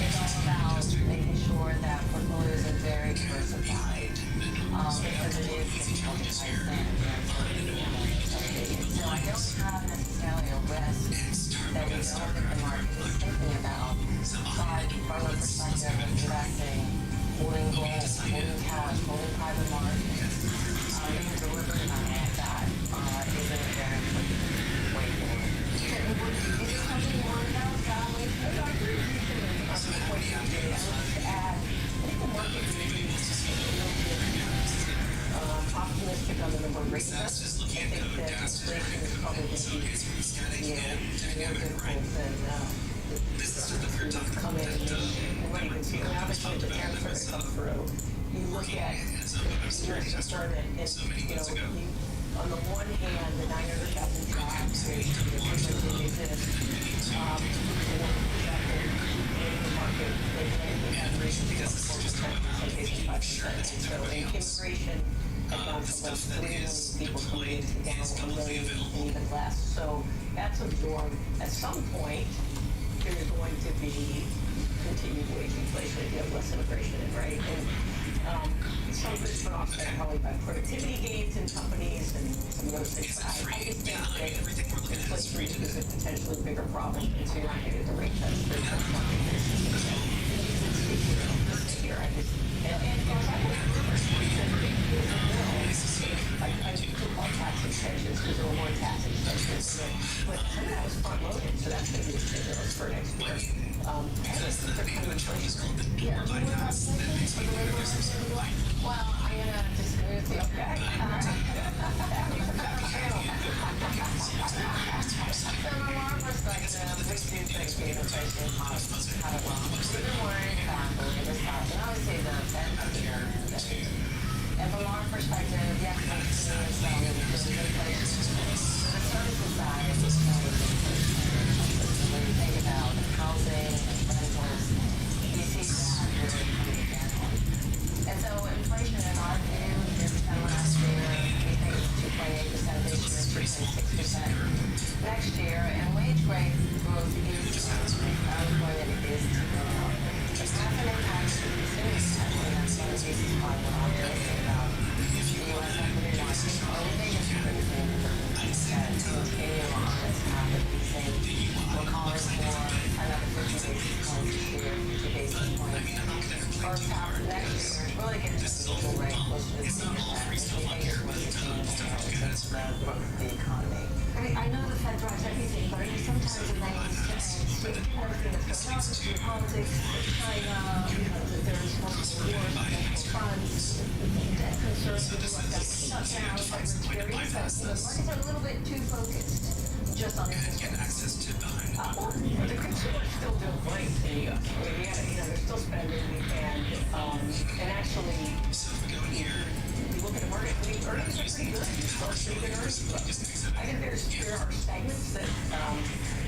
It's all about making sure that portfolios are very diversified because it is difficult to understand. So I don't have necessarily a risk that we don't think the market is thinking about, but from a perspective of investing, holding gold, holding cash, holding private markets, being deliberate about all of that is a very important way forward. Is there something you want to know? I would just add raise us. I think that inflation is probably going to be, more difficult than come in and what you can see. And obviously the tariffs are going to come through. You look at your concern and you, on the one hand, the 900,000 jobs that exist, the market, they have raised because of 4%, in some cases 5%. So immigration has gone from like 3 million people coming into down 1 million and even less. So that's absorbed. At some point, there's going to be continued wage inflation if you have less immigration in, right? And some of it's been offset probably by productivity gains in companies and some of those things. I just think that inflation is a potentially bigger problem, and so you're not getting the rate cuts for the market. Here, I just, I took all tax extensions because there were more tax extensions, but some of that was front loaded, so that's going to be stimulus for next year. Well, I'm going to disagree with you. Okay. From our perspective, we do think the inflation costs kind of wrong. We've been worrying about this house, and obviously the Fed here. And from our perspective, yes, we've seen inflation. The services side of this when you think about housing and rentals, you see that really coming down. And so inflation, in our view, this time last year, we think it's 2.8% this year, 3.6% next year, and wage rate growth is unemployment is it's not going to impact the consumers. And that's one of the reasons why we're optimistic about the U.S. equity market. The only thing that's critical is that any law that's happened, we think we're calling for another 50 basis points this year, 50 basis points. First half of next year, really getting to the global rate closer to 2%. We think it's more sustainable because of the economy. I know the Fed drives everything, but I mean, sometimes it makes everything that's going on with politics, China, that there's multiple wars, multiple funds, debt concerns with the U.S. shutdown, experience that the markets are a little bit too focused just on interest rates. The consumer's still doing great in the U.S. I mean, they're still spending, and actually, you look at the market, I mean, earnings are pretty good. Still pretty good earnings growth. I think there are segments that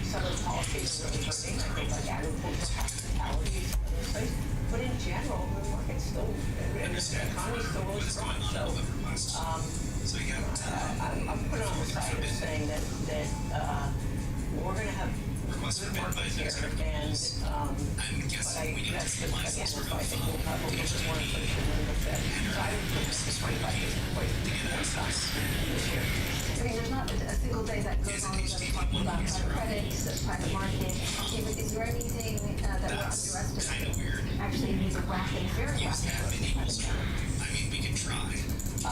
some of the policies are really hurting. I think like agriculture, hospitality, some of those things. But in general, the market's still, and the economy's still really strong. So I'm putting on the side of saying that we're going to have good markets here, and that's just, again, that's why I think we'll have a little bit more inflation than the Fed. So I would put this to 25 basis points this year. I mean, there's not a single day that goes on without talking about private credit, private market. Is there anything that we're underestimating? Actually, needs a rapid, very rapid growth. I mean, we can try. I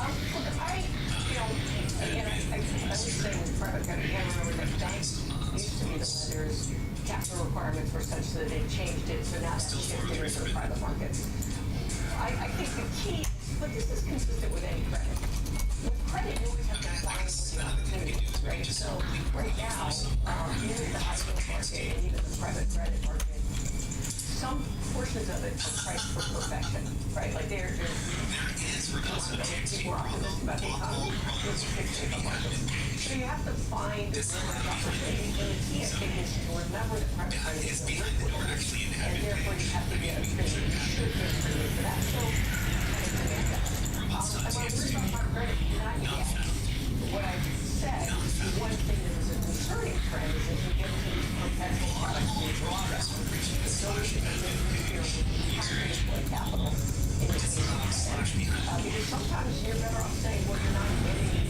would say with private credit, again, remember that banks used to be the lenders. Capital requirements were such that they've changed it, so now that's shifted into the private markets. I think the key, but this is consistent with any credit. With credit, you always have to balance the opportunities, right? So right now, even the high yield market and even the private credit market, some portions of it are priced for perfection, right? Like people are optimistic about the economy, there's a fixed income market. So you have to find the opportunity, and the key, I think, is to remember that private credit is a liquid, and therefore you have to get a premium. You should get a premium for that. So kind of demand that. And when we're talking about credit, not yet. What I've said, one thing that is a concerning trend is as we get to these perpetual products and drawdowns, it's always a capital in the because sometimes you're better off saying, well, you're not getting the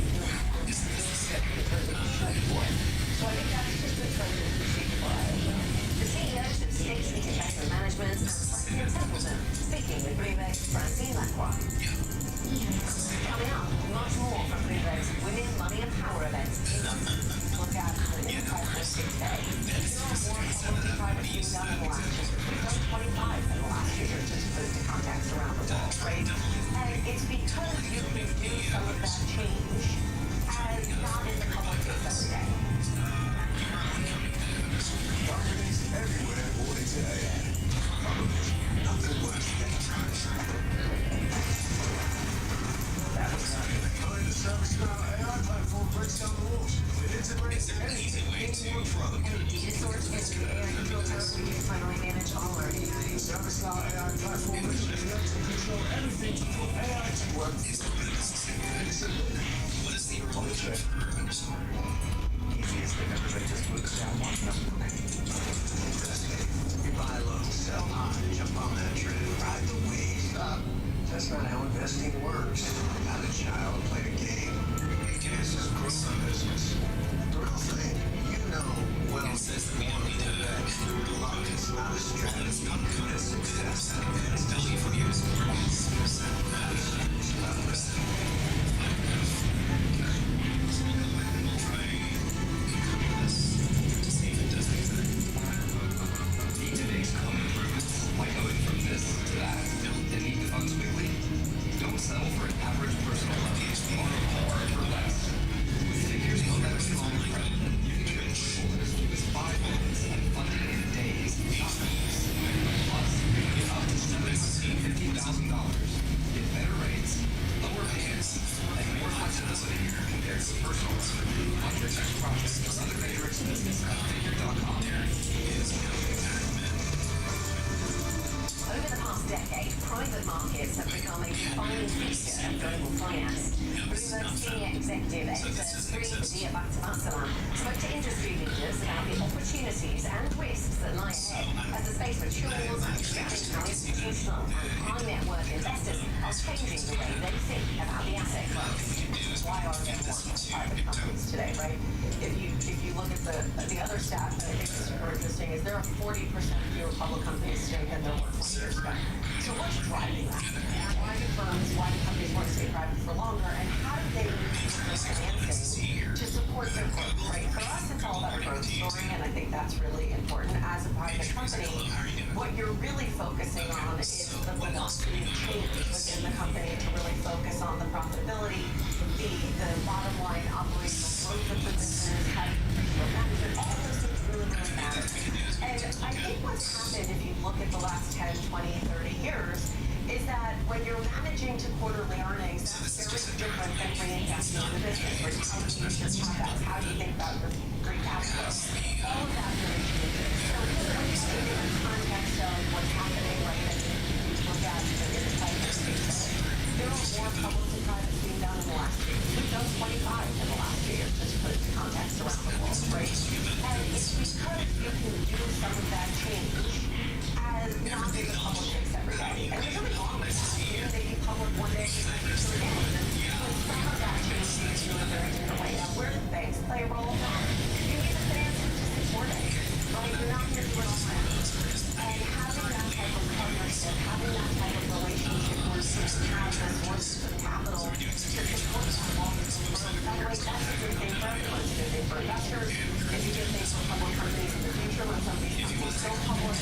because you should for it. So I think that's just a trend that we should apply. The CEOs of State Street Investment Management and Franklin Templeton, speaking with Bloomberg's Francine Lacroix. Coming up, much more from Bloomberg's Women, Money and Power events in London. Look out for the Empire 6 Day. There are more public private being done in the last year. We've done 25 in the last year just opposed to contacts around the world, right? And it's because you can do some of that change every day. Properties everywhere for today. Nothing worse than the ServiceNow AI platform breaks down the walls. It integrates anything into your product. Data source is the AI control tower we use finally manage all our AI. The ServiceNow AI platform lets you control everything from AI to work. What is the easiest thing everybody just puts down one number. You buy low, sell high, jump on that trend, ride the wave. Stop. That's not how investing works. Not a child play a game. This is growth business. The real thing, you know, well, says that we don't need to invest. Luck is not a strategy. It's success. It's value for years. Today's home improvements, like going from this to that, and need the funds quickly. Don't settle for an average personal loan or for less. With Figure's home equity line of credit, you can trade triple as few as 5 minutes and funding in days, not weeks. Plus, get up to $750,000. Get better rates, lower payments, and more flexibility compared to personal loan. On your next project or other major expenses at Figure.com. Over the past decade, private markets have become a defining feature of global finance. Bloomberg senior executive editor Sri Battavasalam spoke to industry leaders about the opportunities and risks that lie ahead as the space matures and showing how institutional and high net worth investors are changing the way they think about the asset class. Why are there more private companies today, right? If you look at the other stat that I think is super interesting is there are 40% fewer public companies today than there were 20 years ago. So what's driving that? Why do firms, why do companies want to stay private for longer, and how do they use their financing to support their growth, right? For us, it's all about a growth story, and I think that's really important. As a private company, what you're really focusing on is the velocity of change within the company to really focus on the profitability, the bottom line operational growth of the business, how you manage it, all those things really matter. And I think what's happened, if you look at the last 10, 20, 30 years, is that when you're managing to quarterly earnings, that's very different than reinvesting in the business, where you how do you use your CapEx, how do you think about your free cash flow, all of that really changes. So when you think in the context of what's happening, right, and you look at in the private space, there are more public to private being done in the last year. We've done 25 in the last year, just to put it in context around the world, right? And it's because you can do some of that change as not in the public face every day. And there's nothing wrong with that. You know, they be public one day, and then some of that change is doing a very different way. Now, where do banks play a role? You need the financing to support it, right? You're not going to do it on your own. And having that type of partnership, having that type of relationship where you have the sources of capital to support that long-term growth, that way that's a good thing for everyone. It's a good thing for investors. It's a good thing for public companies in the future when some of these companies go public.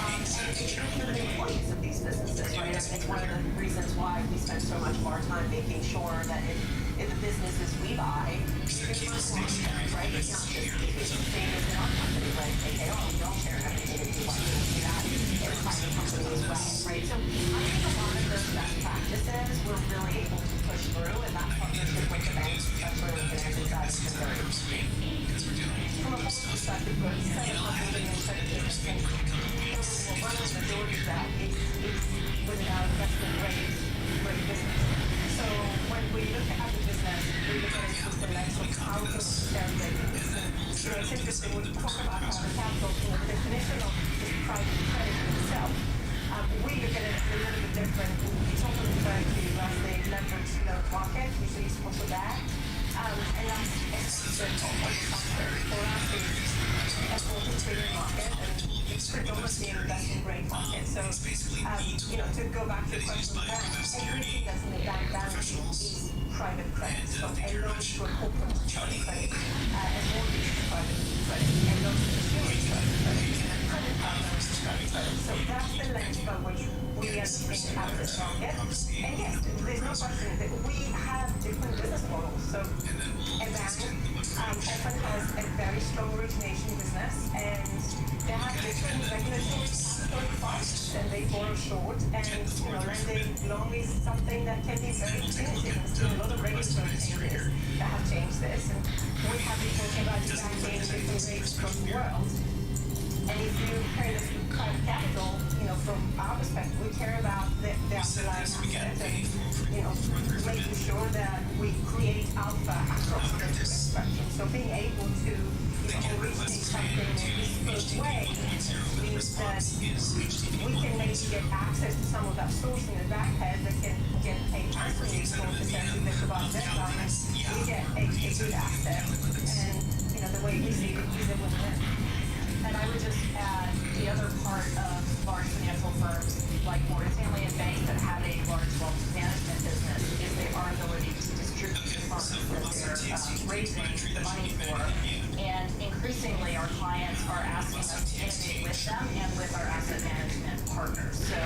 And it's good for the employees of these businesses, right? It's one of the reasons why we spend so much of our time making sure that if the businesses we buy, you can find one, right? It's not just the same as in our company, right? KKR, we don't share everything if you want to do that in a private company as well, right? So I think a lot of those best practices we're really able to push through, and that partnership with the banks, especially on the financial side, has been very interesting. From a whole perspective, but set of company and set of business, one of the majority of that is without investment grade business. So when we look at the business, we look at it from the lens of how to share the business. You know, it's interesting when you talk about private capital, you know, the definition of private credit itself. We look at it a little bit different. We talk about the leveraged loan market, usually it's also that. And that's the for us is a trading market, and it's predominantly an investment grade market. So, you know, to go back to the question of banks, everything that's in the bank balance is private credit. So, and loans to a corporate private credit, and mortgage private credit, and loans to consumers private credit, and credit card loans private credit. So that's the lens by which we we as a asset market. And yes, there's no question that we have different business models. So a bank often has a very strong origination business, and they have different regulatory capital requirements, and they borrow short, and lending long is something that can be very punitive. There's been a lot of regulatory changes that have changed this, and we have been talking about banking different rates across the world. And if you create a private capital, from our perspective, we care about the underlying asset and, making sure that we create alpha across the risk spectrum. So being able to, originate something in a bespoke way means that we can maybe get access to some of that sourcing in the back head that can get paid handsomely for potentially think about debt balance. We get a good asset, and the way we see it is a win-win. And I would just add the other part of large financial firms like Morgan Stanley and banks that have a large wealth management business is our ability to distribute the funds that they're raising the money for. And increasingly, our clients are asking us to innovate with them and with our asset management partners. So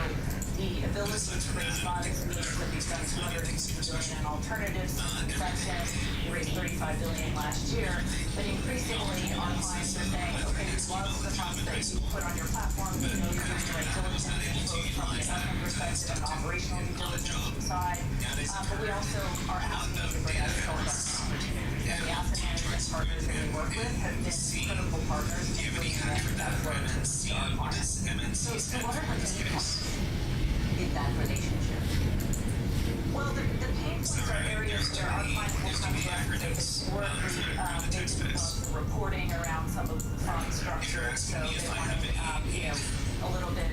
the ability to raise funds means that we've done $250 billion in alternatives section. We raised $35 billion last year. But increasingly, our clients are saying, okay, we love the funds that you put on your platform. You're doing the right diligence, both from the investment perspective and operational due diligence side. But we also are asking you to bring us co-investment opportunities. And the asset management partners that we work with have been critical partners in bringing that growth to our clients. So what are the pain points in that relationship? Well, the pain points are areas where our clients will come to us and historically maybe the reporting around some of the fund structures, so they want a little bit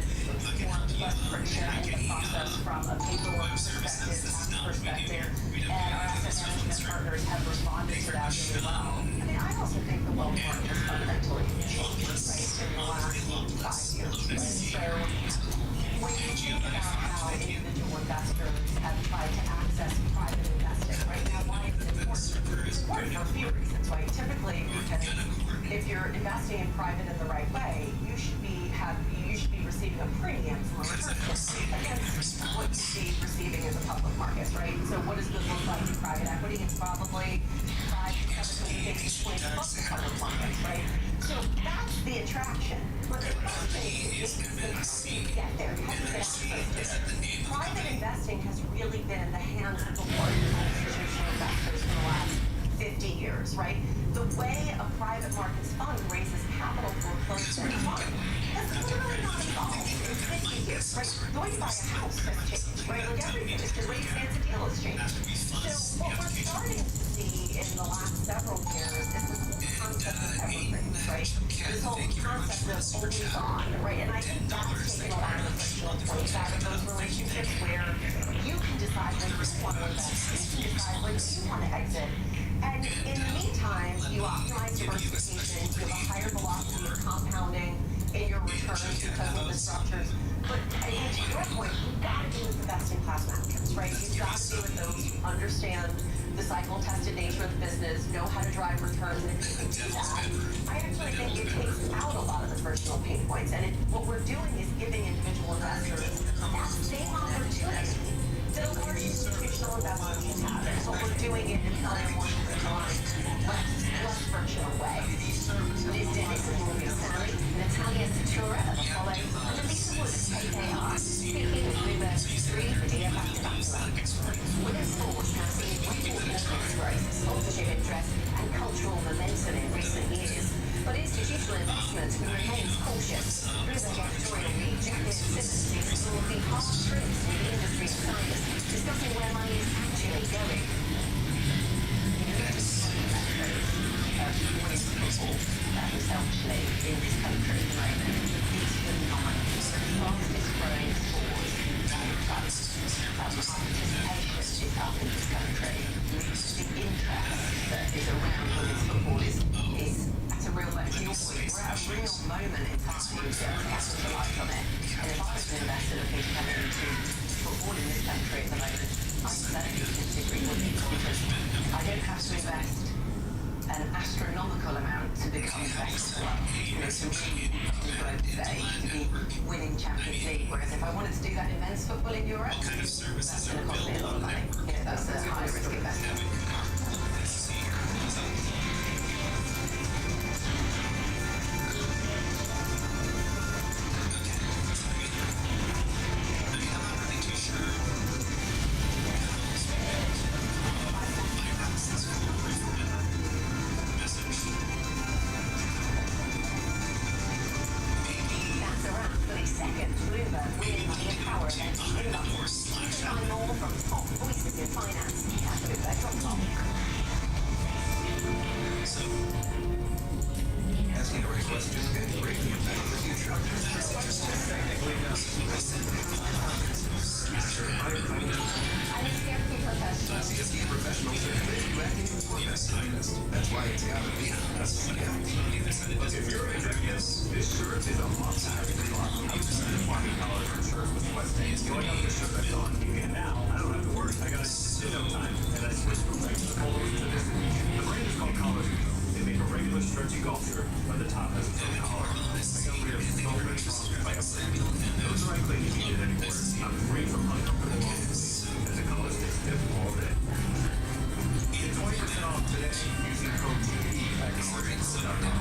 more less friction in the process from a paperwork perspective, tax perspective, and our asset management partners have responded to that really well. I mean, I also think the wealth market has fundamentally changed, right, in the last 5 years. And so when you think about how individual investors have tried to access private investing, right now, why is it important? It's important for a few reasons, right? Typically, because if you're investing in private in the right way, you should be receiving a premium from a return against what you'd be receiving in the public markets, right? So what does this look like in private equity? It's probably 5 to 7 basis points above the public markets, right? So that's the attraction. But the question is to get there. How do you get access to it? Private investing has really been in the hands of the largest institutional investors for the last 50 years, right? The way a private markets fund raises capital for a closed-end fund has literally not evolved in 50 years, right? The way you buy a house has changed, right? Like everything, the way you finance a deal has changed. So what we're starting to see in the last several years is this whole concept of everything, right? This whole concept of always on, right? And I think that's taking a lot of the friction points out of those relationships where you can decide when you want to invest, you can decide when you want to exit. And in the meantime, you optimize diversification, you have a higher velocity of compounding in your returns because of the structures. But I think to your point, you've got to be with the best-in-class managers, right? You've got to be with those who understand the cycle-tested nature of the business, know how to drive returns, and if you can do that, I actually think it takes out a lot of the personal pain points. And what we're doing is giving individual investors that same opportunity that a large institutional investment can have. But we're doing it in a more less frictional way. This is Morgan Stanley, Natalia Satura of Apollo, and Lisa Wood of KKR, speaking with Bloomberg 3 for DFS Spectrum. With sports now seeing record audience growth, sponsorship interest, and cultural momentum in recent years, but institutional investment remains cautious. Bloomberg editorial lead Jacqueline Simmons explored the hard truths with the industry insiders, discussing where money is actually going. That is actually in this country at the moment. It's the fastest growing sport and participation is up in this country. The interest that is around women's football is at a real moment. We're at a real moment in time to capitalise on it. And if I was an investor looking to come into football in this country at the moment, I'm certainly considering women's because I don't have to invest an astronomical amount to become best. You know, to me, what I'd say, to be winning Champions League. Whereas if I wanted to do that in men's football in Europe, that's going to cost me a lot of money. You know, that's a high risk investment. Asking the right questions and breaking it back to the future. Professionals are committed to acting as your best scientist. That's why it's gotta be. But if you're a yes, this shirt is a must. $20 for shirts with Westinghouse. Going up the shirt that's on. And now, I don't have to worry. I got sit-up time, and I switch from regular polos to this. The brand is called Collar Control. They make a regular stretchy golf shirt, where the top has a full collar. I got rid of so many problems by a brand. No dry cleaning needed anymore. I'm free from uncomfortable moments. As a color stays stiff all day. Get 20% off today using code TV at collarcontrol.com.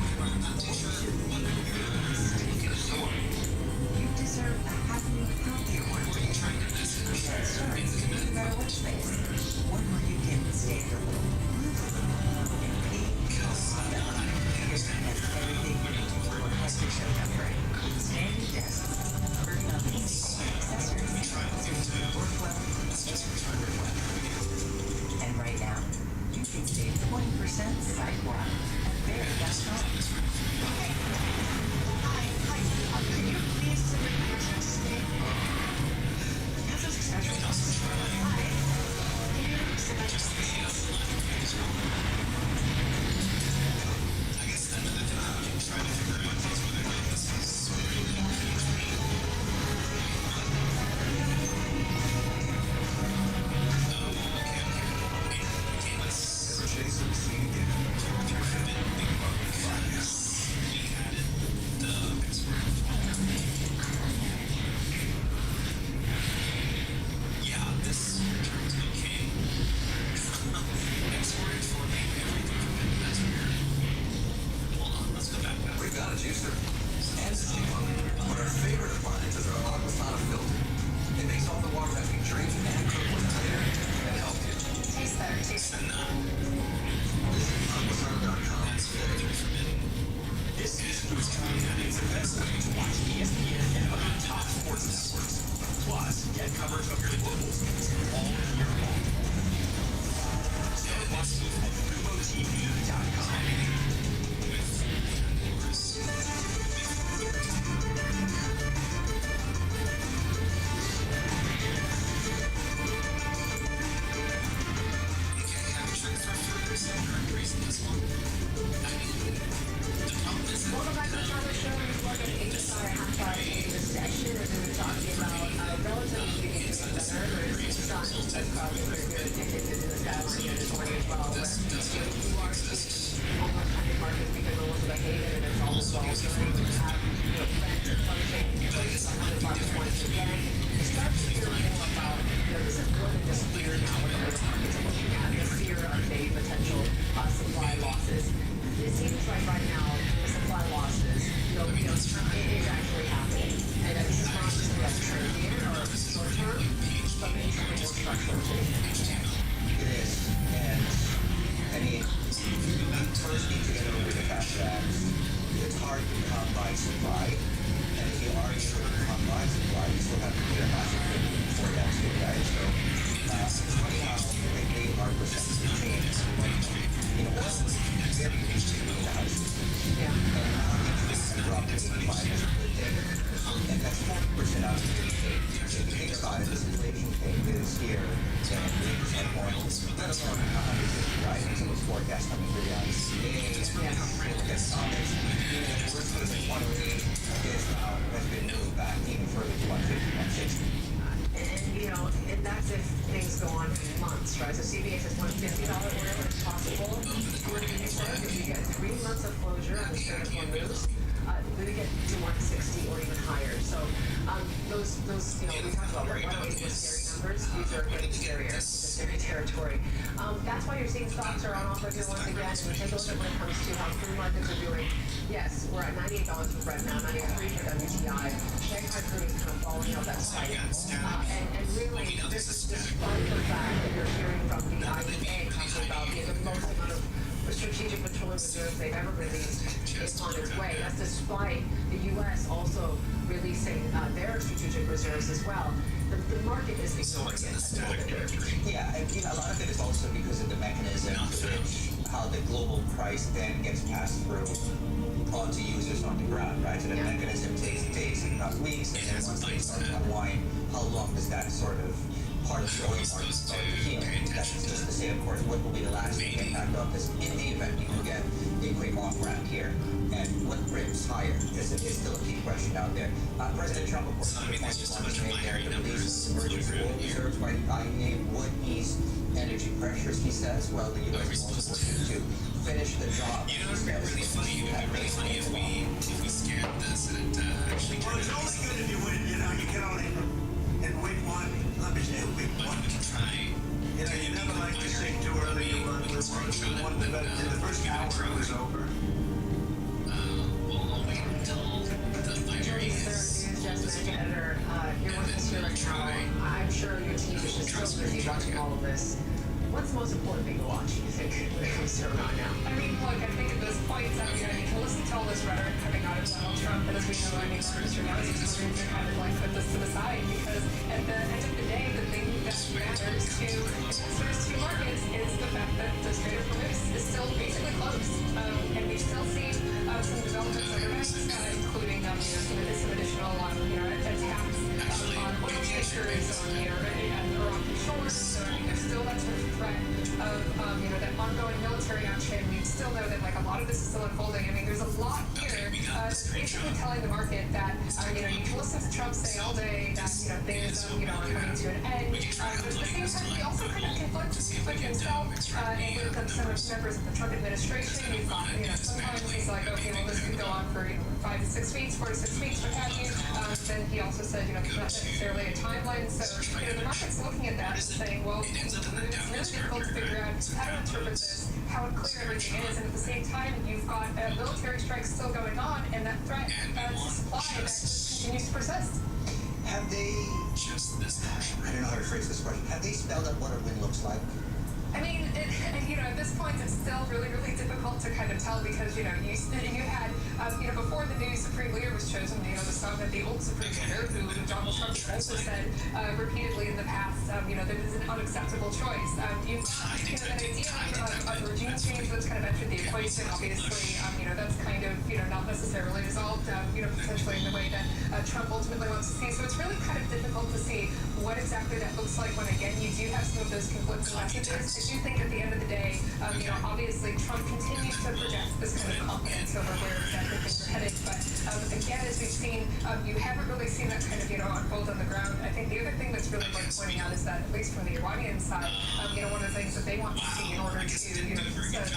You deserve a happy, healthy one. Sure, no matter what space. One where you can stay for a little. And pink, has everything you need for a healthy show upgrade. Standing desk, ergonomics, accessories, work well, and right now, you can save 20% sidewalk at Barry Restaurant. Can you please submit your business name? Have those accessories. Hi. Can you submit your business? I guess then trying to figure out whether or not this is Jason seen again. Yeah, this turn's okay. Export for me, everything. That's weird. Hold on, let's go back. We got a juicer and a steamer. But our favorite appliance is our Aquasana filter. It makes all the water that we drink and cook with cleaner and healthier. Tastes better, too. Aquasana.com. That's very forbidden. This season who's coming out is the best way to watch ESPN and other top sports networks. Plus, get coverage of your local teams all year long. Start watching at FuboTV.com. Welcome back to the Charlie Show. We're at 8:30 into the session, and we were talking about relatively speaking, better. There's some that's probably pretty good addicted to the salary here this morning as well. But you are seeing almost hundred markets because of the behavior, and it's all involved. So you have friends and function places on 100 market points again. You start to hear more about this is more than just fear now. What the markets are looking at the fear of a potential supply losses. It seems like right now the supply losses, it is actually happening. And this is not just about transient or short term, but maybe something more structural too. It is. And I mean, we first need to get over the fact that it's hard to come by supply. And if you are able to come by supply, you still have to get a massive premium before you actually get it, right? So, funny how they made our percentage change. Oil was very interesting in the houses. Yeah. And this dropped to 85 as a good day. And that's 40% out of the state. If you think about it, this inflation thing is here, and 3% more. Let alone 150, right? And some of those forecasts coming through on CA, look at comments, worst case 108 is now has been moved back even further to 150, 160. And and that that's if things go on for months, right? So CBA says $150 oil is possible. If you get 3 months of closure on the Strait of Hormuz, we would get to 160 or even higher. So those we talked about what are these scary numbers? These are getting scarier. It's scary territory. That's why you're seeing stocks are on offer here once again. And take a look at when it comes to how crude markets are doing. Yes, we're at $98 for Brent now, 93 for WTI. Shanghai crude is kind of falling out that spike. And really, this is despite the fact that you're hearing from the IEA talking about the most amount of strategic petroleum reserves they've ever released is on its way. That's despite the U.S. also releasing their strategic reserves as well. The market is ignoring it. Yeah, and a lot of it is also because of the mechanism to which how the global price then gets passed through onto users on the ground, right? So the mechanism takes days, if not weeks, and then once they start to unwind, how long does that sort of part of the oil market start to heal? That's just to say, of course, what will be the lasting impact of this in the event you can get a quick off-ramp here? And what rips higher is still a key question out there. President Trump, of course, made there the release of emergency oil reserves by the IEA would ease energy pressures, he says. Well, the U.S. is also working to finish the job. You know, it's really funny. It would be really funny if we scared this and it actually turned out. Well, it's only good if you win. You know, you can only in week one. Let me say week one. We can try. You know, you never like to sing too early. You run the first hour was over. We'll wait until the binary is. Editor, you're with us here right now. I'm sure your team is just so busy watching all of this. What's the most important thing to watch, you think, when it comes to Iran now? I mean, look, I think at this point, you can listen to all this rhetoric coming out of Donald Trump, but as we know, Mr. Nellis is just going to kind of like put this to the side, because at the end of the day, the thing that matters to investors, to markets, is the fact that the Strait of Hormuz is still basically closed. And we've still seen some developments otherwise, including some additional attacks on oil tankers, on Iraqi shores. So there's still that sort of threat of that ongoing military action. We still know that a lot of this is still unfolding. I mean, there's a lot here basically telling the market that you can listen to Trump say all day that things are coming to an end. But at the same time, he also kind of conflicts with himself and with some members of the Trump administration. You've got sometimes he's like, okay, well, this could go on for 5 to 6 weeks, 4 to 6 weeks, what have you. Then he also said, there's not necessarily a timeline. So the market's looking at that and saying, well, it's really difficult to figure out how to interpret this, how clear everything is, and at the same time, you've got military strikes still going on, and that threat to supply that just continues to persist. Have they, I don't know how to phrase this question, have they spelled out what a win looks like? I mean, at this point, it's still really, really difficult to kind of tell because, you had, before the new Supreme Leader was chosen, the old Supreme Leader, who Donald Trump also said repeatedly in the past, that it is an unacceptable choice. You've that idea of regime change that's kind of entered the equation, obviously, that's kind of, not necessarily resolved, potentially in the way that Trump ultimately wants to see. So it's really kind of difficult to see what exactly that looks like when, again, you do have some of those conflicting messages. I do think at the end of the day, obviously Trump continues to project this kind of confidence over where exactly things are headed. But again, as we've seen, you haven't really seen that kind of, unfold on the ground. I think the other thing that's really worth pointing out is that, at least from the Iranian side, one of the things that they want to see in order to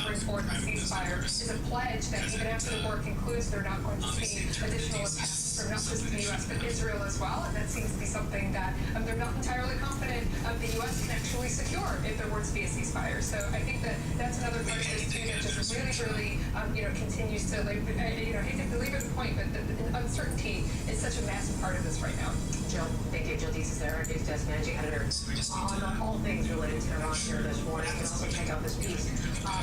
bring forward the ceasefire is a pledge that even after the war concludes, they're not going to see additional attacks from not just the U.S. but Israel as well. And that seems to be something that they're not entirely confident the U.S. can actually secure if there were to be a ceasefire. So I think that that's another part of this too that just really, continues to, hate to belabor the point, but the uncertainty is such a massive part of this right now. Jill, thank you. Jill Deese is there, News Desk Managing Editor, on all things related to Iran here this morning. You can also check out this piece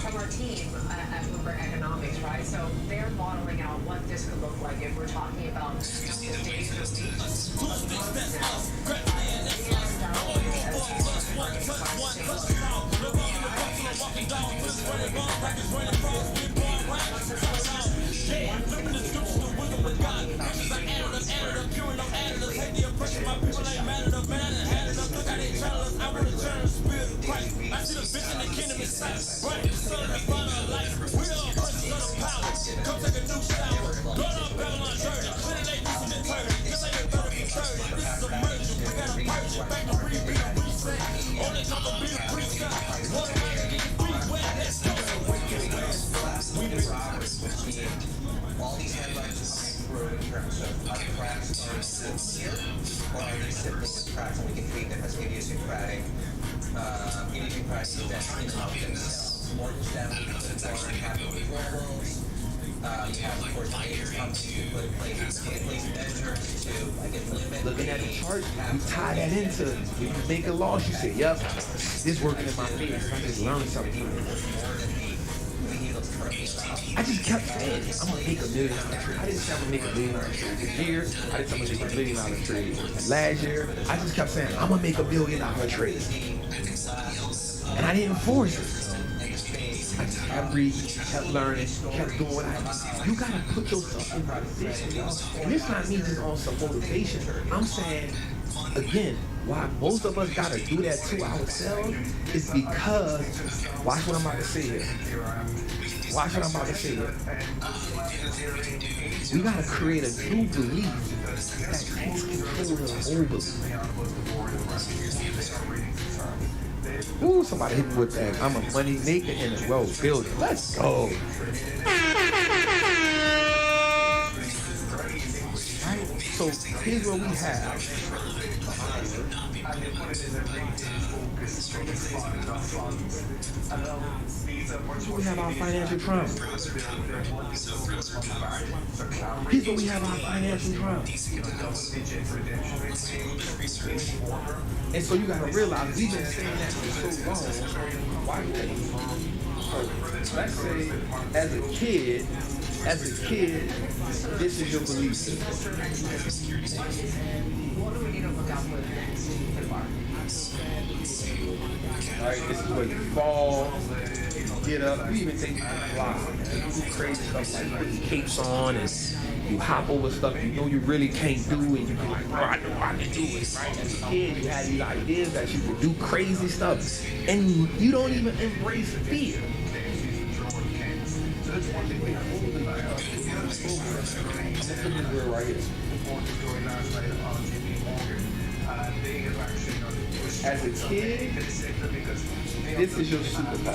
from our team at Bloomberg Economics, right? So they're modeling out what this could look like if we're talking about just days or weeks. So are the cracks starting here, or are they simply cracks and we can treat them as idiosyncratic events in and of themselves? Mortgage damage, water and capital withdrawals. You have, of course, major companies who put in place measures to, I guess, limit. Looking at the chart, you tie that into, when you make a loss, you say, yep, this working in my favor. I just learned something. I just kept saying, I'm gonna make $1 million trade. I didn't say I'm gonna make $1 million trade this year. I didn't say I'm gonna make $1 million trade last year. I just kept saying, I'm gonna make $1 million trade. And I didn't force it. I just kept reading, kept learning, kept doing what I do. You gotta put yourself in position, y'all. And it's not me just on some motivation. I'm saying, again, why most of us gotta do that to ourselves is because, watch what I'm about to say here. Watch what I'm about to say here. We gotta create a new belief that takes control of the old belief. Ooh, somebody hit me with that. I'm a money maker and a wealth builder. Let's go. Right? So here's what we have. We have our financial trauma. Here's what we have our financial trauma. And so you gotta realize we've been saying that for so long. Why? So let's say as a kid, this is your belief system. Alright, this is where you fall, get up. You even think you can fly. You do crazy stuff like putting capes on and you hop over stuff you know you really can't do and you can like, I know I can do it, right? As a kid, you had these ideas that you could do crazy stuff and you don't even embrace fear. Right here. As a kid, this is your superpower. I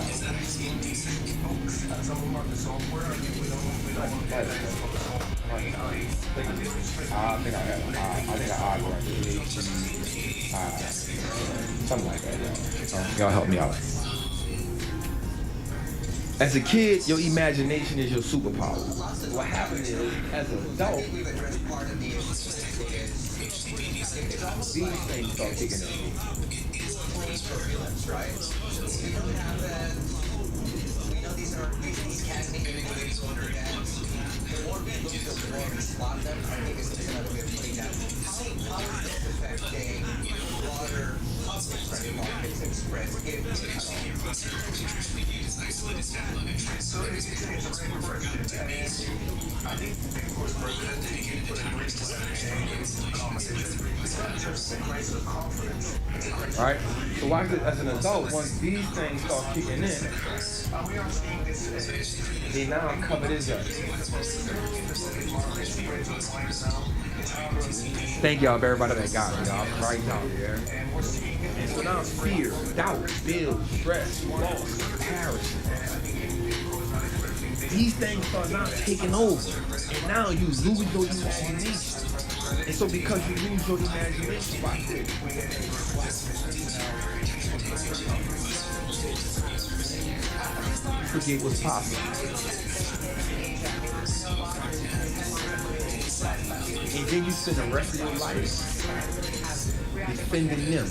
think I right here. Something like that, y'all help me out. As a kid, your imagination is your superpower. What happens is, as an adult, these things start kicking in. Right? We don't have that. We know these can't be manipulated to order that. The more we look at the more we spot them, I think it's just another way of putting that. How is this affecting broader credit markets and spreads? So it's a great question. I think of course President put in place All right. So watch it as an adult. Once these things start kicking in, they now cover this up. Thank y'all, everybody that got me, y'all. Right out there. And so now fear, doubt, build, stress, loss, comparison. These things start now taking over. And now you lose your imagination. And so because you lose your imagination, watch this. Forget what's possible. And then you spend the rest of your life defending them.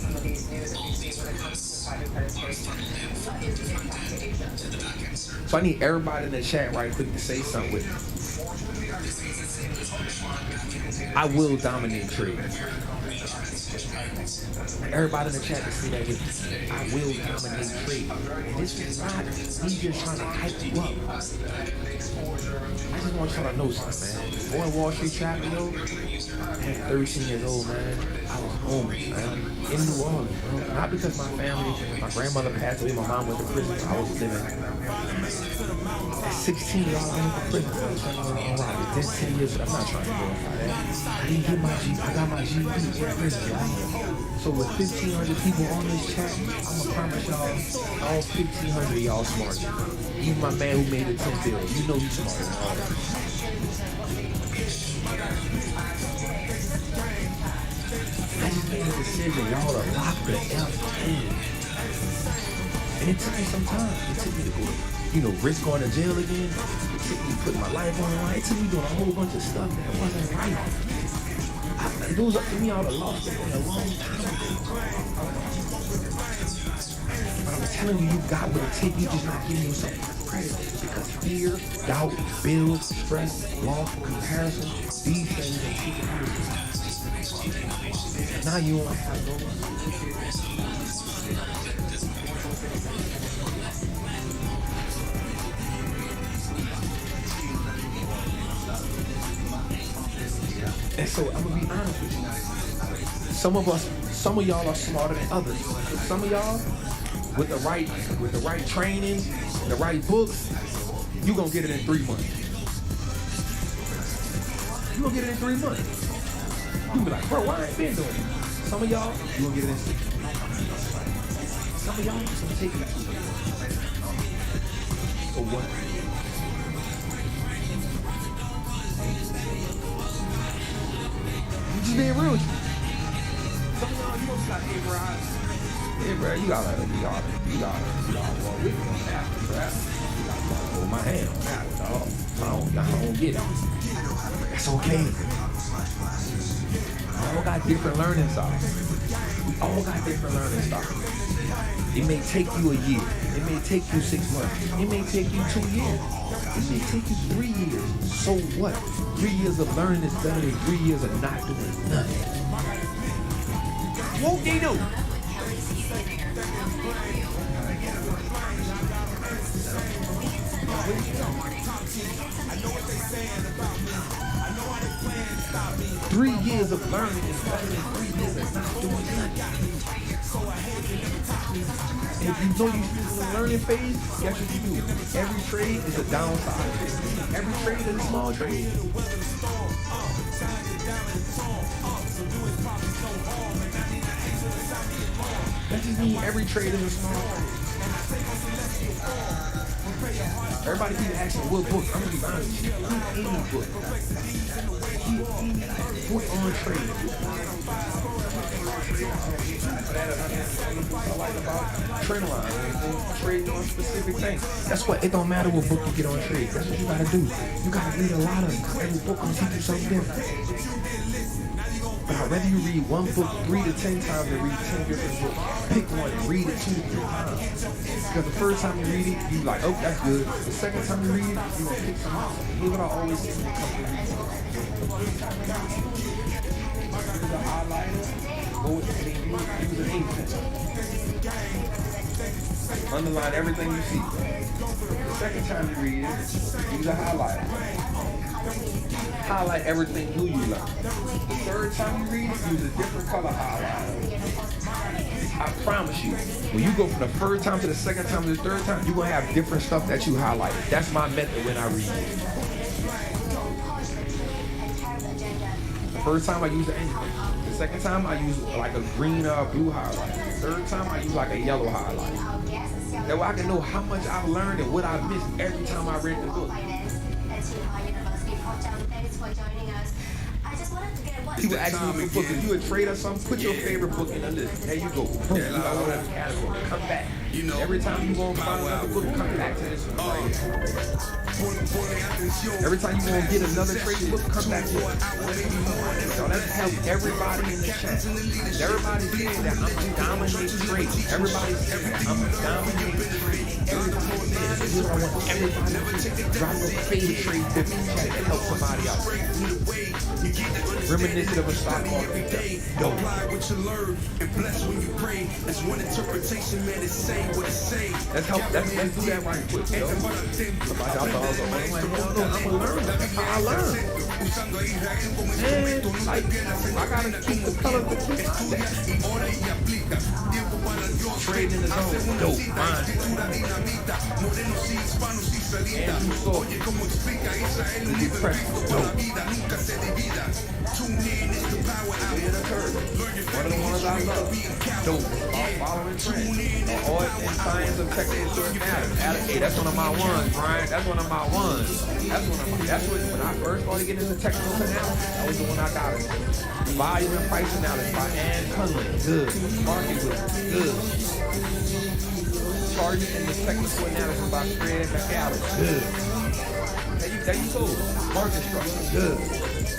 So I need everybody in the chat right quick to say something with me. I will dominate trading. Everybody in the chat to say that with me. I will dominate trading. And this is not me just trying to hype you up. I just want y'all to know something, man. Born Wall Street Chapter, yo. At 13 years old, man, I was homeless, man, in New Orleans, bro. Not because my family, my grandmother passed away, my mom went to prison, I was living. At 16, y'all went to prison. I was trying to 10 years, but I'm not trying to glorify that. I didn't get my I got my GED in prison, y'all. So with 1,500 people on this chat, I'm gonna promise y'all, all 1,500 of y'all smart. Even my man who made the 10 bill, you know he's smarter than all of us. I just made a decision, y'all, to lock the F in. And it took me some time. It took me to go, risk going to jail again. It took me putting my life on the line. It took me doing a whole bunch of stuff that wasn't right. If it was up to me, I would have lost it a long time ago. But I'm telling you, you got what it takes. You just not giving yourself credit. Because fear, doubt, bills, stress, loss, comparison, these things that keep it moving. And now you don't have no money. And so I'm gonna be honest with you. Some of y'all are smarter than others. Some of y'all, with the right training, the right books, you gonna get it in 3 months. You gonna get it in 3 months. You be like, bro, why I ain't been doing it? Some of y'all, you gonna get it in 6 months. Some of y'all, it's gonna take you 2 years. So what? Just being real with you. Some of y'all, you gonna be like, hey, bro, you gotta walk with me on that, right? You gotta hold my hand on that, dog. I don't get it. That's okay. We all got different learning styles. It may take you a year. It may take you 6 months. It may take you 2 years. It may take you 3 years. So what? 3 years of learning is better than 3 years of not doing nothing. Won't they do? Three years of learning is better than 3 years of not doing nothing. And if you know you're still in the learning phase, guess what you do? Every trade is a downside. Every trade is a small trade. That just means every trade is a small trade. Everybody keep asking what book. I'm gonna be honest with you. Any book. Book on trade. I like about trend line. Trading on specific things. That's what. It don't matter what book you get on trade. That's what you gotta do. You gotta read a lot of them. Every book gonna teach you something different. But I'd rather you read one book 3 to 10 times than read 10 different books. Pick one, read it 2 to 3 times. Because the first time you read it, you like, oh, that's good. The second time you read it, you gonna pick something else. Here's what I always say when it comes to reading. Use a highlighter, go with the use an ink pen. Underline everything you see. The second time you read it, use a highlighter. Highlight everything new you learn. The third time you read it, use a different color highlighter. I promise you, when you go from the first time to the second time to the third time, you're going to have different stuff that you highlighted. That's my method when I read it. The first time I use the ink. The second time I use like a green or blue highlight. The third time I use like a yellow highlight. That way I can know how much I've learned and what I missed every time I read the book. People ask me what book, if you a trader or something, put your favorite book in the list. There you go. Boom, you got all that category. Come back. Every time you go and find another book, come back to this one right here. Every time you go and get another trade book, come back to it. So let's help everybody in the chat. Everybody's saying that I'm dominating trade. Everybody's saying that I'm dominating trade. Everybody's saying that I want everybody to drop a favorite trade book in the chat and help somebody out. Reminiscent of a stock market. Yo. Let's help. Let's do that right quick, yo. Somebody out there, I'm gonna learn. That's how I learn. And like, I gotta keep the color of the key. Trade in the zone. Yo, mine. And you saw it. You press. Yo. One of the ones I love. Dope. Following trends. All in science of technical anatomy. Hey, that's one of my ones, Brian. That's one of my ones. That's when I first started getting into technical analysis. That was the one I got into. Volume and price analysis by Ann Cunliffe. Good. Market wisdom. Good. Target in the technical analysis by Fred McAllen. Good. There you go. Market structure. Good.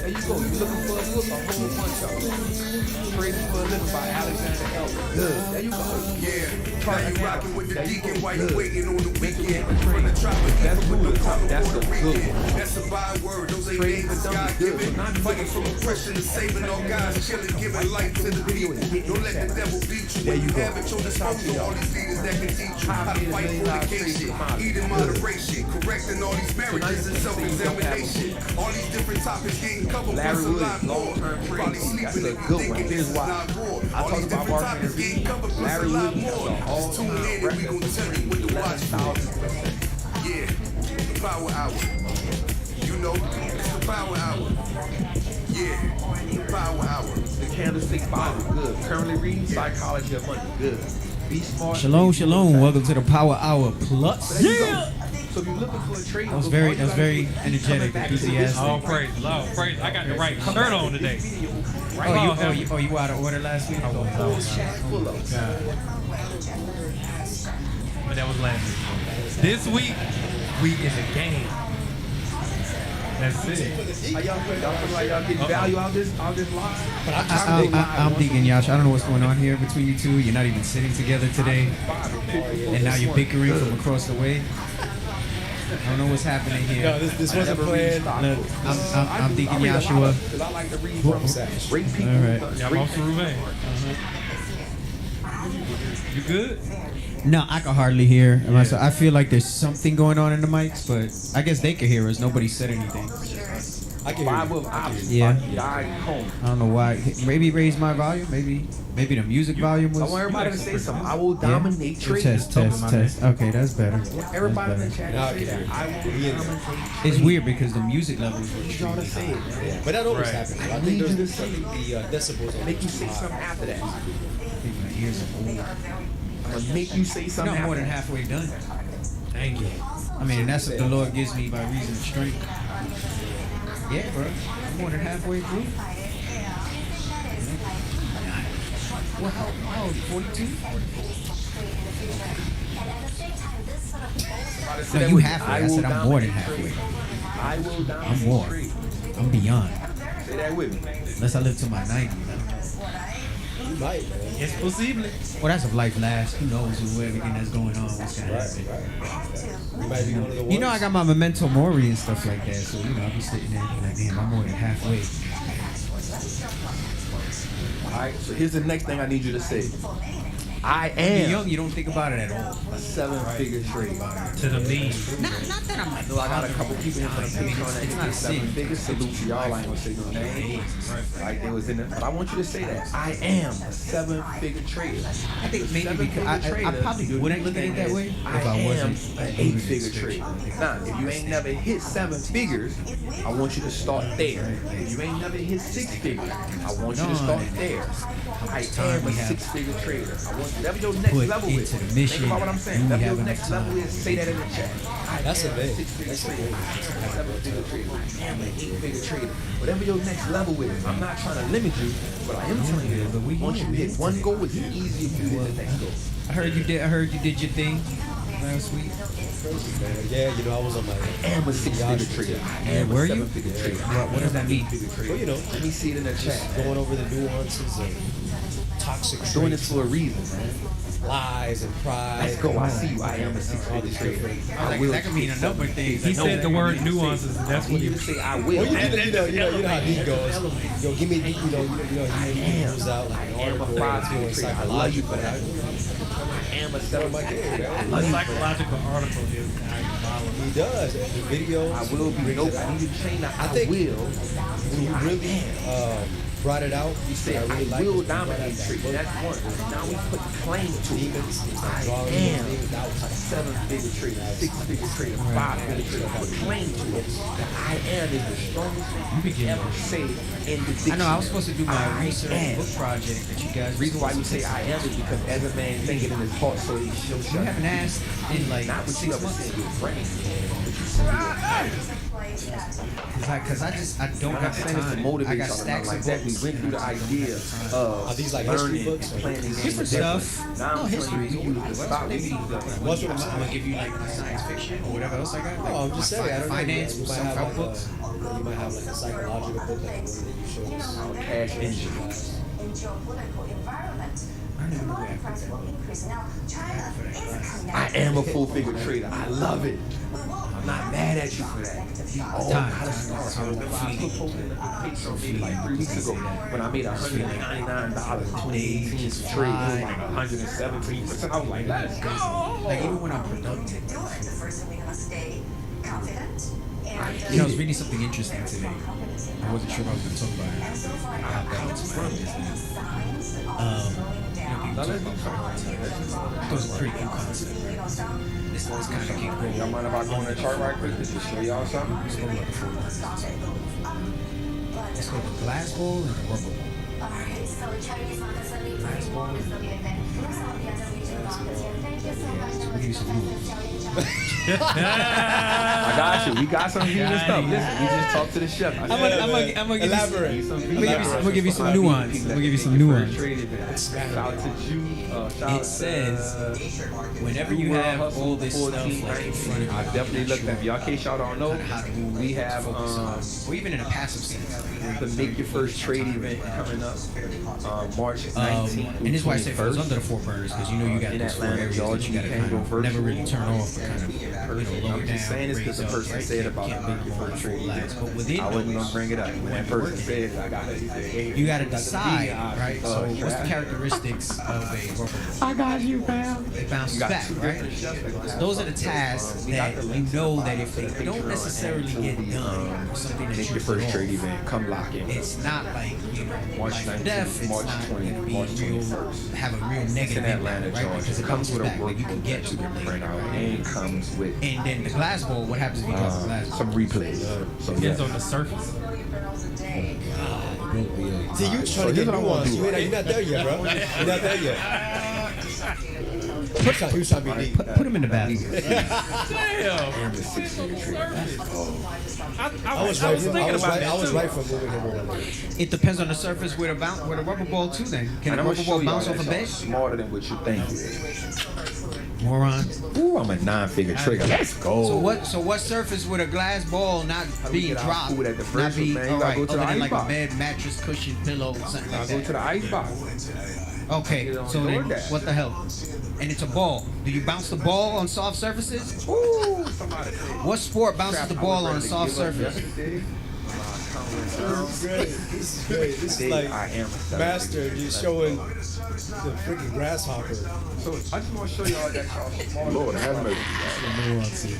There you go. You looking for a book, a whole bunch of them. Trading for a Living by Alexander Elder. Good. There you go. Yeah. Now you rocking with the deacon while you waiting on the weekend. From the tropics, that's with the That's the good one. That's a byword. Those ain't names God given. Fighting from oppression and saving all guys, chilling, giving life to the people. Don't let the devil beat you. There you go. Have at your disposal all these leaders that can teach you how to fight fornication, eat in moderation, correcting all these marriages and self-examination. All these different topics getting covered plus a lot more. Probably sleeping and thinking this is not war. All these different topics getting covered plus a lot more. Just tune in and we gon' tell you what to watch for. Yeah, the Power Hour. You know, it's the Power Hour. Yeah, the Power Hour. The Candlestick Bible. Good. Currently reading Psychology of Money. Good. Be smart. Shalom, shalom. Welcome to the Power Hour Plus. Yeah. So if you're looking for a trade, That was very energetic, enthusiastic. Oh, praise, Lord, praise. I got the right shirt on today. You out of order last week? I was. God. But that was last week. This week, we in the game. That's it. How y'all feel? Y'all feel like y'all getting value out this lot? I'm digging Yash. I don't know what's going on here between you two. You're not even sitting together today, and now you're bickering from across the way. I don't know what's happening here. No, this wasn't planned. I'm Deacon Yashua. I like to read from great people. All right. Yeah, I'm off to Ruvain. You good? No, I can hardly hear. I feel like there's something going on in the mics, but I guess they can hear us. Nobody said anything. I can hear you. Yeah. I don't know why. Maybe raise my volume. Maybe the music volume was. I want everybody to say something. I will dominate trade. Test. Okay, that's better. Everybody in the chat Now I say can that. I will dominate. It's weird because the music levels were Trying to say it. But that always Right. happens. I I think need you there's to say the decibels. Make you say something after that. I think my ears are old. I'm gonna make you say You're something. not more than after halfway done. Thank you. I mean, and that's what the Lord gives me by reason of strength. Yeah, bro. I'm more than halfway through. Well, how old? 42? No, you halfway. I said I'm more than halfway. I will dominate. I'm more. trade. I'm beyond. Say that with me. Unless I live to my 90s. You might, man. It's possible. Well, that's if life lasts. Who knows with everything that's going on, what's going to happen. You might be one of the ones. You know, I got my memento mori and stuff like that, so, you know, I'll be sitting there like, damn, I'm more than halfway. Alright, so here's the next thing I need you to say. I When you're am young, you don't think about it at all. a 7-figure trade. To the mean. Not that I'm like, So I got a couple people in the Patreon that it's not hit sick. 7-figure. Salute to y'all. I ain't gonna say no names. Right, they was in it. But I want you to say that. I am a 7-figure trader. I think maybe because I probably wouldn't look at it that way if I am wasn't an 8-figure trader. Now, if you ain't never hit 7 figures, I want you to start there. If you ain't never hit 6 figures, I want you to start there. I am a 6-figure trader. I want whatever your next Put level into is. the mission, Think about what I'm saying. and we Whatever have your enough next level time. is, say that in the chat. I That's am a big. 6-figure That's a trader. big. I'm a 7-figure trader. I am an 8-figure trader. Whatever your next level is, I'm not trying to limit you, but I am telling you that once you hit one goal, it's easier to hit the next goal. I heard you did your thing last week. Yeah, you know, I was on my. I am a 6-figure trader. I am a were you? 7-figure trader. What does that mean? Well, you know, Let me see it in the chat. going over the nuances of toxic I'm doing traits, this for a reason, man. lies and pride. Let's go. I see you. I am a 6-figure trader. I was like, that could mean a number of things. He said the word nuances, and that's I what need he you to say I will. Well, you know how deep goes. Yo, give me, you know, he moves out like an I am a article, 5-figure trader. I love you for but that. I am a 7-figure trader. I The love you for that. psychological article is how you follow. he does. The videos. I will be. Nope. I need you to change that. I think- will. When you really brought it out, You said I really I liked will it. You brought dominate out that trade. book. That's one. Now we put claim to it. I am a 7-figure trader, 6-figure trader, 5-figure trader. I claim to it that I am is the strongest thing you can ever say in the dictionary. I know I was supposed to do my research book project that you guys. The reason why you say I am is because as a man thinking in his heart, so he shows you haven't asked in like not what you ever said with brain. Because I don't have the time. To motivate I got y'all stacks like of that. We books. went through the idea of Are these like learning history books? and planning games Different stuff. Now No, I'm history. telling you, we use the stock. We use the What's with I'm mine? gonna give you like science fiction or whatever else I got. Oh, I'm just saying. I don't know. Finance, You might have self-help like books. you might have like a psychological book like the one that you showed us. cash engine. In geopolitical environment, commodity price will increase. Now, China is connected. I am a full-figure trader. I love it. I'm not mad at you for that. You all gotta start. I put posted in a picture maybe like 3 weeks ago when I made $199 in 2018 to trade. It was like 117%. I was like, let's go. Like even when I'm productive. Do it. The first thing we're gonna stay confident. And You know, I was reading something interesting today. I wasn't sure if I was going to talk about it. so far, I hopped out to my business. signs You know, of people talk about it was a pretty cool concept. This kind of can go. Y'all mind if I go on the chart right quick just to show y'all something? Let's go with the glass bowl and the rubber bowl. Alright, so Chinese markets are leading more is the event. Most of the other regional markets here. Thank you so much. We'll give you some news. I got you. We got some vegan stuff. Listen, we just talked to the chef. I'm gonna give Elaborate. you I'm gonna give you some nuance. I'm gonna give you some nuance. Shout out to Jude. It says whenever you have all this stuff like in front of you, I definitely looked at y'all. In case y'all don't know, we have or even in a passive sense. the Make Your First Trade event coming up March 19th. And this is why I say it was under the 4 burners because you know you got those 4 areas that you got to kind of never really turn off, but kind of lower I'm down. just saying this because the person said about the Make Your First Trade event. But within I wasn't those, gonna bring it up. When that person said, I got it. you got to decide, right? So what's the characteristics of a rubber ball? I got you, fam. It bounces back, right? Those are the tasks that you know that if they don't necessarily get done, or something that Make you Your First put Trade off, event. Come lock in. it's not like, you know, March life or 19th, death. It's March not 20th, going to be March real, 21st. have a real negative in Atlanta, impact, right? Georgia. Because it Comes bounces with a back, work like you can get to it print out, later. and comes with And then the glass bowl, what happens if you drop the glass bowl? some replays. So yeah. Depends on the surface. See, you trying to get nuance. You're not there yet, bro. You're not there yet. He was trying to be deep. Put him in the bathroom. Damn. I was thinking about that. I was right for moving him over there. It depends on the surface where the rubber ball too. Then can And a I'm gonna rubber show ball y'all bounce that off a y'all bed? smarter than what you think. Moron. Ooh, I'm a 9-figure trigger. Let's go. So what surface would a glass ball not being get our dropped? food at the Not first be one, man. You all gotta right, go to other the than ice like box. a bed, mattress, cushion, pillow, something I like go that. to the ice box. Okay, so then what the hell? And it's a ball. Do you bounce the ball on soft surfaces? Ooh, somebody. What sport bounces the ball on a soft surface? This is great. This is great. This is like I am a Master just showing the freaking grasshopper. So I just want to show y'all that y'all smart. Lord, have mercy. He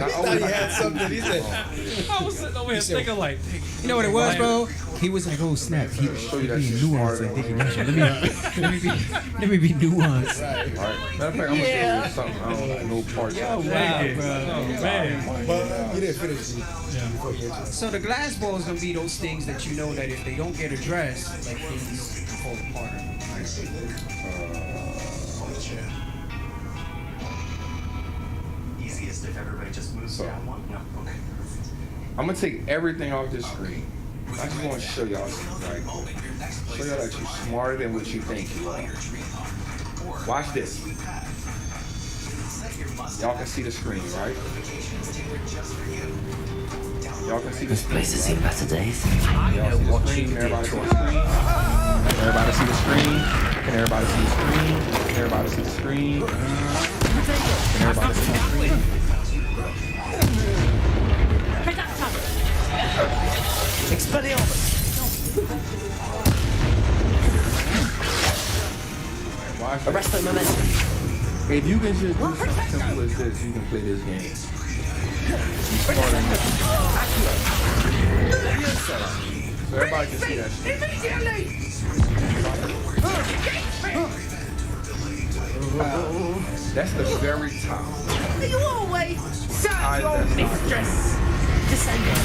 thought he had something. He said, I was sitting over here thinking like, You know what it was, bro? He was like, oh snap, he show you that being shit nuanced like Dickie Nation. Let me be nuanced. All right. Matter of fact, I'm gonna show you something. I don't like no parts. Wow, bro. man. but you didn't finish before you entered. So the glass ball is gonna be those things that you know that if they don't get addressed, like things fall apart. Easiest if everybody just moves down one? No. Okay. I'm gonna take everything off this screen. I just want to show y'all something right quick. Show y'all that you're smarter than what you think you are. Watch this. Y'all can see the screen, right? Y'all can see the screen. Place has seen better days. Y'all see the screen? Everybody see the screen? Everybody see the screen? Can everybody see the screen? Can everybody see the screen? Can everybody see the screen? Expelliarmus! Arrest the momentum. If you can just do something simple as this, you can play this game. You're smarter than that. So everybody can see that shit. Immediately! That's the very top. You always serve your mistress. Descendant.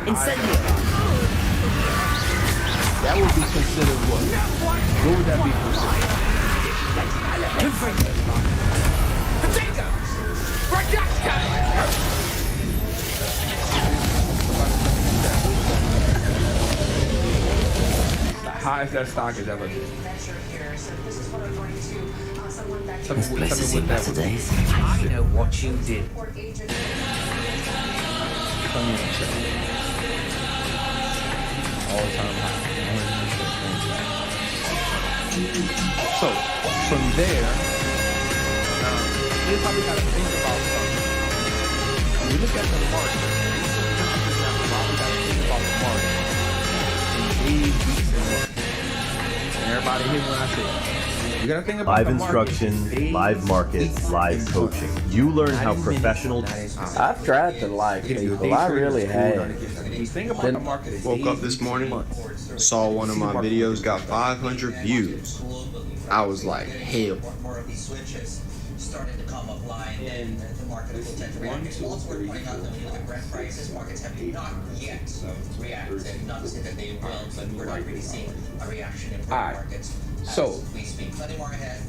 Incendio. That would be considered what? What would that be considered? The highest that stock has ever been. This place has seen better days. I know what you did. All-time high. So, from there, you probably got to think about something. When you look at the market, probably got to think about the market in days, weeks, and months. And everybody hear what I say. You gotta think about live the instruction, market, live market, live coaching. You learn how professional. I've tried to like people. I really have. Think about the market. Woke up this morning, saw one of my videos got 500 views. I was like, hell. Starting to come offline, then the market will tend to react. It's also worth pointing out that when you look at Brent prices, markets have not yet reacted. Not to say that they will, but we're not really seeing a reaction in Brent markets as we speak. Plenty more ahead.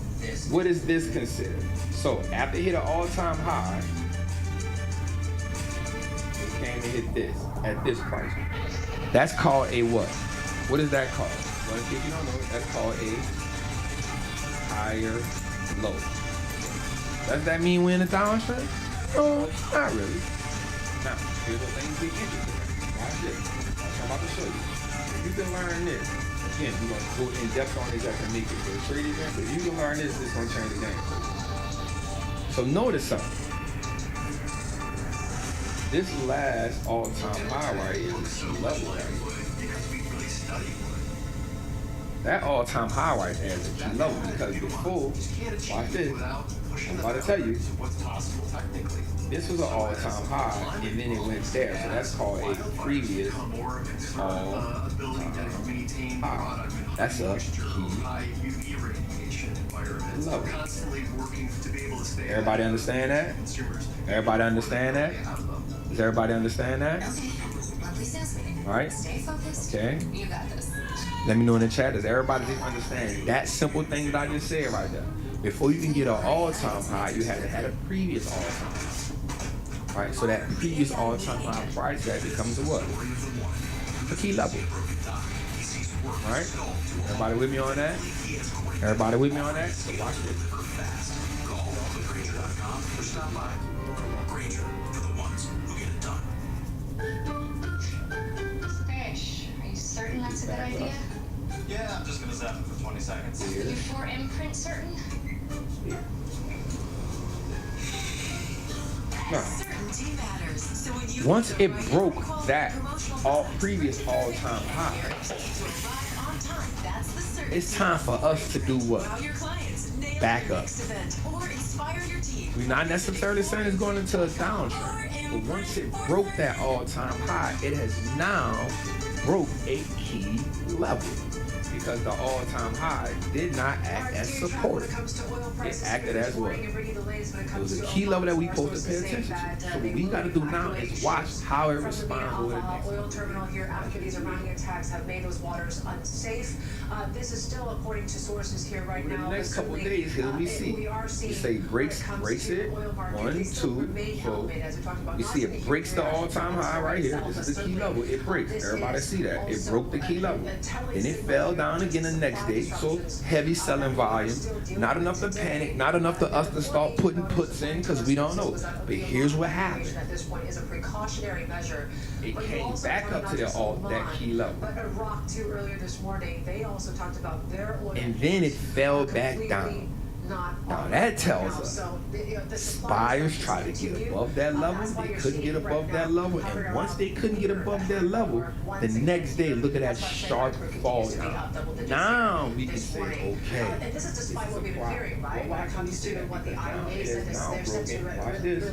What is this considered? So after it hit an all-time high, it came to hit this at this price. That's called a what? What is that called? Well, if you don't know, that's called a higher low. Does that mean we're in a downtrend? No, not really. Now, here's what things get interesting. Watch this. That's what I'm about to show you. If you can learn this, again, we're going to go in depth on this after make it for the trading game, but if you can learn this, it's going to change the game. So notice something. This last all-time high right here is the level right here. That all-time high right there is a key level because before, watch this, I'm about to tell you, this was an all-time high and then it went there, so that's called a previous all-time high. That's a key level. Everybody understand that? Everybody understand that? Does everybody understand that? All right? Okay. Let me know in the chat. Does everybody just understand that simple thing that I just said right there? Before you can get an all-time high, you had to have a previous all-time high. Right? So that previous all-time high price that becomes a what? A key level. Right? Everybody with me on that? Everybody with me on that? So watch this. Fish, are you certain that's a good idea? Yeah, I'm just gonna zap it for 20 seconds. You're for imprint certain? No. Once it broke that previous all-time high, it's time for us to do what? Back up. We're not necessarily saying it's going into a downtrend, but once it broke that all-time high, it has now broke a key level. Because the all-time high did not act as supportive. It acted as what? It was a key level that we supposed to pay attention to. So what we got to do now is watch how it responds with it. Oil terminal here after these Iranian attacks have made those waters unsafe. This is still according to sources here right now. In the next couple of days, here we see. We say brace it. 1, 2, so you see it breaks the all-time high right here. This is the key level. It breaks. Everybody see that. It broke the key level. And it fell down again the next day, so heavy selling volume, not enough to panic, not enough to us to start putting puts in because we don't know. But here's what happened. It came back up to that key level. And then it fell back down. Now that tells us buyers try to get above that level, they couldn't get above that level, and once they couldn't get above that level, the next day look at that sharp fall down. Now we can say, okay, and this is despite what we've been hearing, right? When it comes to what the IEA said is they're set to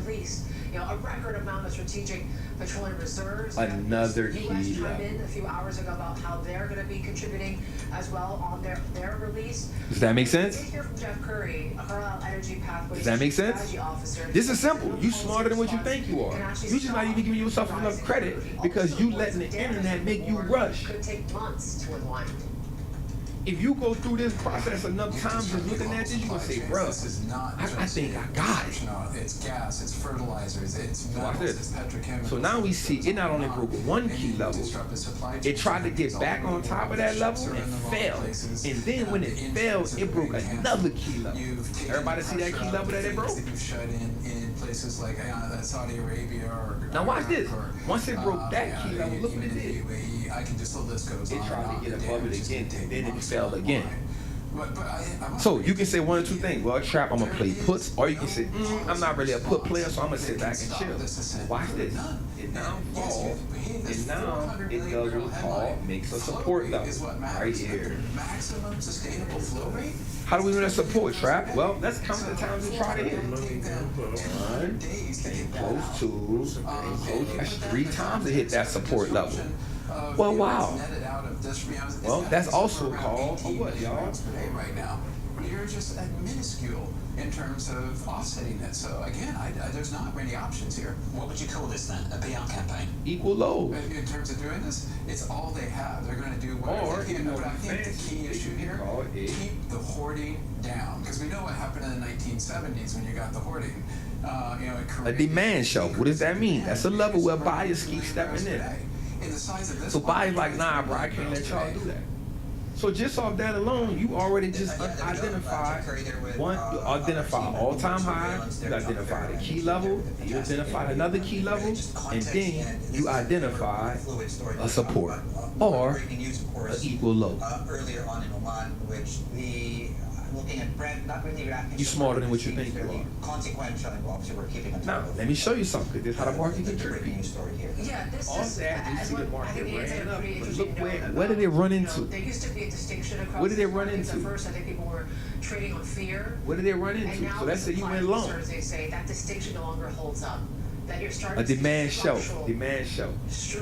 release a record amount of strategic petroleum reserves. Another The key U.S. chimed level. in a few hours ago about how they're going to be contributing as well on their release. Does that make We sense? did hear from Jeff Curry, Carlisle Energy Pathways Does that make sense? strategy officer. This is simple. You smarter than what you think you are. You just not even giving yourself enough credit because you letting the internet make you rush. Could take months to unwind. If you go through this process enough times and looking at this, you're gonna say, bro, This is not I think I got it. It's gas, it's fertilizers, it's So watch metals, it's this. petrochemicals. So now we see it not only broke one key level, it tried to get back on top of that level and fell. And then when it fell, it broke another key level. Everybody see that key level that it broke? You've shut in places like Saudi Arabia or Now watch this. Once it broke that key level, look what it did. I can just, the list goes on. It tried and to on. get above it again, and then it fell again. But I So you can say one or two things. Well, Trap, I'm gonna play puts, or you can say, I'm not really a put player, so I'm gonna sit back and chill. Watch this. It now falls, and now it does what's called makes a support level right here. maximum sustainable flow rate. How do we know that support, Trap? Well, let's count the times we try to hit. One, came close, two, came close. That's 3 times to hit that support level. Well, wow. Well, that's also called a what, y'all? Right now, you're just minuscule in terms of offsetting it. So again, there's not many options here. What would you call this then? A payout campaign? Equal load. In terms of doing this, it's all they have. They're going to do whatever they can. But I think the key issue here, keep the hoarding down. Because we know what happened in the 1970s when you got the hoarding. A demand show. What does that mean? That's a level where buyers keep stepping in. So buyers like, nah, bro, I can't let y'all do that. So just off that alone, you already just identified one, you identify all-time high, you identify the key level, you identify another key level, and then you identify a support or an equal low. Earlier on in Oman, which looking at Brent, not really reacting. You smarter than what you think you are. Consequential, and obviously we're keeping on top Now, of it. let me show you something, because this is how the market gets Breaking tricky. news story here. Yeah, this All is that, you see the market ran up, but interesting look note where did it run into? There used to be a distinction across What did it the run markets. into? At first, I think people were trading on fear. What did it run And into? now So let's say you supply went long. concerns, they say that distinction no longer holds up. That you're starting A to see demand show, structural demand show.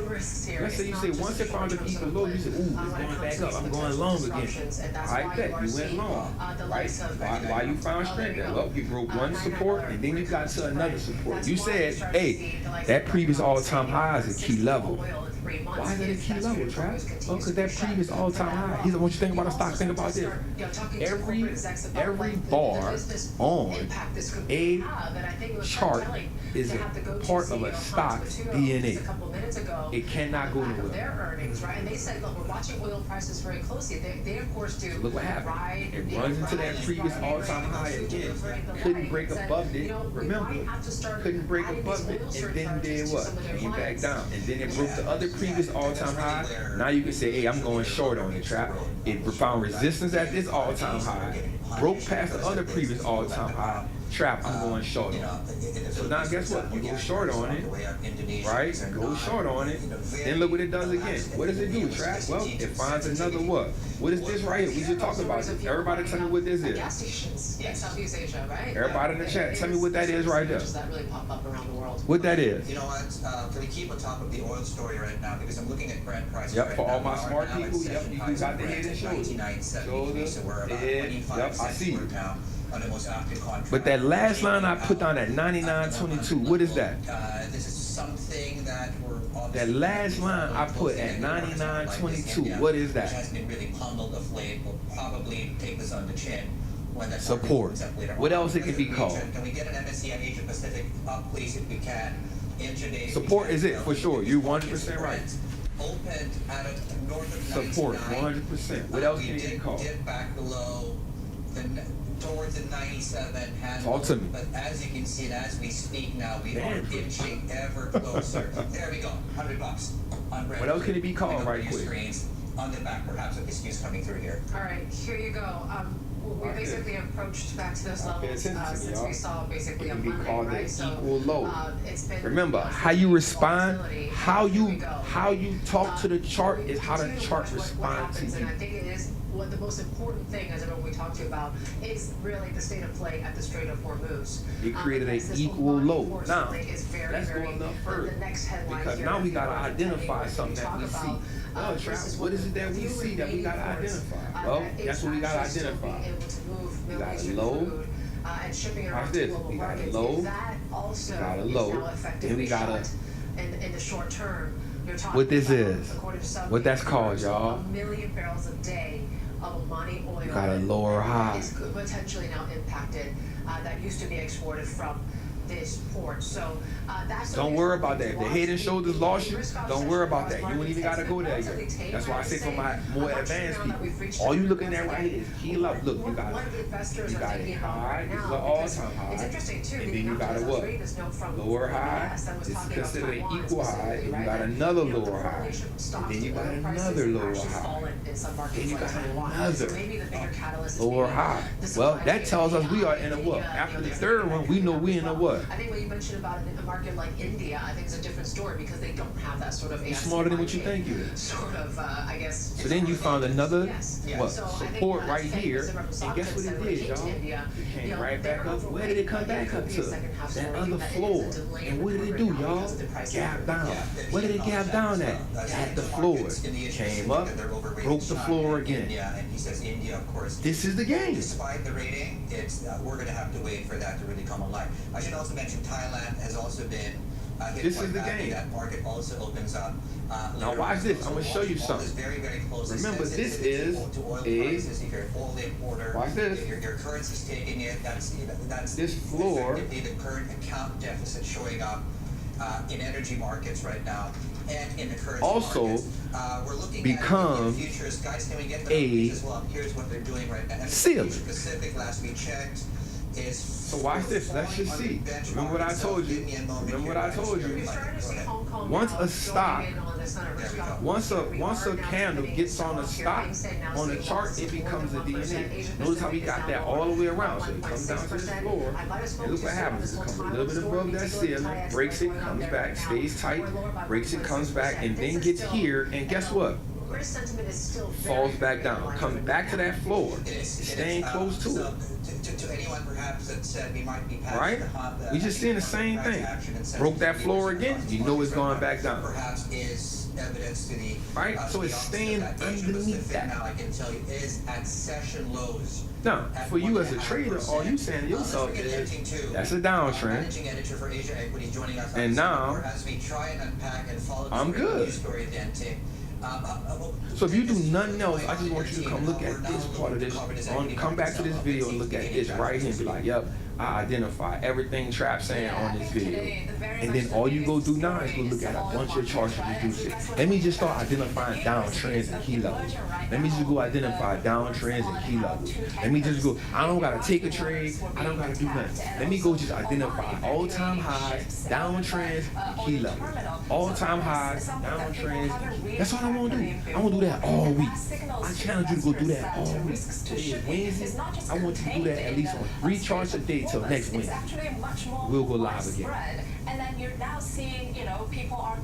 risks here. Let's say It's you not say just once it found the short-term equal sort low, of you said, ooh, when it's it going comes back to up, I'm these going potential long again. disruptions, and that's I why bet you are you went seeing, long. the Right? likes of Why you found strength there? Well, you broke one support and then you got to another support. You said, hey, that previous all-time high is a key level. Why is it a key level, Trav? Well, because that previous all-time high. Here's what you think about a stock. Think about this. Every bar on a chart is a part of a stock's DNA. It cannot go nowhere. Their earnings, right? And they said, look, we're watching oil prices very closely. They of course do. Look what happened. It runs into that previous all-time high again. Couldn't break above it. Remember, couldn't break above it, and then did what? Came back down, and then it broke the other previous all-time high. Now you can say, hey, I'm going short on it, Trap. It found resistance at this all-time high, broke past the other previous all-time high. Trap, I'm going short on it. So now guess what? You go short on it, right? Go short on it. Then look what it does again. What does it do, Trap? Well, it finds another what? What is this right here? We just talked about this. Everybody tell me what this is. Gas stations in Southeast Asia, right? Everybody in the chat, tell me what that is right there. That really pop up around the world. What that is. You know what? Can we keep on top of the oil story right now? Because I'm looking at Brent prices. Yep, right for all now. my We are smart now at people, yep, you got the head and shoulders. 99.73, so we're about Head, 25 yep, I cents see you. worth now on the most active contract. But that last line I put down at 99.22, what is that? This is something that we're That last line I put at 99.22, what is Which that? has been really pummeled of late. We'll probably take this on the chin when that Support. market opens up later What on. else it can be called? Can we get an MSCI on Asia Pacific up, please, if we can? Intraday. Support is it, for sure. You're 100% right. Opened at a north of Support, 99. 100%. What else We can it be did called? dip back below towards the 97 handle. Talk to me. But as you can see, and as we speak now, we are Damn. inching ever closer. There we go, $100 on Brent. What else can it be called Pick up right your quick? screens on the back, perhaps with this news coming through here. All right, here you go. We basically approached back to those levels since we saw basically It on can be Monday, called right? the So equal low. it's been Remember, how you respond, how you talk to the chart is how the chart responds to you. And I think it is what the most important thing, as everyone we talked to about, is really the state of play at the Strait of Hormuz. It created an because this equal Omani low. force Now, really is very, let's go very, a little further. the next headline Because here now we in gotta Iran identify today, something that talk we see. about, Well, this Travis, is what is it that we few see that we gotta remaining ports, identify? Well, that that's is what we gotta actually still identify. being able to move We Middle got a Eastern low. food, and shipping it Watch around this. global We got a markets. low. That also We got a is low. now effectively Then we got a. shut in the short term. You're talking What this about, is? according to some What that's called, reports, y'all? 1 million barrels a day of Omani oil. You got a lower high. Is potentially now impacted. That used to be exported from this port. So that's. Don't worry about that. If the Head and Shoulders lost you, don't worry about that. You don't even gotta go there yet. That's why I say for my more advanced people, all you looking at right here is heel up. Look, you got it high. This is an all-time high. It's interesting too. And then you got a what? Lower high. This is considered an equal high. Then you got another lower high. And then you got another lower high. Then you got another lower high. Well, that tells us we are in a what? After the third one, we know we in a what? I think what you mentioned about a market like India, I think it's a different story because they don't have that sort of. You're smarter than what you think you is. Sort of, I guess. So then you found another what So I think support that right same here, as the and guess what it did, y'all? India, It came you know, right they're back up. overweight. Where did it come back up to? That other floor. And what did it do, y'all? Gap down. Where did it gap down at? At the floor. Came up, broke the floor again. And he says India, of course. This is the game. Despite the rating, it's we're going to have to wait for that to really come alive. I should also mention Thailand has also been hit This quite is the badly. game. That market also opens up. Now watch this. I'm gonna show you something. Very, very close. Remember, this Sensitivity is to oil a. prices. If you're an oil importer, Watch this. Your currency's taking it. That's This floor. effectively the current account deficit showing up in energy markets right now. And in the currency Also markets. We're looking become at the futures. Guys, can we get the a numbers as well? Here's what they're doing right now. ceiling. Asia Pacific, last we checked, is. So watch this. Let's just see. Remember what I told you. Remember what I told you. Once a stock, once a candle gets on a stock on the chart, it becomes a DNA. Notice how we got that all the way around. So it comes down to this floor, and look what happens. It comes a little bit above that ceiling, breaks it, comes back, stays tight, breaks it, comes back, and then gets here. And guess what? Falls back down, comes back to that floor, staying close to it. To anyone perhaps that said we might be past Right? We just seeing the same thing. Broke that floor again, you know it's going back down. Perhaps is evidence to the right? So it's staying underneath that. Now I can tell you is at session lows. Now, for you as a trader, all you saying to yourself is that's a downtrend. Managing editor for Asia Equity joining us. And now as we try and unpack and follow I'm good. story Dante. So if you do nothing else, I just want you to come look at this part of this. Come back to this video and look at this right here and be like, yep, I identify everything Trap saying on this video. And then all you go do now is go look at a bunch of charts and reduce it. Let me just start identifying downtrends and key levels. Let me just go identify downtrends and key levels. Let me just go, I don't gotta take a trade, I don't gotta do nothing. Let me go just identify all-time highs, downtrends, and key levels. All-time highs, downtrends. That's what I want to do. I want to do that all week. I challenge you to go do that all week. Today is Wednesday. I want you to do that at least on 3 charts a day till next Wednesday. We'll go live again. And then you're now seeing, you know, people are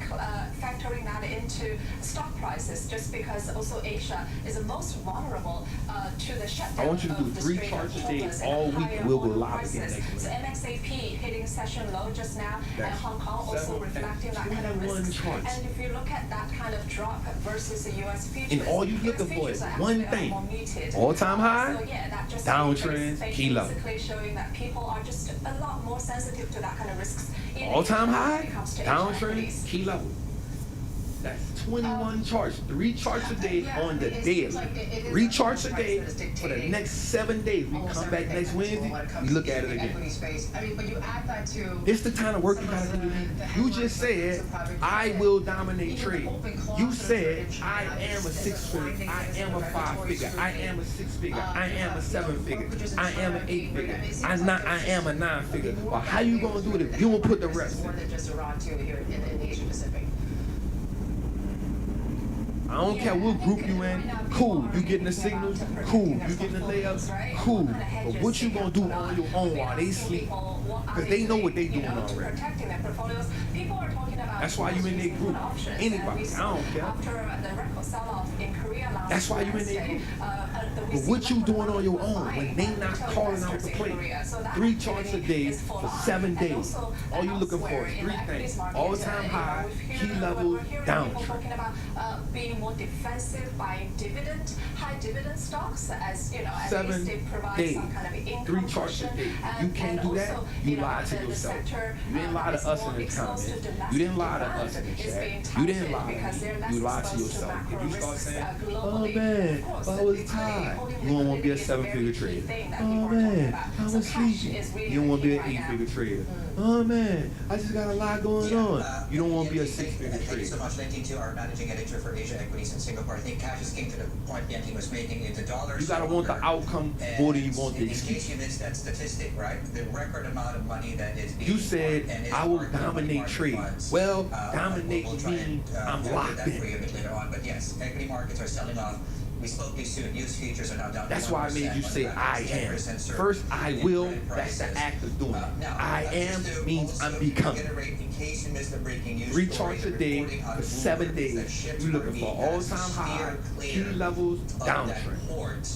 factoring that into stock prices just because also Asia is the most vulnerable to the shutdown. I want you to do 3 charts a day all week. We'll go live again next Wednesday. So MXAP hitting session low just now, and Hong Kong also reflecting that kind of risk. And if you look at that kind of drop versus the U.S. futures, and all you looking for is one thing: all-time high, downtrends, key level. Basically showing that people are just a lot more sensitive to that kind of risks. All-time high, downtrend, key level. That's 21 charts, 3 charts a day on the daily. 3 charts a day for the next 7 days. We come back next Wednesday, we look at it again. It's the kind of work you gotta do. You just said, I will dominate trade. You said, I am a 6-figure, I am a 5-figure, I am a 6-figure, I am a 7-figure, I am an 8-figure, I am a 9-figure. Well, how you gonna do it if you don't put the reps in? I don't care what group you in. Cool. You getting the signals? Cool. You getting the layups? Cool. But what you gonna do on your own while they sleep? Because they know what they doing already. That's why you in their group. Anybody. I don't care. That's why you in their group. But what you doing on your own when they not calling out the play? 3 charts a day for 7 days. All you looking for is 3 things. All-time high, key level, downtrend. Being more defensive, buying high dividend stocks, as you know, at 7 least they provide days, some kind of income 3 charts a cushion. day. You can't do that. You lied to yourself. You didn't lie to us in the comments. You didn't lie to us in the chat. You didn't lie to me. You lied to yourself. If you start saying, oh man, I was tired, you don't want to be a 7-figure trader. Oh man, I was sleepy. You don't want to be an 8-figure trader. Oh man, I just got a lot going on. You don't want to be a 6-figure Thank you trader. so much, Linking, to our managing editor for Asia Equities in Singapore. I think Cash is came to the point Bianchi was making in the dollars. You gotta want the outcome more than you want the In excuse. case you missed that statistic, right? The record amount of money that is being You said, and is I will parked in money dominate market trade. funds. Well, We'll dominate try and, means I'm deal with locked that for you a in. bit later on. But yes, equity markets are selling off. We spoke too soon. News futures are now down. That's why I made you say I am. First, I will, that's the act of doing it. I am means I'm becoming. In case you missed the breaking news 3 story, charts a the day reporting on for the 7 Bloomberg days. that ships You're per looking for week has all-time high, steered key clear levels, of that downtrend. port.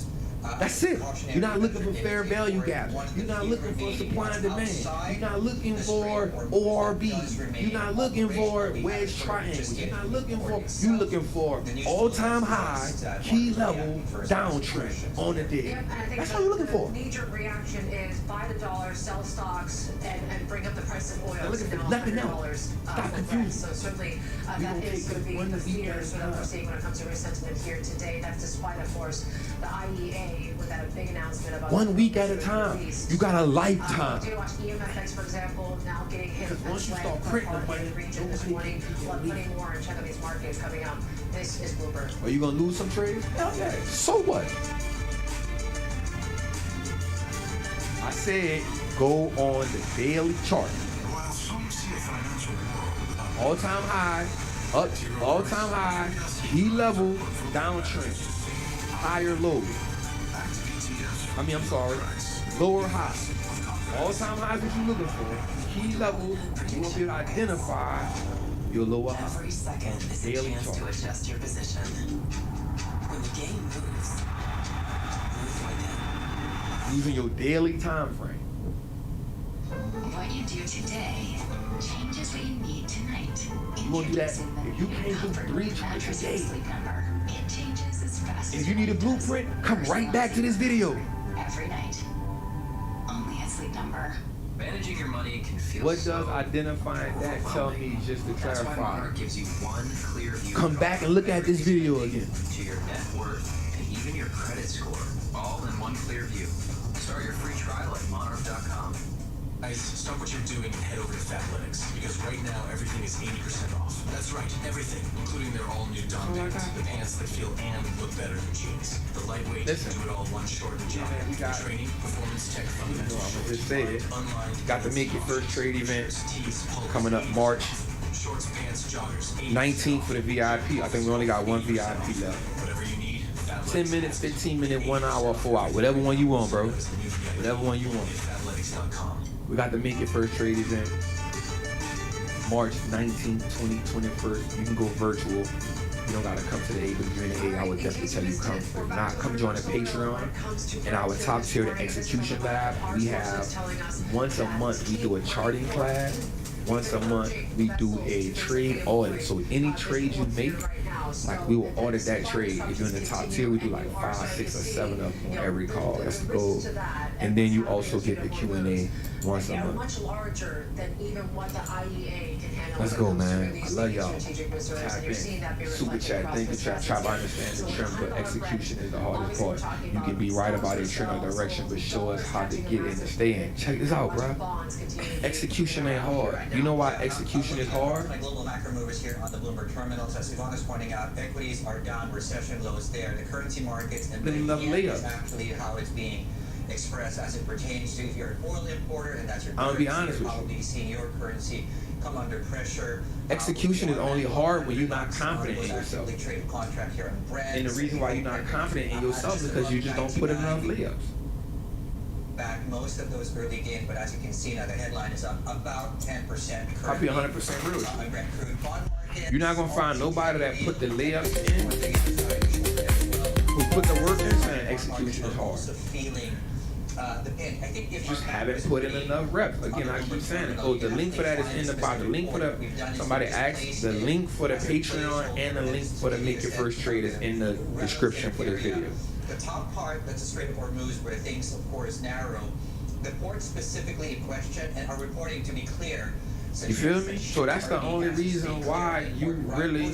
That's it. You're not looking for fair value gap. You're not looking for supply and demand. You're not looking for ORB. You're not looking for wedge triangles. You're not looking for, you're looking for all-time high, key level, downtrend on the day. And I think That's what you're looking for. The knee-jerk reaction is buy the dollar, sell stocks, and bring up the price of oil. They're looking to for now nothing $100 else. Stop for Brent. confusing. So certainly We that gonna is take going to be one the week fear at a that we're time. seeing when it comes to risk sentiment here today. That's despite, of course, the IEA with that big announcement about 1 week at a time. You got a lifetime. Do you watch EMFX, for example, now getting hit Because once you start printing the money, region this morning. We'll have plenty more and check out these markets coming up. This is Bloomberg. Are you gonna lose some trades? Hell yeah. So what? I said go on the daily chart. While some see a financial world All-time high, up, all-time high, key level, downtrend, higher low. I'm sorry, lower high. All-time high is what you're looking for. Key level, you want to be able to identify your lower high. Every second is a Daily chance chart. to adjust your position. When the game moves, move with it. Using your daily time frame. What you do today changes what you need tonight. You gonna do that if you can't do 3 charts a day. It changes as fast If you need a blueprint, come right back to this video. every night. Only at Sleep Number. Managing your money can feel What so does identifying that tell me, just to That's why clarify? Monarch gives you one clear view Come of back and look at this video again. to your net worth and even your credit score, all in one clear view. Start your free trial at monarch.com. Guys, stop what you're doing and head over to Fatlytics, because right now everything is 80% off. That's right, everything, including their all-new Don pants, the pants that feel and look better than jeans. The lightweight, Listen. do it all one short and job. we got- Training, performance tech, fundamental I'm shorts, gonna just say it. unlined, Got the Make It First Trade event tees, polos, coming up March shorts, pants, joggers, 19th for the VIP. I think we only got one VIP left. whatever you need. 10 minutes, 15 minutes, 1 hour, 4 hours. Whatever one you want, bro. Whatever one you want. Fatlytics.com. We got the Make It First Trade event March 19th, 2021. You can go virtual. You don't gotta come to the AWNA. I would definitely tell you come. If not, come join the Patreon. In our top tier, the Execution Lab, we have once a month we do a charting class. Once a month we do a trade audit. So any trade you make, like we will audit that trade. If you're in the top tier, we do like 5, 6, or 7 of them on every call. That's the goal. And then you also get the Q&A once a They're month. much larger than even what the IEA can handle. Let's when it go, comes to man. these I love y'all. strategic reserves, Tap and you're in. seeing that be Super reflected chat. across Thank you, this chat. vast Try to market. understand the So trend, but we're execution is the hardest obviously part. talking You can be about right about a stocks trend or themselves, direction, but show us how to dollars get in and stay in. Check this out, bro. bonds continue to Execution ain't hard. You know why execution is hard? My global macro movers here on the Bloomberg terminals. As Yvonne is pointing out, equities are down, recession lows there. The currency markets and Then love the yen layup. is actually how it's being express as it pertains to if you're an oil importer and that's your I'm gonna be currency, honest you're with you. probably seeing your currency come under pressure. Execution is only hard when you're not confident in yourself. Trade contract here on Brent. And the reason why you're not confident in yourself is because you just don't put enough layups. Back most of those early gains, but as you can see now, the headline is up about 10%. I'll be 100% real with on Brent crude bond market. You're not gonna find nobody that put the layups in, who put the work in, saying execution is hard. Feeling the pain. I think if Just haven't put in enough reps. Again, I keep saying it. Oh, the link for that is in the bottom. The link for the, somebody asked, the link for the Patreon and the link for the Make Your First Trade is in the description for this video. The top part, that's a Strait of Hormuz, where things, of course, narrow. The ports specifically in question and are reporting, to be clear. You feel me? So that's the only reason why you really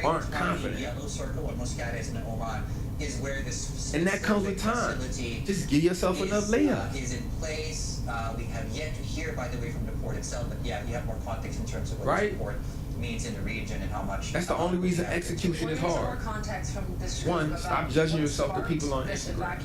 aren't confident. Yellow circle, what Moscates in Oman, is where this. And that comes with time. Just give yourself enough layups. Is in place. We have yet to hear, by the way, from the port itself, but yeah, we have more context in terms of what the port means in the region and how much. That's the only reason execution is hard. One, stop judging yourself to people on Instagram.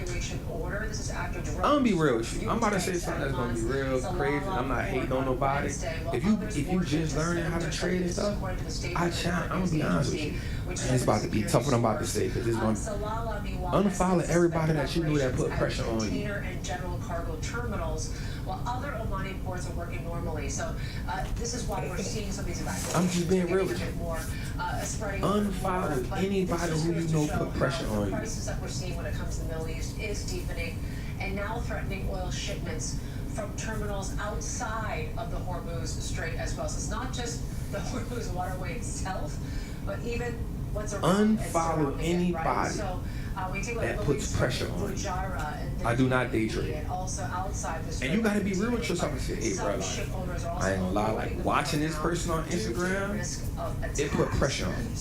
I'm gonna be real with you. I'm about to say something that's gonna be real crazy. I'm not hating on nobody. If you just learning how to trade and stuff, I'm gonna be honest with you. And it's about to be tough what I'm about to say, because it's gonna unfollow everybody that you knew that put pressure on you. Container and general cargo terminals, while other Omani ports are working normally. So this is why we're seeing some of these evacuations. I'm just being real with you. Spreading unfollow anybody who you know put pressure on the you. crisis that we're seeing when it comes to the Middle East is deepening and now threatening oil shipments from terminals outside of the Hormuz Strait as well. So it's not just the Hormuz waterway itself, but even what's around unfollow anybody that puts pressure on you. I do not day trade. And you gotta be real with yourself and say, hey, bro, like, I ain't gonna lie, like watching this person on Instagram, it put pressure on me.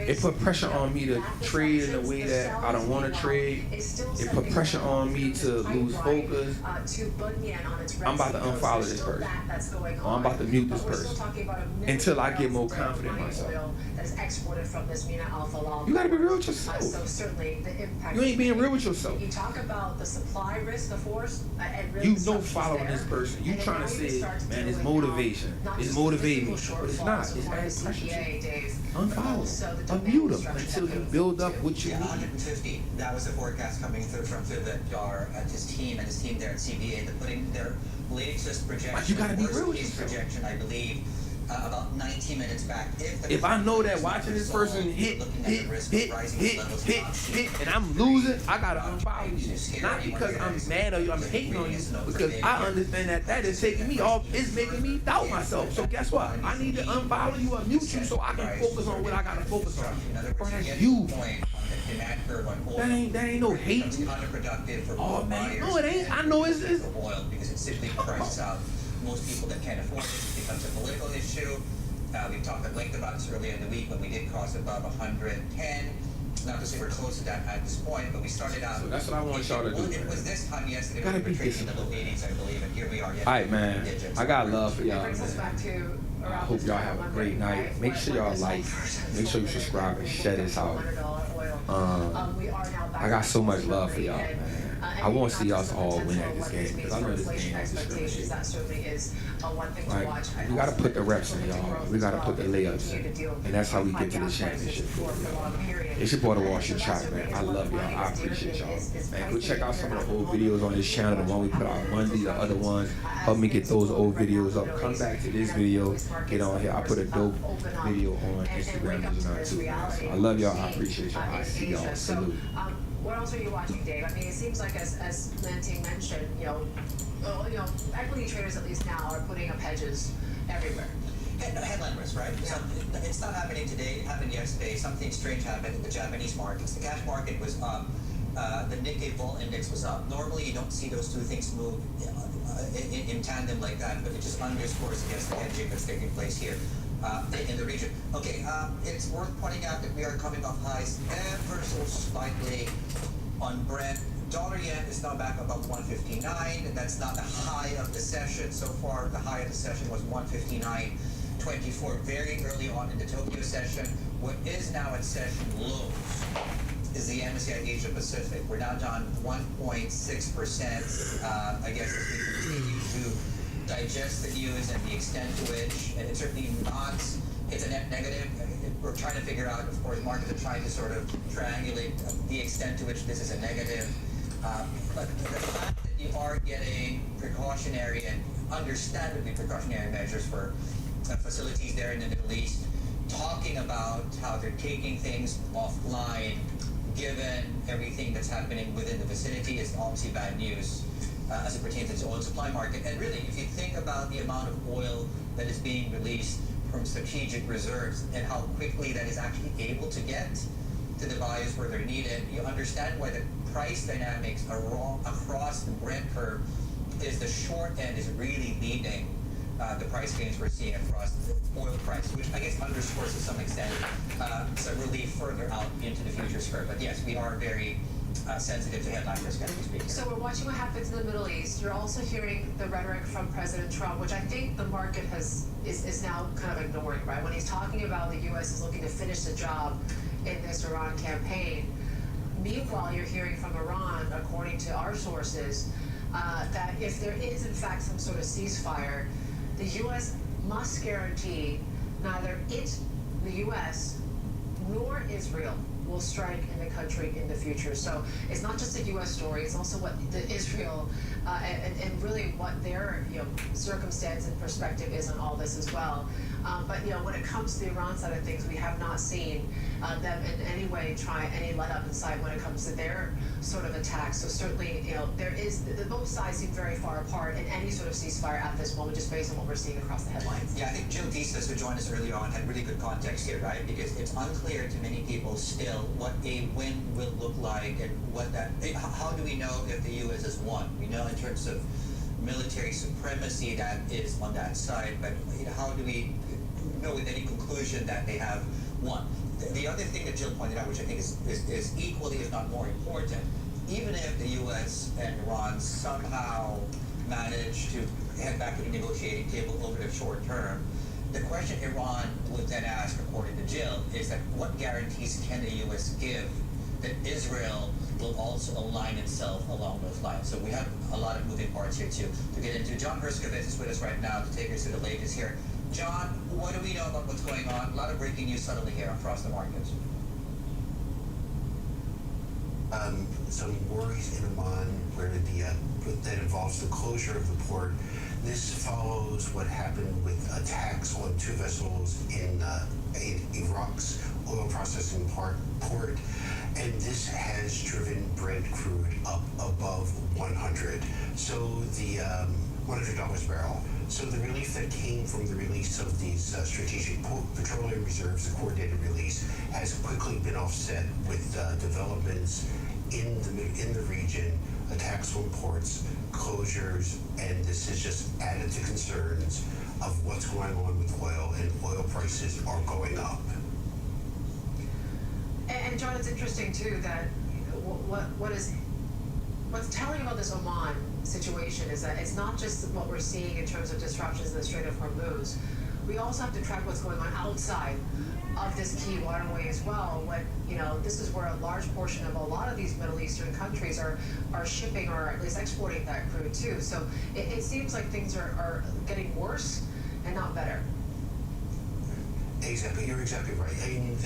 It put pressure on me to trade in a way that I don't want to trade. It put pressure on me to lose focus. I'm about to unfollow this person. Or I'm about to mute this person until I get more confident in myself. You gotta be real with yourself. You ain't being real with yourself. You talk about the supply risk, of course, and really you know following this person. You trying to say, man, it's motivation. It's motivating me. But it's not. It's added pressure to you. Unfollow. Unmute them until you build up what you need. 150. That was the forecast coming through from Vivek Yar and his team there at CBA. They're putting their latest projection. But you gotta be real with yourself. Projection, I believe. About 90 minutes back. If I know that watching this person hit, and I'm losing, I gotta unfollow you. Not because I'm mad or I'm hating on you, because I understand that is taking me off, it's making me doubt myself. So guess what? I need to unfollow you or mute you so I can focus on what I gotta focus on. Bro, that's you. That ain't no hate. Oh man, no it ain't. I know it's oil because it simply prices out most people that can't afford it. It becomes a political issue. We talked at length about this earlier in the week when we did cross above 110. Not to say we're close to that at this point, but we started out. So that's what I want y'all to do. It was this time yesterday. Gotta we be were trading in the low 80s, I believe, and here we are. All right, man. I got love for y'all, man. I hope y'all have a great night. Make sure y'all like. Make sure you subscribe and share this out. I got so much love for y'all, man. I want to see us all win at this game because I know this game is discrimination. Like, we got to put the reps in, y'all. We got to put the layups in. And that's how we get to the championship. It's your boy, The Washington Shot, man. I love y'all. I appreciate y'all. Man, go check out some of the old videos on this channel. The one we put out Monday, the other ones. Help me get those old videos up. Come back to this video. Get on here. I put a dope video on Instagram too. So I love y'all. I appreciate y'all. I see y'all. Salute. What else are you watching, Dave? I mean, it seems like as Lanting mentioned, equity traders at least now are putting up hedges everywhere. Headline risk, right? Yeah. So it's not happening today. It happened yesterday. Something strange happened in the Japanese markets. The cash market was up. The Nikkei Vol Index was up. Normally, you don't see those two things move in tandem like that, but it just underscores against the hedging that's taking place here. In the region. Okay, it's worth pointing out that we are coming off highs ever so slightly on Brent. Dollar yen is now back above 159, and that's not the high of the session. So far, the high of the session was 159.24 very early on in the Tokyo session. What is now at session lows is the MSCI Asia Pacific. We're now down 1.6%. I guess as we continue to digest the news and the extent to which, and it's certainly not, it's a net negative. We're trying to figure out, of course, markets are trying to sort of triangulate the extent to which this is a negative. But the fact that you are getting precautionary and understandably precautionary measures for facilities there in the Middle East, talking about how they're taking things offline, given everything that's happening within the vicinity, is obviously bad news as it pertains to the oil supply market. And really, if you think about the amount of oil that is being released from strategic reserves and how quickly that is actually able to get to the buyers where they're needed, you understand why the price dynamics are wrong across the Brent curve. Is the short end is really leading the price gains we're seeing across the oil price, which I guess underscores to some extent some relief further out into the futures curve. But yes, we are very sensitive to headline risk as we speak. So we're watching what happens in the Middle East. You're also hearing the rhetoric from President Trump, which I think the market is now kind of ignoring, right? When he's talking about the U.S. is looking to finish the job in this Iran campaign. Meanwhile, you're hearing from Iran, according to our sources, that if there is in fact some sort of ceasefire, the U.S. must guarantee neither it, the U.S., nor Israel will strike in the country in the future. So it's not just a U.S. story; it's also what the Israel and really what their circumstance and perspective is on all this as well. But when it comes to the Iran side of things, we have not seen them in any way try any let up in sight when it comes to their sort of attacks. So certainly, there is both sides seem very far apart in any sort of ceasefire at this moment, just based on what we're seeing across the headlines. Yeah, I think Jim Desus, who joined us earlier on, had really good context here, right? Because it's unclear to many people still what a win will look like and how do we know if the U.S. has won? We know in terms of military supremacy that is on that side, but how do we know with any conclusion that they have won? The other thing that Jill pointed out, which I think is equally, if not more important, even if the U.S. and Iran somehow manage to head back to the negotiating table over the short term, the question Iran would then ask, according to Jill, is that what guarantees can the U.S. give that Israel will also align itself along those lines? So we have a lot of moving parts here to get into. John Herskovitz is with us right now to take us through the latest here. John, what do we know about what's going on? A lot of breaking news suddenly here across the markets. Some worries in Oman where that involves the closure of the port. This follows what happened with attacks on two vessels in Iraq's oil processing port, and this has driven Brent crude up above 100. So the $100 a barrel. So the relief that came from the release of these strategic petroleum reserves, the coordinated release, has quickly been offset with developments in the region, attacks on ports, closures, and this has just added to concerns of what's going on with oil, and oil prices are going up. And John, it's interesting too that what's telling about this Oman situation is that it's not just what we're seeing in terms of disruptions in the Strait of Hormuz. We also have to track what's going on outside of this key waterway as well. When this is where a large portion of a lot of these Middle Eastern countries are shipping or at least exporting that crude too. So it seems like things are getting worse and not better. Exactly, you're exactly right. I mean,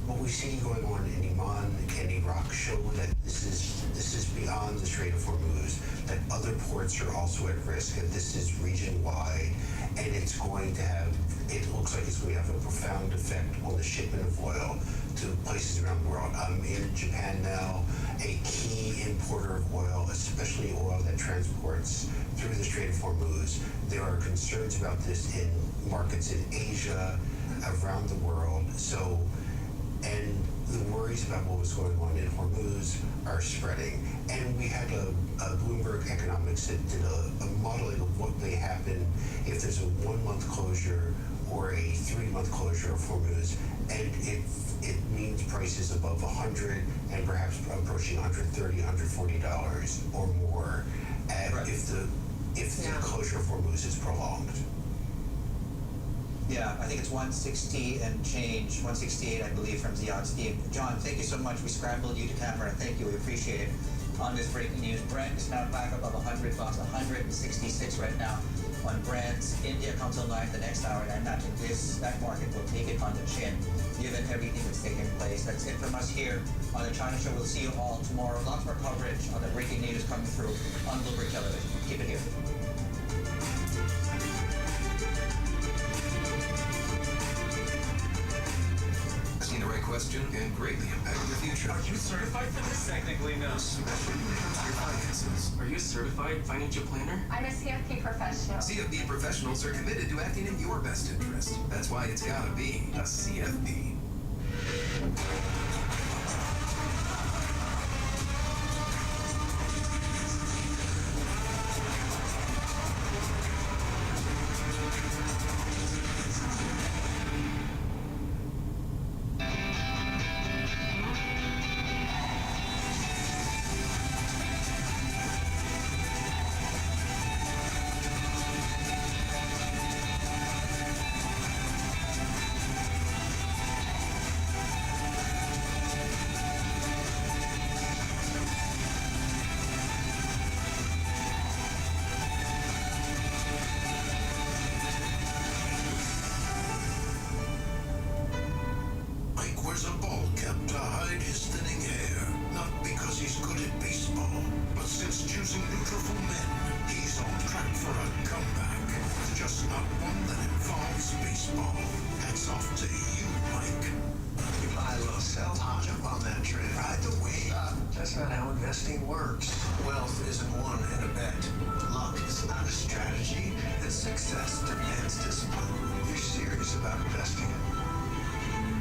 what we see going on in Oman and Iraq show that this is beyond the Strait of Hormuz, that other ports are also at risk, and this is region-wide, and it's going to have, it looks like it's going to have a profound effect on the shipment of oil to places around the world. I'm in Japan now, a key importer of oil, especially oil that transports through the Strait of Hormuz. There are concerns about this in markets in Asia, around the world. So, and the worries about what was going on in Hormuz are spreading. And we had a Bloomberg Economics that did a modeling of what may happen if there's a 1 month closure or a 3 month closure of Hormuz. And it means prices above 100 and perhaps approaching $130, $140 or more if the closure of Hormuz is prolonged. Yeah, I think it's 160 and change, 168, I believe, from Ziad's team. John, thank you so much. We scrambled you to camera. Thank you. We appreciate it. On this breaking news, Brent is now back above $100, 166 right now on Brent. India comes online the next hour, and I imagine that market will take it on the chin, given everything that's taken place. That's it from us here on the China Show. We'll see you all tomorrow. Lots more coverage on the breaking news coming through on Bloomberg Television. Keep it here. Asking the right question can greatly impact your future. Are you certified for this? Technically, no. Especially when it comes to your finances. Are you a certified financial planner? I'm a CFP professional. CFP professionals are committed to acting in your best interest. That's why it's gotta be a CFP. Wears a ball cap to hide his thinning hair, not because he's good at baseball, but since choosing Nutrafol Men, he's on track for a comeback. Just not one that involves baseball. Hats off to you, Mike. You buy low, sell high, jump on that trend, ride the wave. That's not how investing works. Wealth isn't won in a bet. Luck is not a strategy, and success demands discipline. You're serious about investing,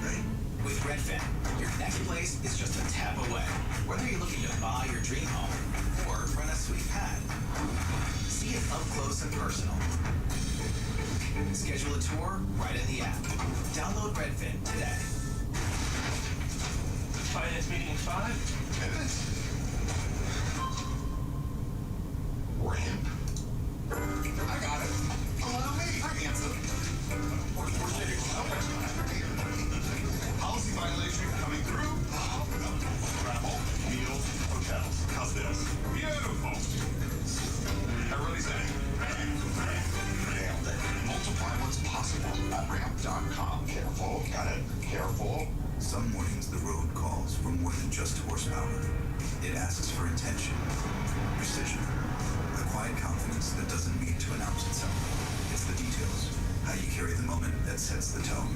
right? With Redfin, your next place is just a tap away. Whether you're looking to buy your dream home or rent a sweet pad, see it up close and personal. Schedule a tour right in the app. Download Redfin today. Finance meeting in 5 minutes. Ramp. I got it. Allow me. I answer. We're sitting somewhere. Policy violation coming through. Travel, meals, hotels. How's this? Beautiful. Everybody's in. Nailed it. Multiply what's possible at ramp.com. Careful. Got it. Careful. Some mornings the road calls for more than just horsepower. It asks for intention, precision, a quiet confidence that doesn't need to announce itself. It's the details, how you carry the moment that sets the tone.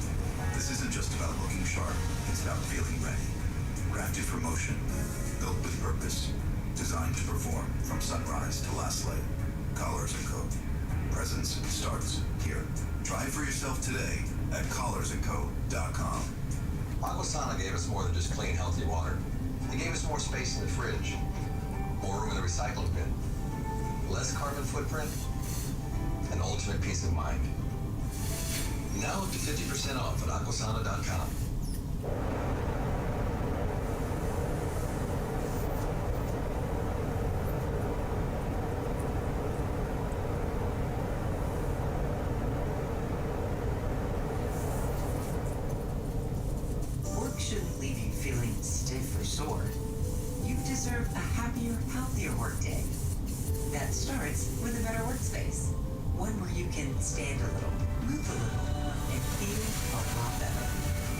This isn't just about looking sharp, it's about feeling ready. Crafted for motion, built with purpose, designed to perform from sunrise to last light. Collars & Co. Presence starts here. Try it for yourself today at collarsandco.com. Aquasana gave us more than just clean, healthy water. They gave us more space in the fridge, more room in the recycling bin, less carbon footprint, and ultimate peace of mind. Now up to 50% off at aquasana.com. Work shouldn't leave you feeling stiff or sore. You deserve a happier, healthier workday. That starts with a better workspace. One where you can stand a little, move a little, and feel a lot better.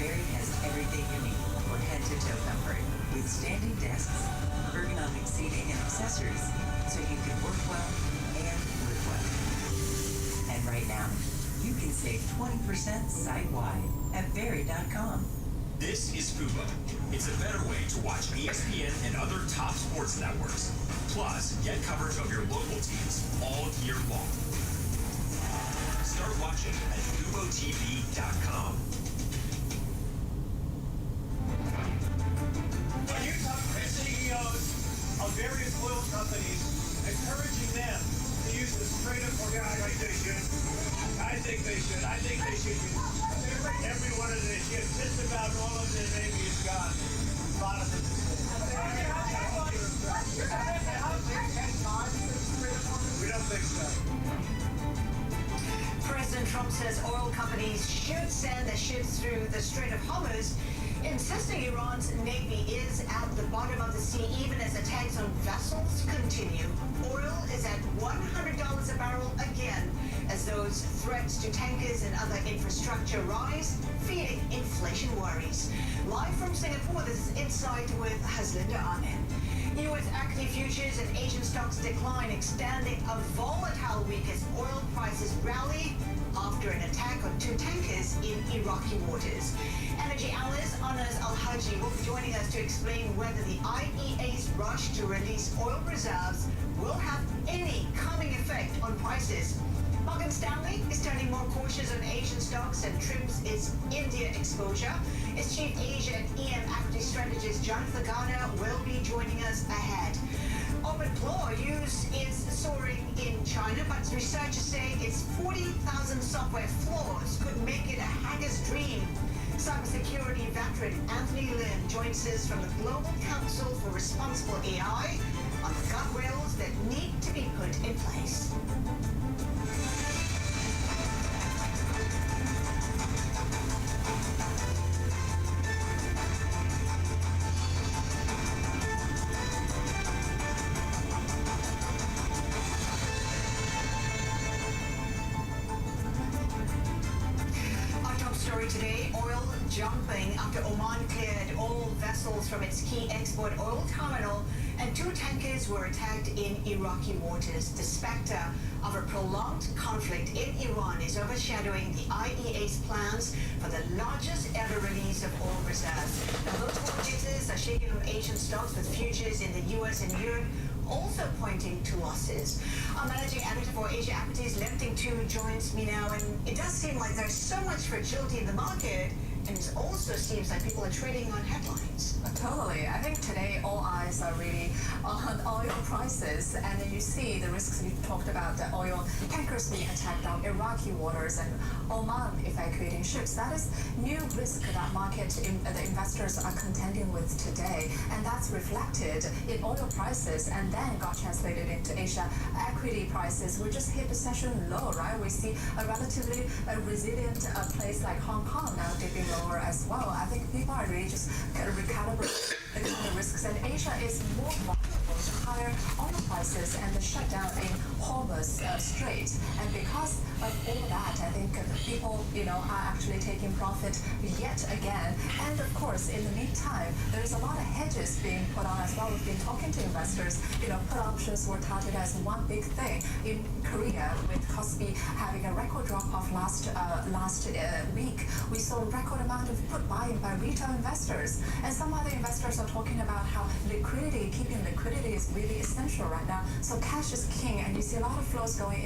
Barry has everything you need for head-to-toe comfort, with standing desks, ergonomic seating and accessories, so you can work well and live well. And right now, you can save 20% site-wide at Barry.com. This is Fubo. It's a better way to watch ESPN and other top sports networks. Plus, get coverage of your local teams all year long. Start watching at FuboTV.com. When you talk to CEOs of various oil companies, encouraging them to use the straight-up organic, I think they should. I think they should use every one of the ships. Just about all of the Navy is gone. A lot of them. We don't think so. President Trump says oil companies should send their ships through the Strait of Hormuz, insisting Iran's navy is at the bottom of the sea even as attacks on vessels continue. Oil is at $100 a barrel again as those threats to tankers and other infrastructure rise, feeding inflation worries. Live from Singapore, this is Insight with Haslinda Ahmed. U.S. equity futures and Asian stocks decline, extending a volatile week as oil prices rally after an attack on 2 tankers in Iraqi waters. Energy analyst Anas Al-Haji will be joining us to explain whether the IEA's rush to release oil reserves will have any calming effect on prices. Morgan Stanley is turning more cautious on Asian stocks and trims its India exposure. Its chief Asia and EM equity strategist Jonathan Garner will be joining us ahead. Orbit Claw use is soaring in China, but researchers say its 40,000 software flaws could make it a hacker's dream. Cybersecurity veteran Anthony Lin joins us from the Global Council for Responsible AI on the guardrails that need to be put in place. Today, oil jumping after Oman cleared all vessels from its key export oil terminal and 2 tankers were attacked in Iraqi waters. The specter of a prolonged conflict in Iran is overshadowing the IEA's plans for the largest ever release of oil reserves. Now, those waters are shaking up Asian stocks with futures in the US and Europe also pointing to losses. Our managing editor for Asia Equities, Lim Ting Tu, joins me now, and it does seem like there's so much fragility in the market, and it also seems like people are trading on headlines. Totally. I think today all eyes are really on oil prices, and then you see the risks we talked about, the oil tankers being attacked on Iraqi waters and Oman evacuating ships. That is new risk that the investors are contending with today, and that's reflected in oil prices and then got translated into Asia equity prices. We just hit a session low, right? We see a relatively resilient place like Hong Kong now dipping lower as well. I think people are really just kind of recalibrating the risks, and Asia is more vulnerable to higher oil prices and the shutdown in Hormuz Strait. And because of all that, I think people, are actually taking profit yet again. And of course, in the meantime, there's a lot of hedges being put on as well. We've been talking to investors. Put options were touted as one big thing in Korea, with Kospi having a record drop-off last week. We saw a record amount of put buying by retail investors, and some other investors are talking about how keeping liquidity is really essential right now. So cash is king, and you see a lot of flows going